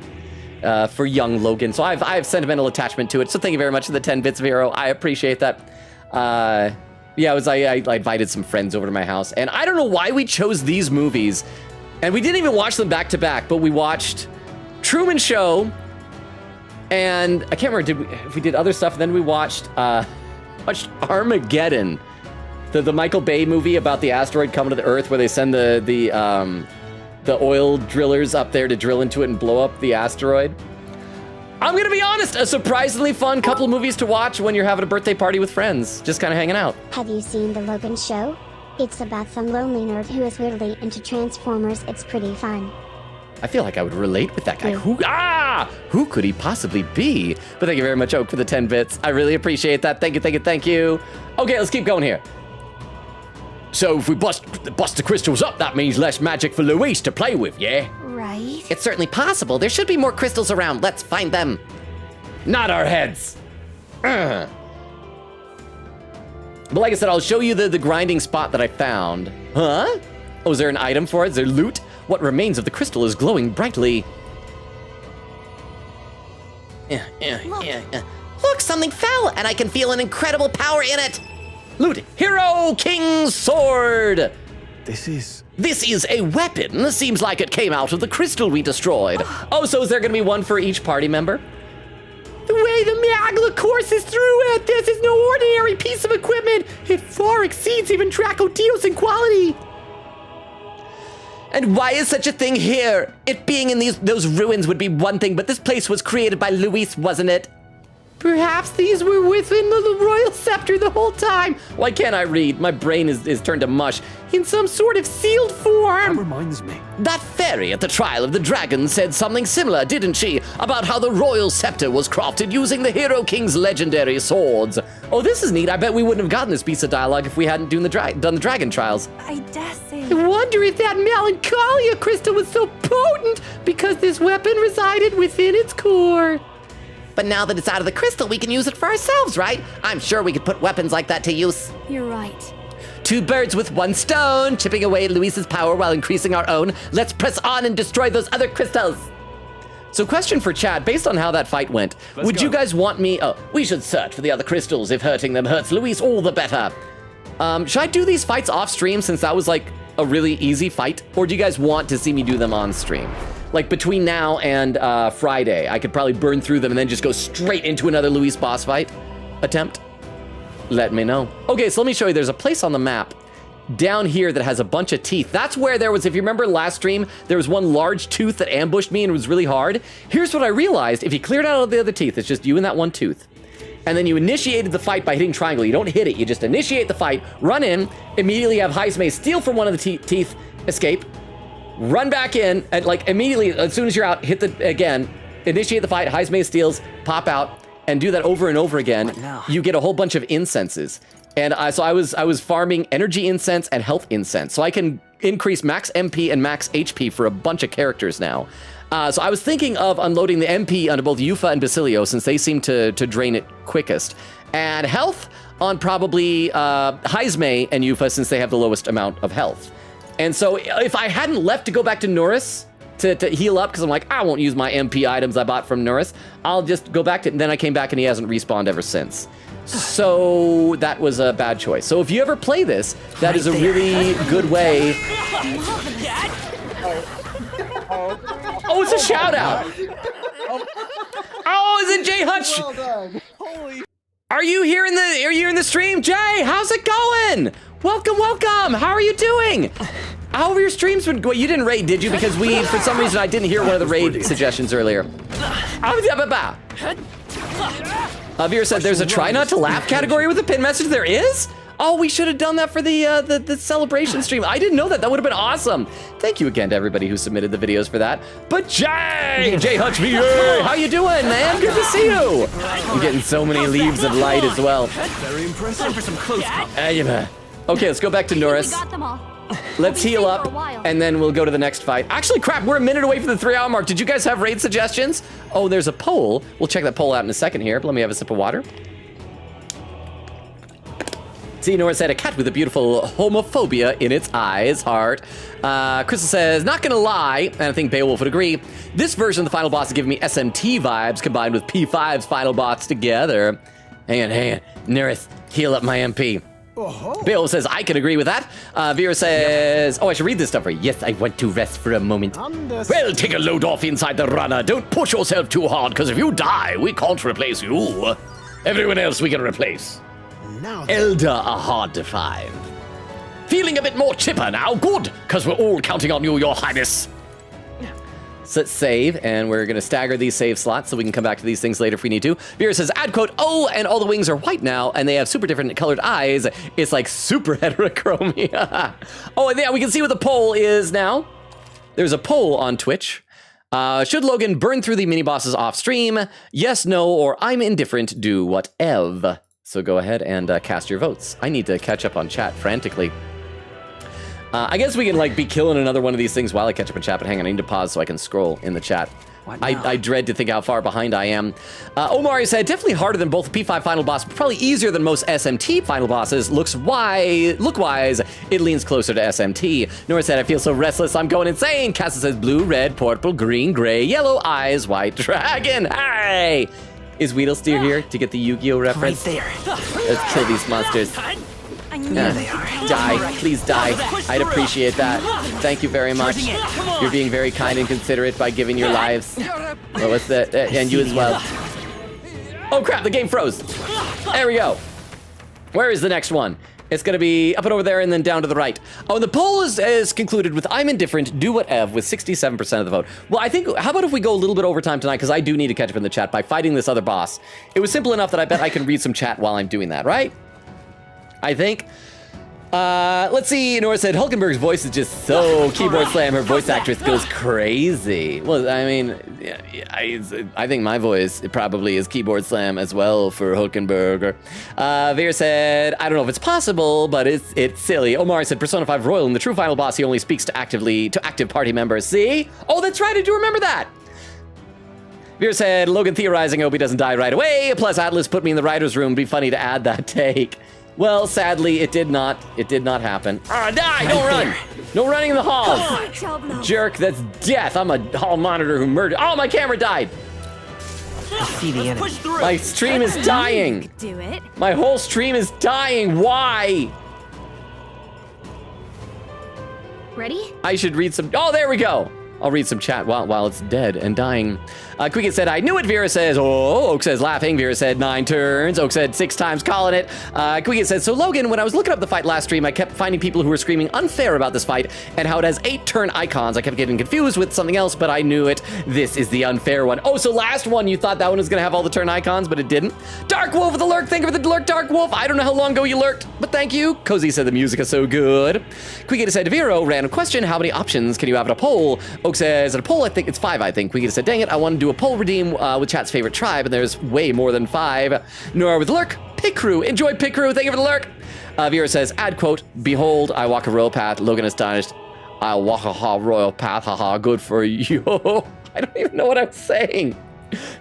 For young Logan. So I have sentimental attachment to it. So thank you very much for the 10 bits, Vero. I appreciate that. Yeah, I invited some friends over to my house, and I don't know why we chose these movies, and we didn't even watch them back to back, but we watched Truman Show, and I can't remember if we did other stuff. And then we watched Armageddon, the Michael Bay movie about the asteroid coming to the Earth, where they send the oil drillers up there to drill into it and blow up the asteroid. I'm gonna be honest, a surprisingly fun couple of movies to watch when you're having a birthday party with friends, just kind of hanging out. Have you seen The Logan Show? It's about some lonely nerd who is weirdly into Transformers. It's pretty fun. I feel like I would relate with that guy. Who could he possibly be? But thank you very much, Oak, for the 10 bits. I really appreciate that. Thank you, thank you, thank you. Okay, let's keep going here. So if we bust the crystals up, that means less magic for Luis to play with, yeah? Right. It's certainly possible. There should be more crystals around. Let's find them. Not our heads. But like I said, I'll show you the grinding spot that I found. Huh? Oh, is there an item for it? Is there loot? What remains of the crystal is glowing brightly. Look, something fell, and I can feel an incredible power in it. Loot, Hero King's Sword! This is a weapon. Seems like it came out of the crystal we destroyed. Oh, so is there gonna be one for each party member? The way the Magla courses through it, this is no ordinary piece of equipment. It far exceeds even Draco Dios in quality. And why is such a thing here? It being in those ruins would be one thing, but this place was created by Luis, wasn't it? Perhaps these were within the royal scepter the whole time. Why can't I read? My brain is turned to mush. In some sort of sealed form. That reminds me. That fairy at the trial of the dragon said something similar, didn't she? About how the royal scepter was crafted using the Hero King's legendary swords. Oh, this is neat. I bet we wouldn't have gotten this piece of dialogue if we hadn't done the dragon trials. I dare say. I wonder if that melancholia crystal was so potent because this weapon resided within its core. But now that it's out of the crystal, we can use it for ourselves, right? I'm sure we could put weapons like that to use. You're right. Two birds with one stone, chipping away at Luis's power while increasing our own. Let's press on and destroy those other crystals. So question for chat, based on how that fight went, would you guys want me... Oh, we should search for the other crystals. If hurting them hurts Luis, all the better. Should I do these fights off stream since that was like a really easy fight? Or do you guys want to see me do them on stream? Like between now and Friday, I could probably burn through them and then just go straight into another Luis boss fight attempt. Let me know. Okay, so let me show you. There's a place on the map down here that has a bunch of teeth. That's where there was, if you remember last stream, there was one large tooth that ambushed me and it was really hard. Here's what I realized. If you cleared out all the other teeth, it's just you and that one tooth. And then you initiated the fight by hitting triangle. You don't hit it, you just initiate the fight, run in, immediately have Heismay steal from one of the teeth, escape, run back in, and like immediately, as soon as you're out, hit again, initiate the fight, Heismay steals, pop out, and do that over and over again. You get a whole bunch of incenses. And so I was farming energy incense and health incense. So I can increase max MP and max HP for a bunch of characters now. So I was thinking of unloading the MP onto both Yufa and Basilio since they seem to drain it quickest. And health on probably Heismay and Yufa since they have the lowest amount of health. And so if I hadn't left to go back to Norris to heal up, because I'm like, I won't use my MP items I bought from Norris, I'll just go back to it. And then I came back and he hasn't respawned ever since. So that was a bad choice. So if you ever play this, that is a really good way. Oh, it's a shout out. Oh, is it Jay Hutch? Well done. Holy. Are you here in the stream? Jay, how's it going? Welcome, welcome. How are you doing? How have your streams been going? You didn't raid, did you? Because for some reason, I didn't hear one of the raid suggestions earlier. Javier said there's a try not to laugh category with a pin message. There is? Oh, we should have done that for the celebration stream. I didn't know that. That would have been awesome. Thank you again to everybody who submitted the videos for that. But Jay Hutch VA, how you doing, man? Good to see you. I'm getting so many leaves of light as well. Very impressive. Time for some close Okay, let's go back to Norris. Let's heal up, and then we'll go to the next fight. Actually, crap, we're a minute away from the 3-hour mark. Did you guys have raid suggestions? Oh, there's a poll. We'll check that poll out in a second here, but let me have a sip of water. See, Nora said, a cat with a beautiful homophobia in its eyes, heart. Crystal says, not gonna lie, and I think Beowulf would agree, this version of the final boss is giving me SMT vibes combined with P5's final boss together. Hang on. Nerith, heal up my MP. Bill says, I can agree with that. Vera says, I should read this stuff for you. Yes, I want to rest for a moment. Well, take a load off inside the runner. Don't push yourself too hard, because if you die, we can't replace you. Everyone else we can replace. Elder are hard to find. Feeling a bit more chipper now? Good, because we're all counting on you, Your Highness. So let's save, and we're going to stagger these save slots so we can come back to these things later if we need to. Vera says, add quote, and all the wings are white now, and they have super different colored eyes. It's like super heterochromia. And yeah, we can see what the poll is now. There's a poll on Twitch. Should Logan burn through the mini-bosses off stream? Yes, no, or I'm indifferent, do whatever. So go ahead and cast your votes. I need to catch up on chat frantically. I guess we can be killing another one of these things while I catch up in chat, but hang on, I need to pause so I can scroll in the chat. I dread to think how far behind I am. Omari said, definitely harder than both the P5 final boss, but probably easier than most SMT final bosses. Look-wise, it leans closer to SMT. Nora said, I feel so restless, I'm going insane. Casa says, blue, red, purple, green, gray, yellow, eyes, white, dragon. Hey! Is Weedlesteer here to get the Yu-Gi-Oh reference? Right there. Let's kill these monsters. There they are. Die, please die. I'd appreciate that. Thank you very much. You're being very kind and considerate by giving your lives. Well, what's that? And you as well. Oh crap, the game froze. There we go. Where is the next one? It's gonna be up and over there and then down to the right. Oh, and the poll is concluded with I'm indifferent, do whatever, with 67% of the vote. Well, I think, how about if we go a little bit overtime tonight, because I do need to catch up in the chat by fighting this other boss. It was simple enough that I bet I can read some chat while I'm doing that, right? I think. Let's see, Nora said, Hulkenberg's voice is just so keyboard slam, her voice actress goes crazy. Well, I mean, I think my voice probably is keyboard slam as well for Hulkenberg. Vera said, I don't know if it's possible, but it's silly. Omar said, Persona 5 Royal, in the true final boss, he only speaks to active party members. See? Oh, that's right, I do remember that. Vera said, Logan theorizing, hope he doesn't die right away. Plus, Atlas put me in the writer's room. Be funny to add that take. Well, sadly, it did not happen. Die! Don't run! No running in the halls! Jerk, that's death. I'm a hall monitor who murdered. Oh, my camera died! See the enemy. My stream is dying. Do it. My whole stream is dying. Why? Ready? I should read some. Oh, there we go. I'll read some chat while it's dead and dying. Quicket said, I knew it. Vera says, oh. Oak says, laughing. Vera said, 9 turns. Oak said, 6 times calling it. Quicket said, so Logan, when I was looking up the fight last stream, I kept finding people who were screaming unfair about this fight and how it has 8 turn icons. I kept getting confused with something else, but I knew it. This is the unfair one. Oh, so last one, you thought that one was going to have all the turn icons, but it didn't. Dark Wolf with the lurk. Thank you for the lurk, Dark Wolf. I don't know how long ago you lurked, but thank you. Cozy said, the music is so good. Quicket said, Vero, random question. How many options can you have at a poll? Oak says, at a poll, I think it's 5, I think. Quicket said, dang it, I want to do a poll redeem with chat's favorite tribe, and there's way more than 5. Nora with the lurk. Pit Crew. Enjoy Pit Crew. Thank you for the lurk. Vera says, add quote, behold, I walk a royal path. Logan astonished. I walk a royal path. Haha, good for you. I don't even know what I'm saying.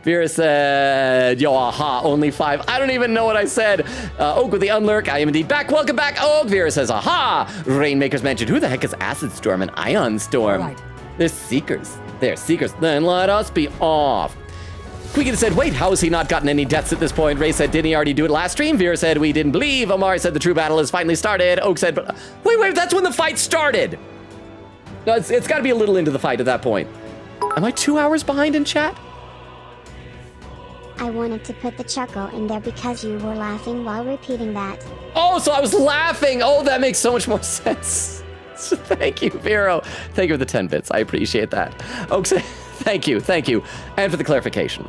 Vera said, yo, aha, only 5. I don't even know what I said. Oak with the unlurk. I am indeed back. Welcome back, Oak. Vera says, aha. Rainmakers mentioned, who the heck is Acid Storm and Ion Storm? Right. They're seekers. They're seekers. Then let us be off. Quicken said, wait, how has he not gotten any deaths at this point? Ray said, didn't he already do it last stream? Vera said, we didn't believe. Omari said, the true battle has finally started. Oak said, wait, that's when the fight started. No, it's got to be a little into the fight at that point. Am I 2 hours behind in chat? I wanted to put the chuckle in there because you were laughing while repeating that. Oh, so I was laughing. Oh, that makes so much more sense. So thank you, Vero. Thank you for the 10 bits. I appreciate that. Oak said, thank you. And for the clarification.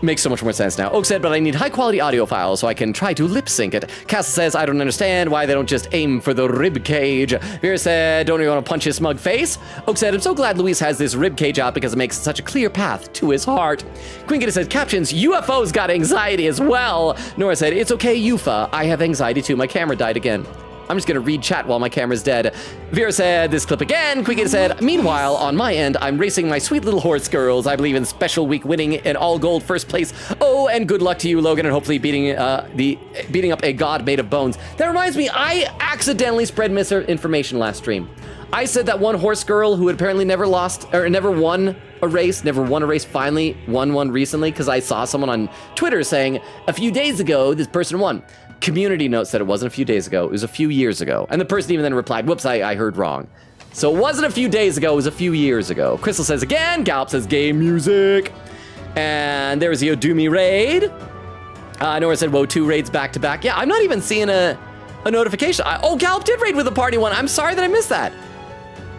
Makes so much more sense now. Oak said, but I need high-quality audio files so I can try to lip-sync it. Castle says, I don't understand why they don't just aim for the rib cage. Vera said, don't you want to punch his smug face? Oak said, I'm so glad Luis has this rib cage out because it makes such a clear path to his heart. Queen Kitty said, captions, UFOs got anxiety as well. Nora said, it's okay, Yufa. I have anxiety too. My camera died again. I'm just gonna read chat while my camera's dead. Vera said, this clip again. Queen said, meanwhile, on my end, I'm racing my sweet little horse girls. I believe in special week winning an all gold first place. Oh, and good luck to you, Logan, and hopefully beating up a god made of bones. That reminds me, I accidentally spread misinformation last stream. I said that one horse girl who had apparently never won a race, finally won one recently, because I saw someone on Twitter saying, a few days ago, this person won. Community note said it wasn't a few days ago, it was a few years ago. And the person even then replied, whoops, I heard wrong. So it wasn't a few days ago, it was a few years ago. Crystal says again, Gallop says game music. And there was the Odumi raid. Nora said, whoa, 2 raids back to back. Yeah, I'm not even seeing a notification. Oh, Gallop did raid with a party one. I'm sorry that I missed that.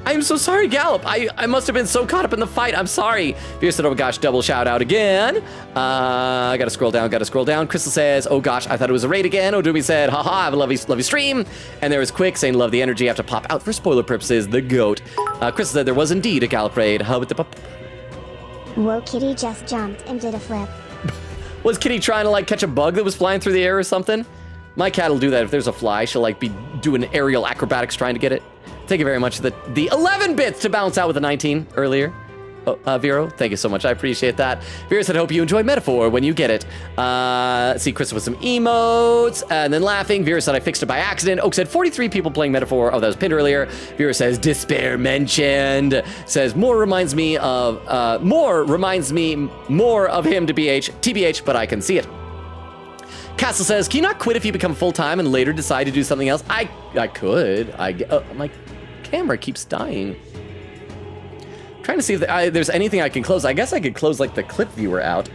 I'm so sorry, Gallop. I must have been so caught up in the fight. I'm sorry. Vera said, oh gosh, double shout out again. I gotta scroll down. Crystal says, oh gosh, I thought it was a raid again. Odumi said, haha, have a lovely stream. And there was Quick saying, love the energy. I have to pop out for spoiler purposes, the goat. Crystal said, there was indeed a Gallop raid. How about the pop? Whoa, Kitty just jumped and did a flip. Was Kitty trying to like catch a bug that was flying through the air or something? My cat will do that. If there's a fly, she'll like be doing aerial acrobatics trying to get it. Thank you very much. The 11 bits to balance out with the 19 earlier. Vero, thank you so much. I appreciate that. Vera said, hope you enjoy Metaphor when you get it. See Chris with some emotes and then laughing. Vera said, I fixed it by accident. Oak said, 43 people playing Metaphor. Oh, that was pinned earlier. Vera says, despair mentioned. Says, more reminds me of him to BH, TBH, but I can see it. Castle says, can you not quit if you become full-time and later decide to do something else? I could. My camera keeps dying. I'm trying to see if there's anything I can close. I guess I could close like the clip viewer out,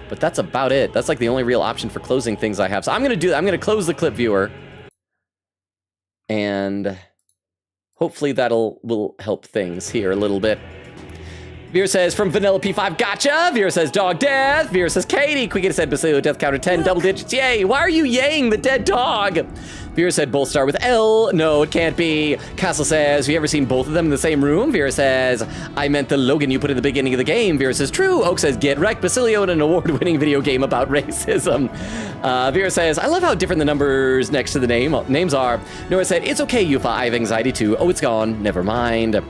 but that's about it. That's like the only real option for closing things I have. So I'm gonna do that. I'm gonna close the clip viewer, and hopefully will help things here a little bit. Vera says, from Vanilla P5, gotcha. Vera says, dog death. Vera says, Katie. Quickly said, Basilio death counter 10, double digits. Yay. Why are you yaying the dead dog? Vera said, both start with L. No, it can't be. Castle says, have you ever seen both of them in the same room? Vera says, I meant the Logan you put in the beginning of the game. Vera says, true. Oak says, get wrecked. Basilio in an award-winning video game about racism. Vera says, I love how different the numbers next to the names are. Nora said, it's okay, Yufa. I have anxiety too. Oh, it's gone. Never mind.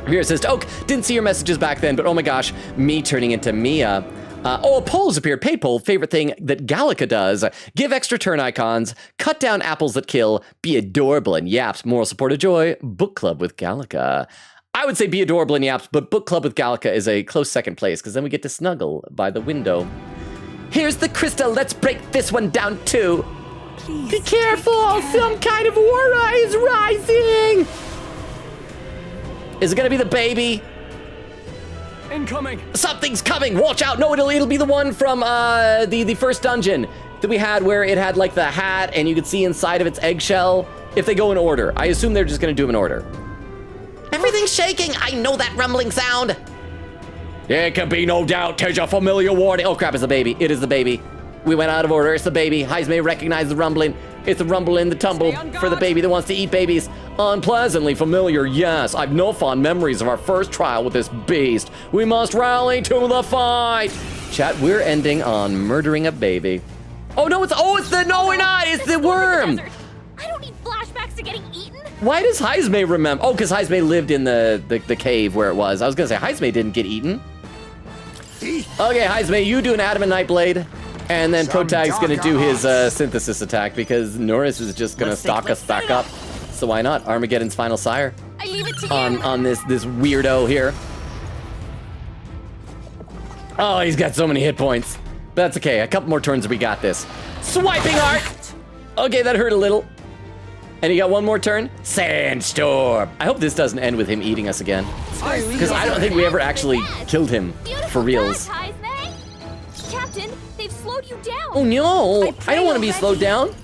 Vera says, Oak, didn't see your messages back then, but oh my gosh, me turning into Mia. A poll's appeared, paid poll, favorite thing that Gallica does. Give extra turn icons, cut down apples that kill, be adorable and yaps, moral support of joy, book club with Gallica. I would say be adorable and yaps, but book club with Gallica is a close second place, because then we get to snuggle by the window. Here's the crystal, let's break this one down too. Please, be careful, some kind of aura is rising. Is it gonna be the baby? Incoming! Something's coming! Watch out! No, it'll be the one from the first dungeon that we had where it had like the hat and you could see inside of its eggshell. If they go in order. I assume they're just gonna do them in order. Everything's shaking! I know that rumbling sound! There can be no doubt, 'tis a familiar warning. Oh crap, it's the baby. It is the baby. We went out of order. It's the baby. Heisme recognized the rumbling. It's the rumble in the tumble for the baby that wants to eat babies. Unpleasantly familiar, yes. I've no fond memories of our first trial with this beast. We must rally to the fight. Chat, we're ending on murdering a baby. Oh no, no, we're not. It's the worm. I don't need flashbacks to getting eaten. Why does Heisme remember? Oh, because Heisme lived in the cave where it was. I was gonna say Heisme didn't get eaten. Okay, Heisme, you do an Adamant Nightblade. And then Protag's gonna do his synthesis attack because Norris is just gonna stock us back up. So why not? Armageddon's final sire. I leave it to you. On this weirdo here. Oh, he's got so many hit points. That's okay. A couple more turns, we got this. Swiping arc. Okay, that hurt a little. And he got one more turn. Sandstorm. I hope this doesn't end with him eating us again. Because I don't think we ever actually killed him for reals. Captain, they've slowed you down. Oh no, I don't want to be slowed down.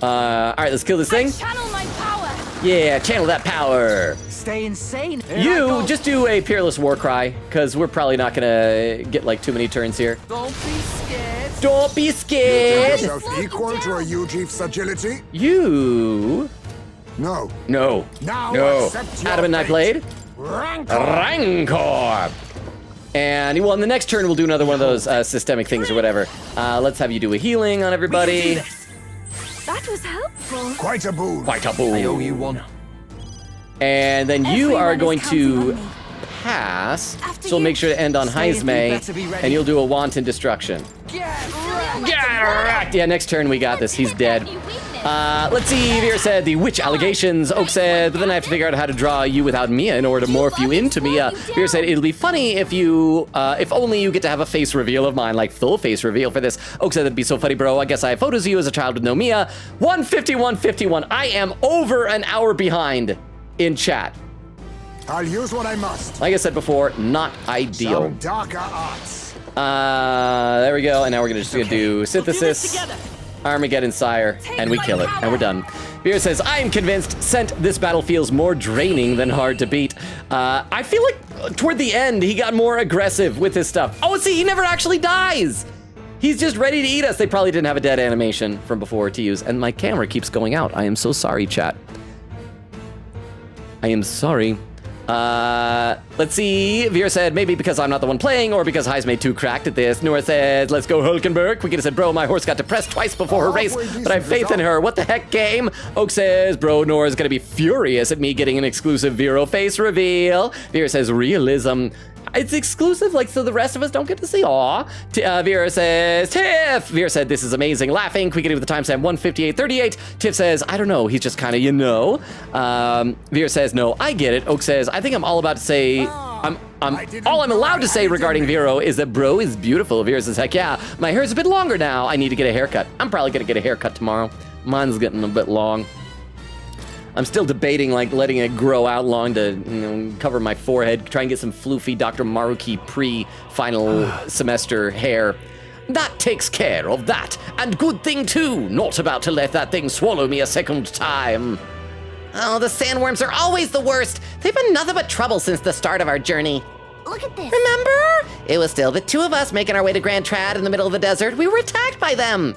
All right, let's kill this thing. Channel my power. Yeah, channel that power. Stay insane. You just do a Peerless War Cry, because we're probably not gonna get like too many turns here. Don't be scared. Don't be You scared. think yourself equal to a U-Chief's agility? You. No. No. Now No. accept your Adam and I fate. played. Rancor. Rancor. And well, in the next turn we'll do another one of those systemic things or whatever. Let's have you do a healing on everybody. That was helpful. Quite a boon. Quite a boon. I owe you one. And then you Everyone are is going counting to on me. pass. After So we'll you. make sure to end on Stay in, you Heisme, better be ready. and you'll do a wanton destruction. Yeah, next turn we got this. He's dead. Let's see. Veer said the witch allegations. Oak said, but then I have to figure out how to draw you without Mia in order to morph you into Mia. Veer said it'll be funny if you, if only you get to have a face reveal of mine, like full face reveal for this. Oak said that'd be so funny, bro. I guess I have photos of you as a child with no Mia. 151.51. I am over an hour behind in chat. I'll use what I must. Like I said before, not ideal. Some darker arts. There we go. And now we're just gonna do synthesis, Armageddon Sire, and we kill it, and we're done. Veer says, I am convinced Scent, this battle feels more draining than hard to beat. I feel like toward the end, he got more aggressive with his stuff. Oh, see, he never actually dies. He's just ready to eat us. They probably didn't have a dead animation from before to use, and my camera keeps going out. I am so sorry, chat. I am sorry. Let's see. Veer said, maybe because I'm not the one playing, or because Heisme too cracked at this. Nora said, let's go Hulkenberg. Quick said, bro, my horse got depressed twice before her race, but I have faith in her. What the heck, game? Oak says, bro, Nora's gonna be furious at me getting an exclusive Vero face reveal. Veer says, realism. It's exclusive, like, so the rest of us don't get to see. Aw. Vera says, Tiff! Vera said, this is amazing. Laughing. Quick with the timestamp 1:58:38. Tiff says, I don't know. He's just kind of, you know. Vera says, no, I get it. Oak says, I think I'm all about to say, all I'm allowed to say regarding Vero is that bro is beautiful. Vera says, heck yeah. My hair's a bit longer now. I need to get a haircut. I'm probably going to get a haircut tomorrow. Mine's getting a bit long. I'm still debating, like, letting it grow out long to, you know, cover my forehead, try and get some floofy Dr. Maruki pre-final semester hair. That takes care of that. And good thing, too. Not about to let that thing swallow me a second time. Oh, the sandworms are always the worst. They've been nothing but trouble since the start of our journey. Look at this. Remember? It was still the two of us making our way to Grand Trad in the middle of the desert. We were attacked by them.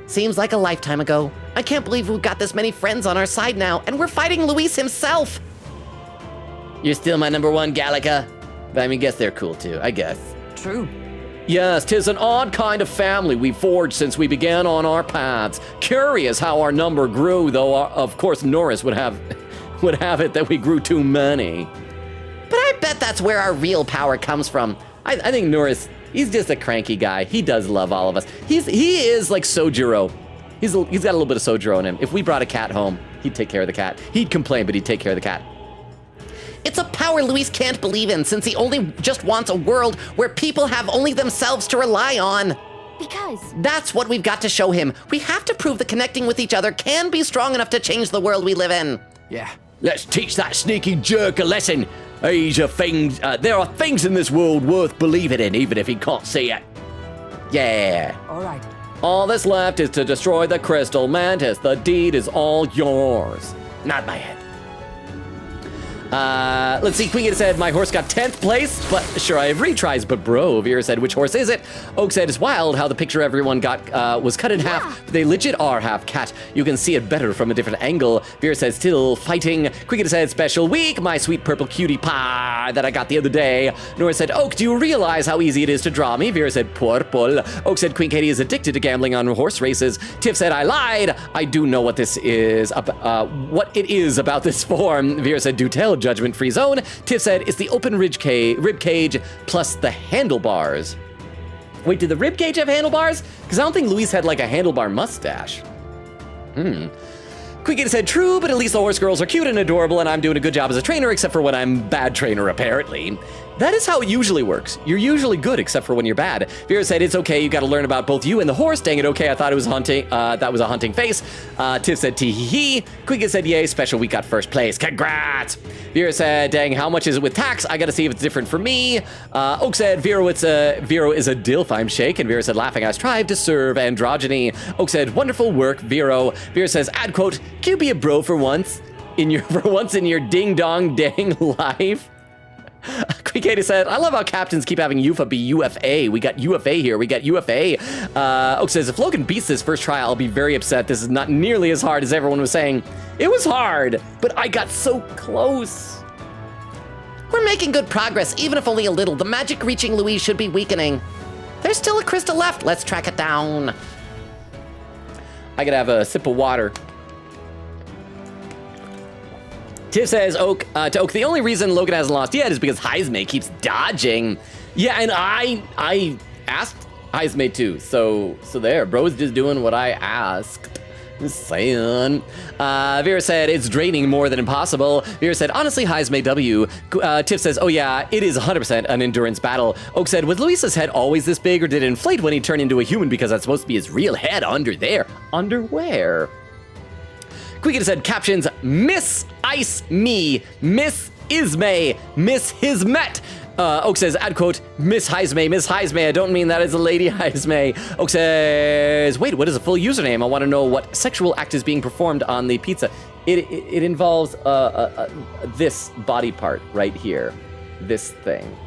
Seems like a lifetime ago. I can't believe we've got this many friends on our side now, and we're fighting Luis himself. You're still my number one, Gallica. But I mean, guess they're cool too, I guess. True. Yes, 'tis an odd kind of family we've forged since we began on our paths. Curious how our number grew, though of course Norris would have it that we grew too many. But I bet that's where our real power comes from. I think Norris, he's just a cranky guy. He does love all of us. He is like Sojiro. He's got a little bit of Sojiro in him. If we brought a cat home, he'd take care of the cat. He'd complain, but he'd take care of the cat. It's a power Luis can't believe in, since he only just wants a world where people have only themselves to rely on. Because That's what we've got to show him. We have to prove that connecting with each other can be strong enough to change the world we live in. Yeah. Let's teach that sneaky jerk a lesson. There are things in this world worth believing in, even if he can't see it. Yeah. All right. All that's left is to destroy the Crystal Mantis. The deed is all yours. Nod my head. Let's see, Queen said, my horse got 10th place, but sure, I have retries, but bro, Vera said, which horse is it? Oak said, it's wild how the picture everyone got was cut in half. They legit are half cat. You can see it better from a different angle. Vera said, still fighting. Queen said, special week, my sweet purple cutie pie that I got the other day. Nora said, Oak, do you realize how easy it is to draw me? Vera said, purple. Oak said, Queen Katie is addicted to gambling on horse races. Tiff said, I lied. I do know what this is, what it is about this form. Vera said, do tell, judgment-free zone. Tiff said, it's the open rib cage plus the handlebars. Wait, did the rib cage have handlebars? Because I don't think Luis had like a handlebar mustache. Queekie said, true, but at least the horse girls are cute and adorable, and I'm doing a good job as a trainer, except for when I'm bad trainer, apparently. That is how it usually works. You're usually good, except for when you're bad. Vera said, it's okay, you gotta learn about both you and the horse. Dang it, okay, I thought it was hunting, that was a hunting face. Tiff said, tee-hee-hee. Queekie said, yay, special week got first place, congrats. Vera said, dang, how much is it with tax? I gotta see if it's different for me. Oak said, Vero is a dilf, I'm shake. And Vera said, laughing, I strive to serve androgyny. Oak said, wonderful work, Vero. Vera says, ad quote, can you be a bro for once? for once in your ding dong dang life. Quickady said, I love how captains keep having UFA be UFA. We got UFA here. We got UFA. Oak says, if Logan beats this first try, I'll be very upset. This is not nearly as hard as everyone was saying. It was hard, but I got so close. We're making good progress, even if only a little. The magic reaching Louise should be weakening. There's still a crystal left. Let's track it down. I gotta have a sip of water. Tiff says, to Oak, the only reason Logan hasn't lost yet is because Heismay keeps dodging. Yeah, and I asked Heismay too, so there. Bro's just doing what I asked. Just saying. Vera said, it's draining more than impossible. Vera said, honestly, Heismay W. Tiff says, oh yeah, it is 100% an endurance battle. Oak said, was Luisa's head always this big, or did it inflate when he turned into a human because that's supposed to be his real head under there? Under where? Quickity said, captions, Miss Ice Me, Miss Ismay, Miss Hismet. Oak says, add quote, Miss Heismay, I don't mean that as a lady Heismay. Oak says, wait, what is a full username? I want to know what sexual act is being performed on the pizza. It involves this body part right here. This thing.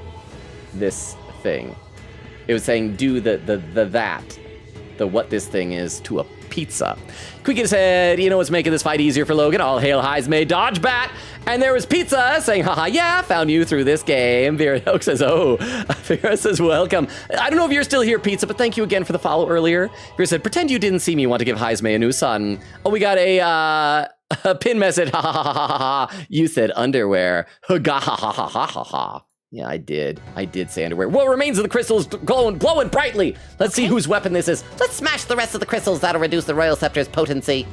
It was saying do the what this thing is to a pizza. Quickity said, you know what's making this fight easier for Logan? All hail Heismay, dodge bat. And there was Pizza saying, haha, yeah, found you through this game. Vera Oak says, oh. Vera says, welcome. I don't know if you're still here, Pizza, but thank you again for the follow earlier. Vera said, pretend you didn't see me want to give Heismay a new son. Oh, we got a pin message. Ha ha ha ha ha ha. You said underwear. Ha ha ha ha ha ha ha. Yeah, I did. I did say underwear. What remains of the crystals glowing brightly? Let's see whose weapon this is. Let's smash the rest of the crystals. That'll reduce the Royal Scepter's potency.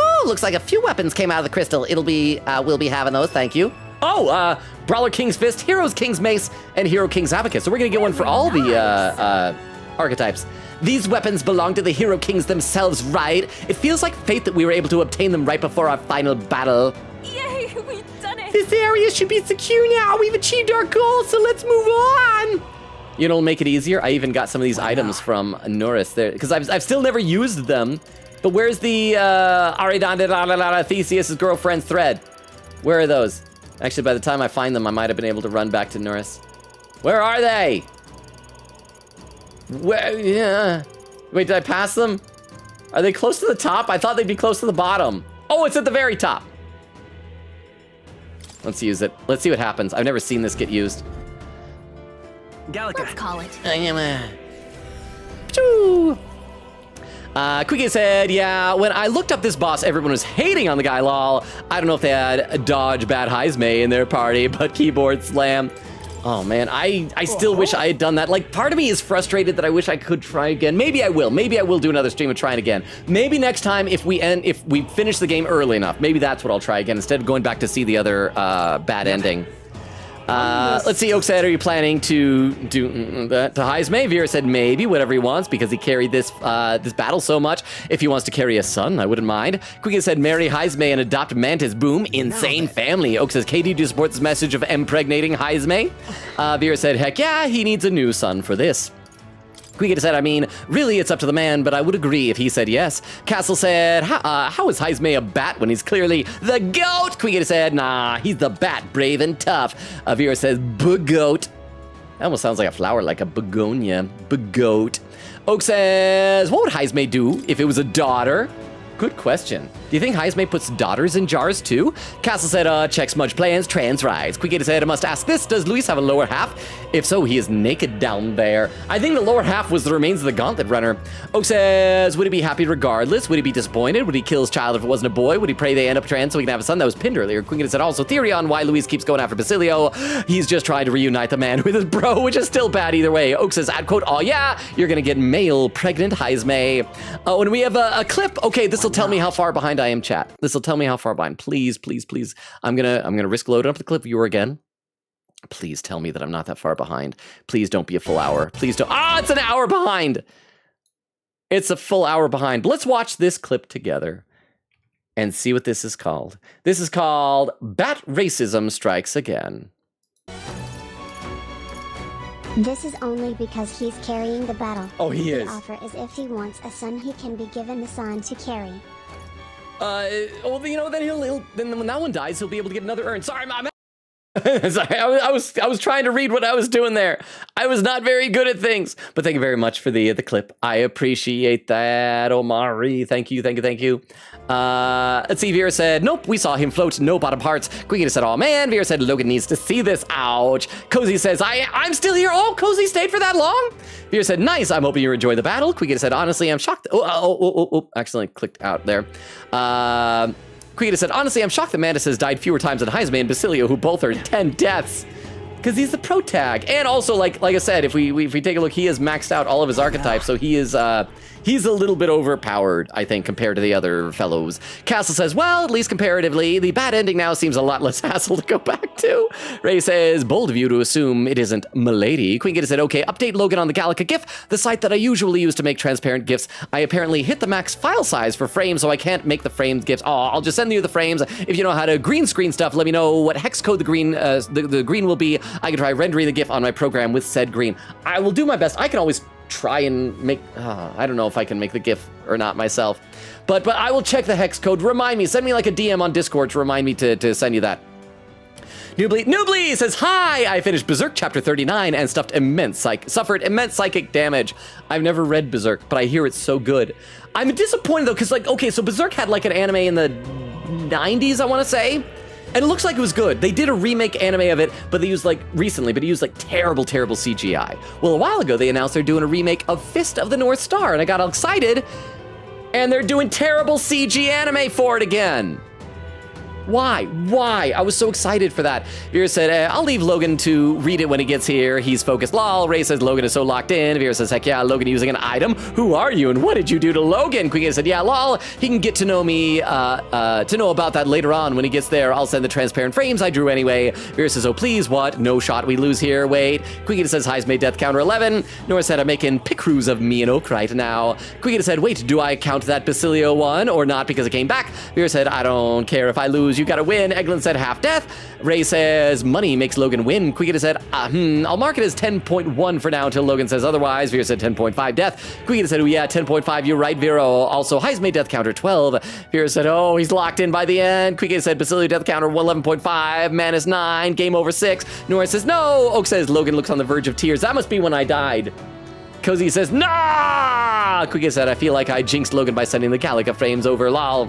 Oh, looks like a few weapons came out of the crystal. We'll be having those, thank you. Oh, Brawler King's Fist, Hero's King's Mace, and Hero King's Abacus. So we're gonna get one for all the archetypes. These weapons belong to the Hero Kings themselves, right? It feels like fate that we were able to obtain them right before our final battle. Yay, we've done it! This area should be secure now. We've achieved our goal, so let's move on. You know, make it easier. I even got some of these items from Norris there because I've still never used them. But where's the Aridanda Theseus' girlfriend's thread? Where are those? Actually, by the time I find them, I might have been able to run back to Norris. Where are they? Where? Yeah. Wait, did I pass them? Are they close to the top? I thought they'd be close to the bottom. Oh, it's at the very top. Let's use it. Let's see what happens. I've never seen this get used. Gallica. Let's call it. Quickie said, yeah, when I looked up this boss, everyone was hating on the guy, lol. I don't know if they had a Dodge Bad Heismay in their party, but keyboard slam. Oh man, I still wish I had done that. Like, part of me is frustrated that I wish I could try again. Maybe I will. Maybe I will do another stream of trying again. Maybe next time if we finish the game early enough, maybe that's what I'll try again instead of going back to see the other bad ending. Let's see, Oak said, are you planning to do that to Heismay? Vera said maybe, whatever he wants, because he carried this battle so much. If he wants to carry a son, I wouldn't mind. Quickie said, marry Heismay and adopt Mantis. Boom, insane family. Oak says, Katie, do you support this message of impregnating Heismay? Vera said, heck yeah, he needs a new son for this. Quiggy said, I mean, really, it's up to the man, but I would agree if he said yes. Castle said, how is Heismay a bat when he's clearly the GOAT? Quiggy said, nah, he's the bat, brave and tough. Vera says, Bugoat. That almost sounds like a flower, like a begonia. Bugoat. Oak says, what would Heismay do if it was a daughter? Good question. Do you think Heismay puts daughters in jars too? Castle said, check smudge plans, trans rides. Quickity said, I must ask this, does Luis have a lower half? If so, he is naked down there. I think the lower half was the remains of the Gauntlet Runner. Oak says, would he be happy regardless? Would he be disappointed? Would he kill his child if it wasn't a boy? Would he pray they end up trans so he can have a son? That was pinned earlier. Quickity said, also theory on why Luis keeps going after Basilio. He's just trying to reunite the man with his bro, which is still bad either way. Oak says, ad quote, oh yeah, you're gonna get male pregnant Heismay. Oh, and we have a clip. Okay, this will tell me how far behind I am, chat. This will tell me how far behind. Please, please, please. I'm gonna risk loading up the clip viewer again. Please tell me that I'm not that far behind. Please don't be a full hour. Please don't. It's an hour behind. It's a full hour behind. Let's watch this clip together and see what this is called. This is called Bat Racism Strikes Again. This is only because he's carrying the battle. Oh, he is. The offer is if he wants a son, he can be given the son to carry. Well, you know, then then when that one dies, he'll be able to get another urn. Sorry, Mom. Sorry, I was trying to read what I was doing there. I was not very good at things, but thank you very much for the clip. I appreciate that, Omari. Thank you. Let's see. Vera said, "Nope, we saw him float. No bottom parts." Quigita said, "Oh man." Vera said, "Logan needs to see this." Ouch. Cozy says, "I'm still here." Oh, Cozy stayed for that long. Vera said, "Nice. I'm hoping you enjoy the battle." Quigita said, "Honestly, I'm shocked." Oh, accidentally clicked out there. Quigita said, "Honestly, I'm shocked that Mantis has died fewer times than Heisman and Basilio, who both are 10 deaths. Because he's the pro tag." And also, like I said, if we take a look, he has maxed out all of his archetypes, so he is he's a little bit overpowered, I think, compared to the other fellows. Castle says, "Well, at least comparatively, the bad ending now seems a lot less hassle to go back to." Ray says, "Bold of you to assume it isn't Milady." Queen Gita said, "Okay, update Logan on the Gallica GIF, the site that I usually use to make transparent GIFs. I apparently hit the max file size for frames, so I can't make the frames GIFs. Oh, I'll just send you the frames. If you know how to green screen stuff, let me know what hex code the green will be. I can try rendering the GIF on my program with said green." I will do my best. I can always try and make, I don't know if I can make the GIF or not myself, but I will check the hex code. Remind me, send me like a DM on Discord to remind me to send you that. Noobly says, "Hi, I finished Berserk chapter 39 and suffered immense psychic damage. I've never read Berserk, but I hear it's so good. I'm disappointed though, because okay, so Berserk had like an anime in the 90s, I want to say. And it looks like it was good. They did a remake anime of it, but they used recently, but it used terrible CGI. Well, a while ago, they announced they're doing a remake of Fist of the North Star, and I got all excited, and they're doing terrible CG anime for it again. Why? I was so excited for that. Vera said, "I'll leave Logan to read it when he gets here. He's focused." Lol. Ray says, "Logan is so locked in." Vera says, "Heck yeah, Logan using an item. Who are you and what did you do to Logan?" Queen said, "Yeah, lol. He can get to know me, to know about that later on when he gets there. I'll send the transparent frames I drew anyway." Vera says, "Oh, please, what? No shot we lose here. Wait." Queen says, "Highs made death counter 11. Nora said, "I'm making picroos of me and Oak right now." Queen said, "Wait, do I count that Basilio one or not because it came back?" Vera said, "I don't care if I lose. You gotta win." Eglin said, "Half death." Ray says, "Money makes Logan win." Quigita said, I'll mark it as 10.1 for now until Logan says otherwise." Vera said, 10.5 death. Quigita said, "Oh yeah, 10.5, you're right, Vera." Also, Highs made death counter 12. Vera said, "Oh, he's locked in by the end." Quigita said, "Basilio death counter 11.5, Manus 9, game over 6. Nora says, "No." Oak says, "Logan looks on the verge of tears. That must be when I died." Cozy says, "Nah!" Quigita said, "I feel like I jinxed Logan by sending the Gallica frames over, lol."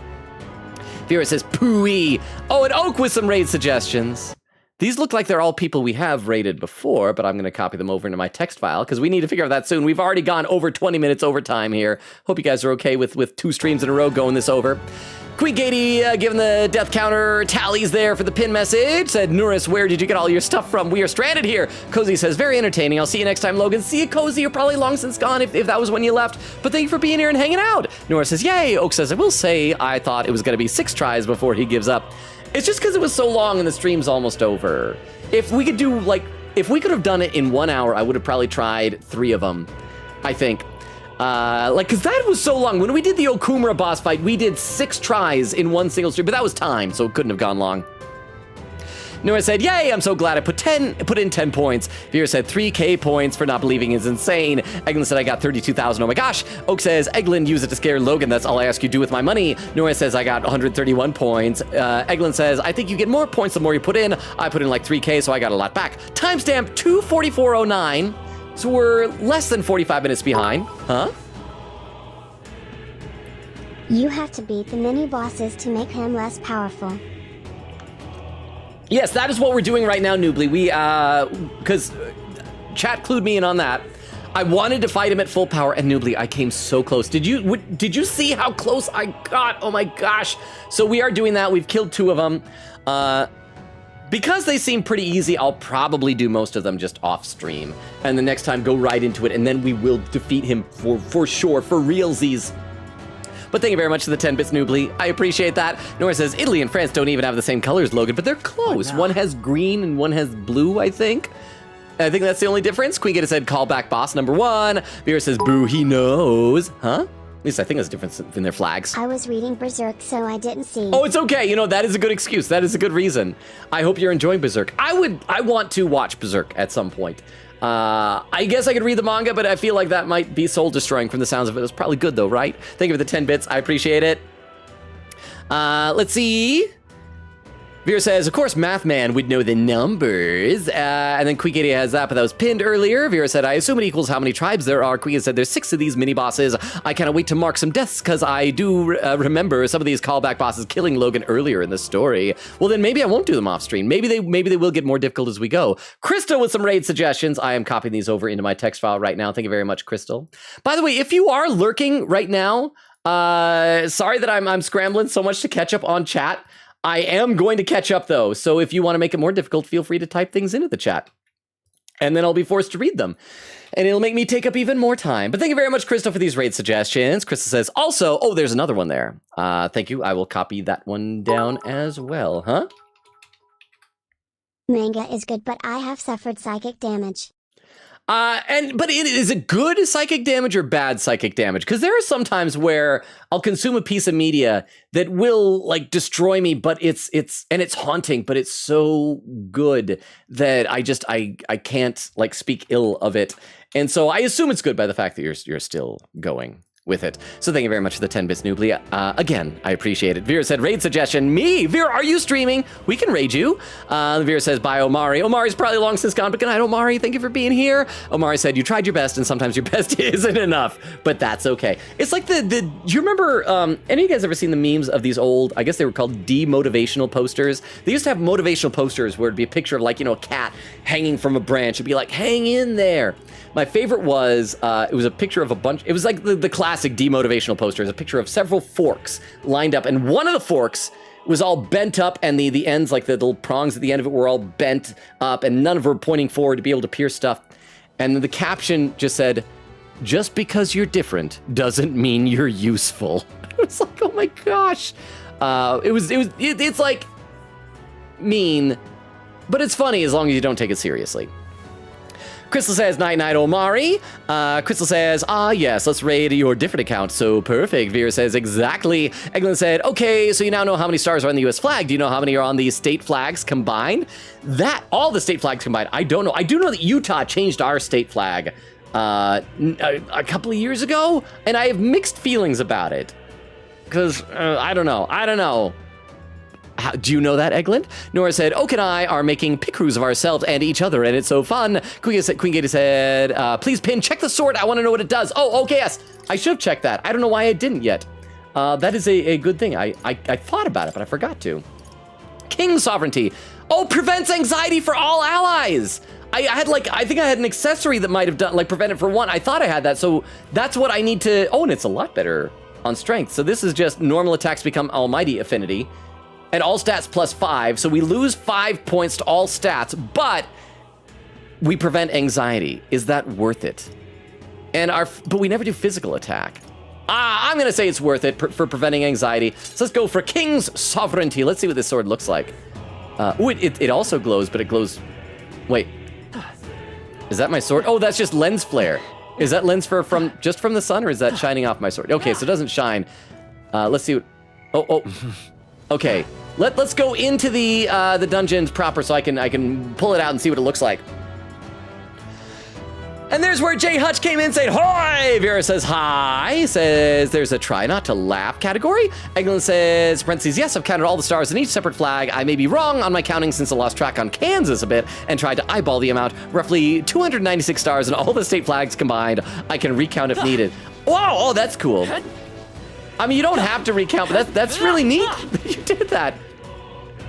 Vera says, "Pooey." Oh, and Oak with some raid suggestions. These look like they're all people we have raided before, but I'm going to copy them over into my text file because we need to figure out that soon. We've already gone over 20 minutes overtime here. Hope you guys are okay with 2 streams in a row going this over. Queen Katie giving the death counter tallies there for the pin message. Said, "Nuris, where did you get all your stuff from? We are stranded here." Cozy says, "Very entertaining. I'll see you next time, Logan." See you, Cozy. You're probably long since gone if that was when you left. But thank you for being here and hanging out. Nora says, "Yay." Oak says, "I will say I thought it was going to be 6 tries before he gives up. It's just because it was so long and the stream's almost over. If we could if we could have done it in 1 hour, I would have probably tried 3 of them, I think. Because that was so long. When we did the Okumura boss fight, we did 6 tries in 1 single stream, but that was time, so it couldn't have gone long. Nora said, "Yay, I'm so glad I put in 10 points. Vera said, 3K points for not believing is insane. Eglin said, "I got 32,000. Oh my gosh." Oak says, "Eglin, use it to scare Logan. That's all I ask you to do with my money." Nora says, "I got 131 points. Eglin says, "I think you get more points the more you put in. I put in like 3K, so I got a lot back." Timestamp 2:44:09. So we're less than 45 minutes behind. Huh? You have to beat the mini-bosses to make him less powerful. Yes, that is what we're doing right now, Noobly. Because chat clued me in on that. I wanted to fight him at full power, and Noobly, I came so close. Did you see how close I got? Oh my gosh. So we are doing that. We've killed 2 of them. Because they seem pretty easy, I'll probably do most of them just off stream. And the next time, go right into it, and then we will defeat him for sure, for realsies. But thank you very much for the 10 bits, Noobly. I appreciate that. Nora says, "Italy and France don't even have the same colors, Logan, but they're close. One has green and one has blue, I think. I think that's the only difference." Queen Gita said, "Call back boss number 1. Vera says, "Boo, he knows." Huh? At least I think there's a difference in their flags. I was reading Berserk, so I didn't see. Oh, it's okay. You know, that is a good excuse. That is a good reason. I hope you're enjoying Berserk. I want to watch Berserk at some point. I guess I could read the manga, but I feel like that might be soul destroying from the sounds of it. It's probably good though, right? Thank you for the 10 bits. I appreciate it. Let's see. Vera says, of course, Math Man would know the numbers. And then Queekity has that, but that was pinned earlier. Vera said, I assume it equals how many tribes there are. Queekity said, there's 6 of these mini-bosses. I cannot wait to mark some deaths, because I do remember some of these callback bosses killing Logan earlier in the story. Well, then maybe I won't do them off stream. Maybe they will get more difficult as we go. Crystal with some raid suggestions. I am copying these over into my text file right now. Thank you very much, Crystal. By the way, if you are lurking right now, sorry that I'm scrambling so much to catch up on chat. I am going to catch up, though, so if you want to make it more difficult, feel free to type things into the chat. And then I'll be forced to read them. And it'll make me take up even more time. But thank you very much, Crystal, for these raid suggestions. Crystal says, also, oh, there's another one there. Thank you. I will copy that one down as well, huh? Manga is good, but I have suffered psychic damage. But is it good psychic damage or bad psychic damage? Because there are some times where I'll consume a piece of media that will like destroy me, but it's haunting, but it's so good that I can't like speak ill of it. And so I assume it's good by the fact that you're still going with it. So thank you very much for the 10 bits, Noobly. Again, I appreciate it. Vera said, raid suggestion. Me? Vera, are you streaming? We can raid you. Vera says, bye, Omari. Omari's probably long since gone, but good night, Omari. Thank you for being here. Omari said, you tried your best, and sometimes your best isn't enough, but that's okay. It's like do you remember, any of you guys ever seen the memes of these old, I guess they were called demotivational posters? They used to have motivational posters where it'd be a picture of like, a cat hanging from a branch. It'd be like, hang in there. My favorite was, it was a picture of a bunch, it was like the classic demotivational poster. It was a picture of several forks lined up, and one of the forks was all bent up, and the ends, like the little prongs at the end of it, were all bent up, and none of them were pointing forward to be able to pierce stuff. And then the caption just said, just because you're different doesn't mean you're useful. It was like, oh my gosh. It's like mean, but it's funny as long as you don't take it seriously. Crystal says, night-night, Omari. Crystal says, yes, let's raid your different account. So perfect. Vera says, exactly. Eglin said, okay, so you now know how many stars are on the U.S. flag. Do you know how many are on the state flags combined? All the state flags combined, I don't know. I do know that Utah changed our state flag a couple of years ago, and I have mixed feelings about it. Because, I don't know. Do you know that, Eglin? Nora said, Oak and I are making pick crews of ourselves and each other, and it's so fun. Queen Gator said, please pin, check the sword. I want to know what it does. Oh, okay, yes. I should have checked that. I don't know why I didn't yet. That is a good thing. I thought about it, but I forgot to. King Sovereignty. Oh, prevents anxiety for all allies. I think I had an accessory that might have done, prevent it for one. I thought I had that, so that's what I need to, and it's a lot better on strength. So this is just normal attacks become almighty affinity. And all stats +5, so we lose 5 points to all stats, but we prevent anxiety. Is that worth it? But we never do physical attack. I'm gonna say it's worth it for preventing anxiety. So let's go for King's Sovereignty. Let's see what this sword looks like. It also glows, but it glows. Wait, is that my sword? Oh, that's just lens flare. Is that lens flare from the sun, or is that shining off my sword? Okay, so it doesn't shine. Let's see. Oh. Okay, let's go into the dungeons proper so I can pull it out and see what it looks like. And there's where Jay Hutch came in saying, "Hoy!" Vera says, "Hi." Says, there's a try not to laugh category. Eglin says, parentheses, yes, I've counted all the stars in each separate flag. I may be wrong on my counting since I lost track on Kansas a bit and tried to eyeball the amount. Roughly 296 stars in all the state flags combined. I can recount if needed. Wow, oh, that's cool. I mean, you don't have to recount, but that's really neat that you did that.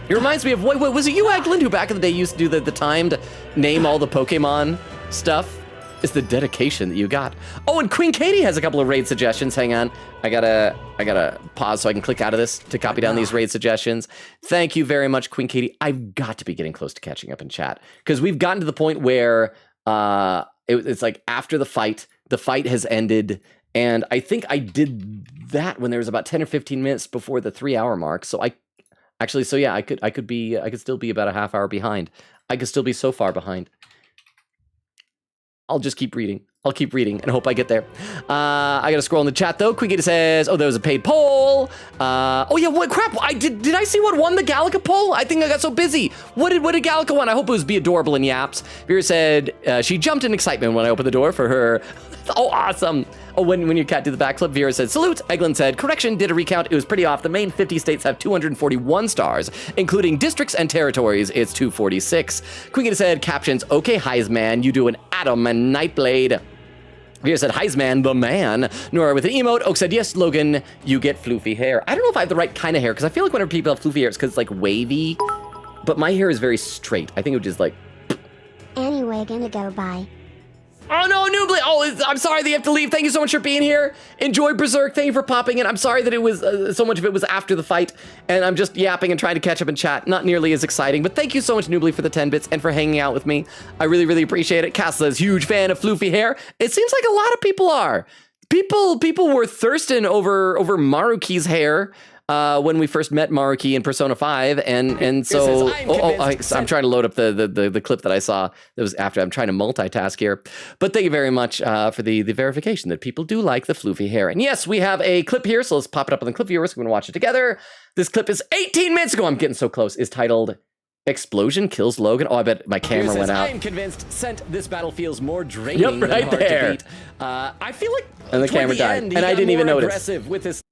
It reminds me of, wait, was it you, Eglin, who back in the day used to do the timed name all the Pokemon stuff? It's the dedication that you got. Oh, and Queen Katie has a couple of raid suggestions. Hang on, I gotta pause so I can click out of this to copy down these raid suggestions. Thank you very much, Queen Katie. I've got to be getting close to catching up in chat because we've gotten to the point where it's like after the fight has ended. And I think I did that when there was about 10 or 15 minutes before the 3-hour mark. So I could still be about a half hour behind. I could still be so far behind. I'll just keep reading. I'll keep reading and hope I get there. I gotta scroll in the chat though. Quickity says, oh, there was a paid poll. Oh yeah, what crap? Did I see what won the Gallica poll? I think I got so busy. What did Gallica win? I hope it was Be Adorable in Yaps. Vera said, she jumped in excitement when I opened the door for her. Oh, awesome. Oh, when your cat did the backflip, Vera said, salute. Eglin said, correction, did a recount. It was pretty off. The main 50 states have 241 stars, including districts and territories. It's 246. Queen said, captions, okay, Heisman, you do an Atom and Nightblade. Vera said, Heisman, the man. Nora with an emote. Oak said, yes, Logan, you get floofy hair. I don't know if I have the right kind of hair, because I feel like whenever people have floofy hair, it's because it's like wavy. But my hair is very straight. I think it would just like... Anyway, gonna go bye. Oh no, Noobly! Oh, I'm sorry that you have to leave. Thank you so much for being here. Enjoy Berserk. Thank you for popping in. I'm sorry that it was so much of it was after the fight, and I'm just yapping and trying to catch up in chat. Not nearly as exciting, but thank you so much, Noobly, for the 10 bits and for hanging out with me. I really, really appreciate it. Castle is huge fan of floofy hair. It seems like a lot of people are. People were thirsting over Maruki's hair. When we first met Maruki in Persona 5, and so I'm trying to load up the clip that I saw that was after. I'm trying to multitask here, but thank you very much for the verification that people do like the floofy hair. And yes, we have a clip here, so let's pop it up on the clip viewers. We're gonna watch it together. This clip is 18 minutes ago. I'm getting so close. Is titled "Explosion Kills Logan." Oh, I bet my camera went out. I'm convinced. Sent this battle feels more draining than hard to beat. I feel like and the camera died, and I didn't even notice. Aggressive with this.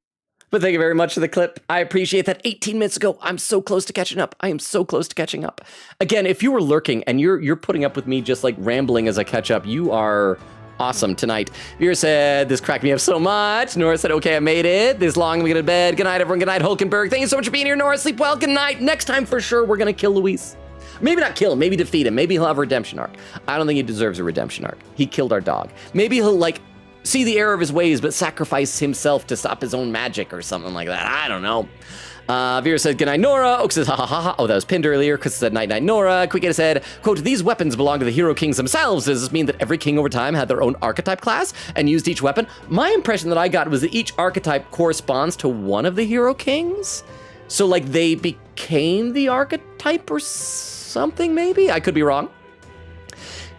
But thank you very much for the clip. I appreciate that. 18 minutes ago, I'm so close to catching up. I am so close to catching up. Again, if you were lurking and you're putting up with me just like rambling as I catch up, you are awesome tonight. Vera said, this cracked me up so much. Nora said, okay, I made it. This long, I'm gonna go to bed. Good night, everyone. Good night, Hulkenberg. Thank you so much for being here, Nora. Sleep well. Good night. Next time, for sure, we're gonna kill Luis. Maybe not kill him, maybe defeat him. Maybe he'll have a redemption arc. I don't think he deserves a redemption arc. He killed our dog. Maybe he'll like see the error of his ways, but sacrifice himself to stop his own magic or something like that. I don't know. Vera said, good night, Nora. Oak says, ha ha ha ha. Oh, that was pinned earlier because it said night night, Nora. Quicketa said, quote, these weapons belong to the hero kings themselves. Does this mean that every king over time had their own archetype class and used each weapon? My impression that I got was that each archetype corresponds to one of the hero kings. So like they became the archetype or something, maybe? I could be wrong.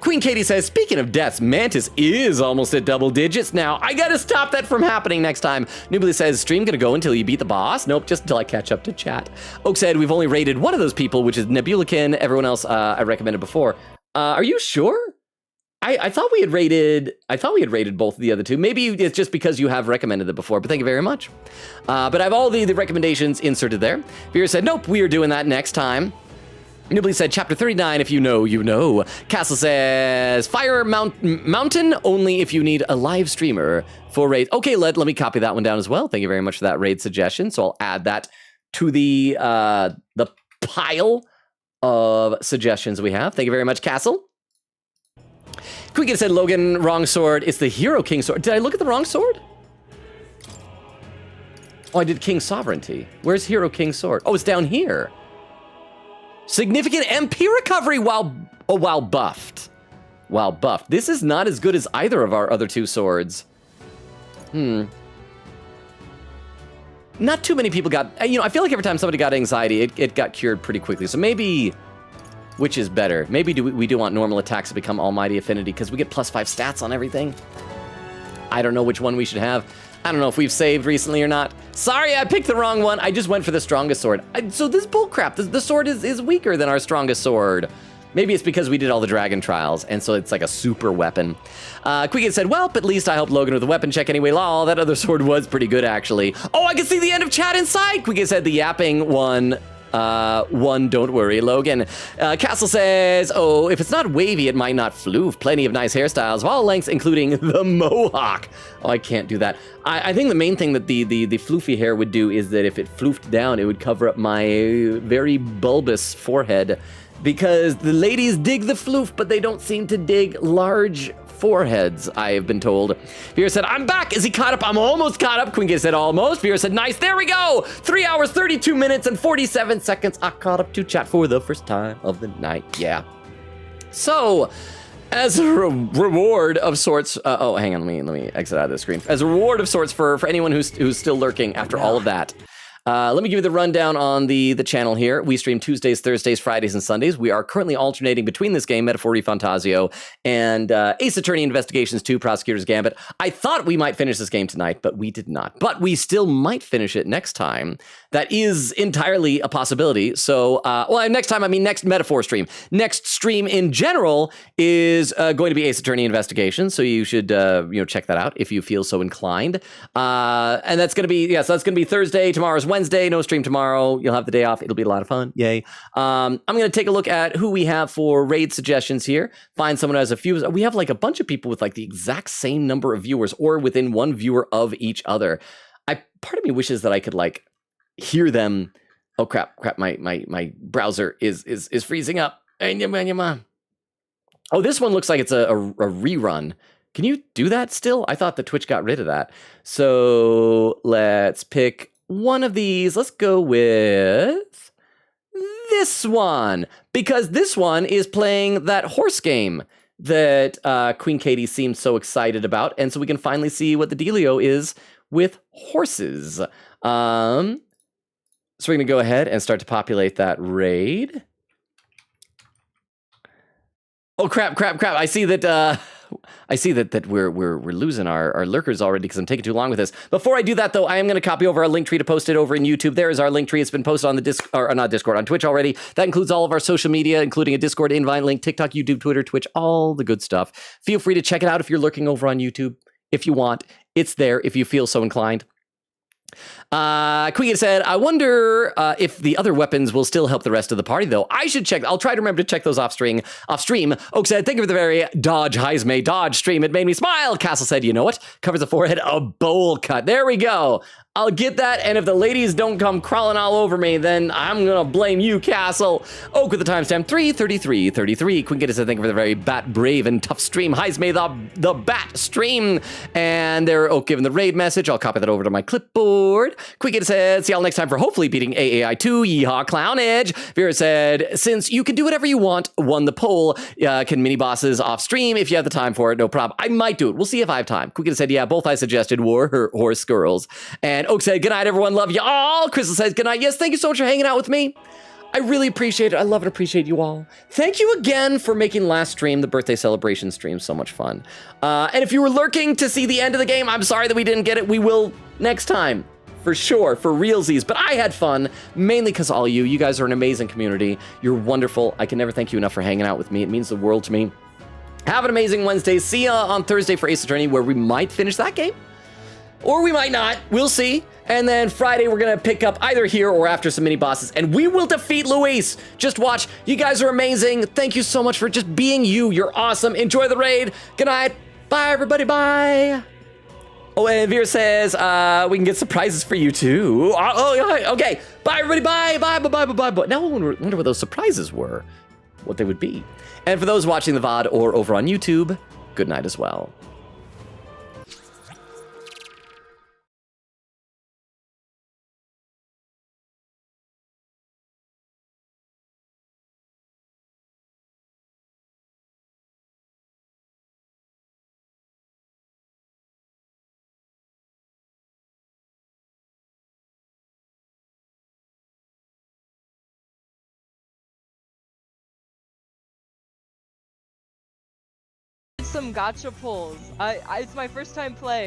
Queen Katie says, speaking of deaths, Mantis is almost at double digits now. I gotta stop that from happening next time. Nubly says, stream gonna go until you beat the boss? Nope, just until I catch up to chat. Oak said, we've only rated one of those people, which is Nebulakin. Everyone else I recommended before. Are you sure? I thought we had rated both of the other two. Maybe it's just because you have recommended it before, but thank you very much. But I have all the recommendations inserted there. Vera said, nope, we are doing that next time. Nubly said, chapter 39, if you know, you know. Castle says, Fire Mountain, only if you need a live streamer for raid. Okay, let me copy that one down as well. Thank you very much for that raid suggestion. So I'll add that to the pile of suggestions we have. Thank you very much, Castle. Quick said, Logan, wrong sword. It's the Hero King sword. Did I look at the wrong sword? Oh, I did King Sovereignty. Where's Hero King sword? Oh, it's down here. Significant MP recovery while buffed. While buffed. This is not as good as either of our other two swords. Not too many people got... I feel like every time somebody got anxiety, it got cured pretty quickly. So maybe... Which is better? Maybe we do want normal attacks to become Almighty Affinity because we get +5 stats on everything. I don't know which one we should have. I don't know if we've saved recently or not. Sorry, I picked the wrong one. I just went for the strongest sword. So this bullcrap. The sword is weaker than our strongest sword. Maybe it's because we did all the dragon trials, and so it's like a super weapon. Quickett said, well, at least I helped Logan with the weapon check anyway. Lol, that other sword was pretty good, actually. Oh, I can see the end of chat inside. Quickett said the yapping one. Don't worry, Logan. Castle says, oh, if it's not wavy, it might not floof. Plenty of nice hairstyles of all lengths, including the mohawk. Oh, I can't do that. I think the main thing that the floofy hair would do is that if it floofed down, it would cover up my very bulbous forehead, because the ladies dig the floof, but they don't seem to dig large foreheads, I have been told. Vera said, I'm back. Is he caught up? I'm almost caught up. Queen said, almost. Vera said, nice. There we go. 3 hours, 32 minutes, and 47 seconds. I caught up to chat for the first time of the night. Yeah. So, as a reward of sorts, oh, hang on. Let me exit out of the screen. As a reward of sorts for anyone who's still lurking after all of that, Let me give you the rundown on the channel here. We stream Tuesdays, Thursdays, Fridays, and Sundays. We are currently alternating between this game, Metaphor ReFantazio, and Ace Attorney Investigations 2, Prosecutor's Gambit. I thought we might finish this game tonight, but we did not. But we still might finish it next time. That is entirely a possibility. So, next time, I mean next Metaphor stream. Next stream in general is going to be Ace Attorney Investigations, so you should check that out if you feel so inclined. And that's going to be, so that's going to be Thursday. Tomorrow's Wednesday. No stream tomorrow. You'll have the day off. It'll be a lot of fun. Yay. I'm going to take a look at who we have for raid suggestions here. Find someone who has a few. We have like a bunch of people with like the exact same number of viewers or within one viewer of each other. Part of me wishes that I could like hear them. Oh crap. My browser is freezing up. Oh, this one looks like it's a rerun. Can you do that still? I thought the Twitch got rid of that. So let's pick one of these. Let's go with this one, because this one is playing that horse game that Queen Katie seemed so excited about. And so we can finally see what the dealio is with horses. So we're going to go ahead and start to populate that raid. Oh, crap. I see that we're losing our lurkers already because I'm taking too long with this. Before I do that, though, I am going to copy over our link tree to post it over in YouTube. There is our link tree. It's been posted on the not Discord, on Twitch already. That includes all of our social media, including a Discord invite link, TikTok, YouTube, Twitter, Twitch, all the good stuff. Feel free to check it out if you're lurking over on YouTube. If you want, it's there if you feel so inclined. Queen said, I wonder if the other weapons will still help the rest of the party, though. I should check. I'll try to remember to check those off stream. Oak said, thank you for the very dodge Heisme dodge stream. It made me smile. Castle said, you know what? Covers the forehead, a bowl cut. There we go. I'll get that, and if the ladies don't come crawling all over me, then I'm gonna blame you, Castle. Oak with the timestamp 3:33:33. Queen said, thank you for the very bat brave and tough stream. Heisme the bat stream. And there, Oak giving the raid message. I'll copy that over to my clipboard. Quick said, see y'all next time for hopefully beating AAI2. Yeehaw, Clown Edge. Vera said, since you can do whatever you want, won the poll. Can mini bosses off stream if you have the time for it? No problem. I might do it. We'll see if I have time. Quick said, yeah, both I suggested were horse girls. And Oak said, good night, everyone. Love you all. Crystal says, good night. Yes, thank you so much for hanging out with me. I really appreciate it. I love and appreciate you all. Thank you again for making last stream, the birthday celebration stream, so much fun. And if you were lurking to see the end of the game, I'm sorry that we didn't get it. We will next time. For sure, for realsies. But I had fun, mainly because all you guys are an amazing community. You're wonderful. I can never thank you enough for hanging out with me. It means the world to me. Have an amazing Wednesday. See ya on Thursday for Ace Attorney, where we might finish that game. Or we might not. We'll see. And then Friday, we're going to pick up either here or after some mini bosses, and we will defeat Luis. Just watch. You guys are amazing. Thank you so much for just being you. You're awesome. Enjoy the raid. Good night. Bye, everybody. Bye. Oh, and Veer says, we can get surprises for you, too. Okay. Bye, everybody. Bye. Now I wonder what those surprises were, what they would be. And for those watching the VOD or over on YouTube, good night as well. Some gacha pulls. It's my first time playing.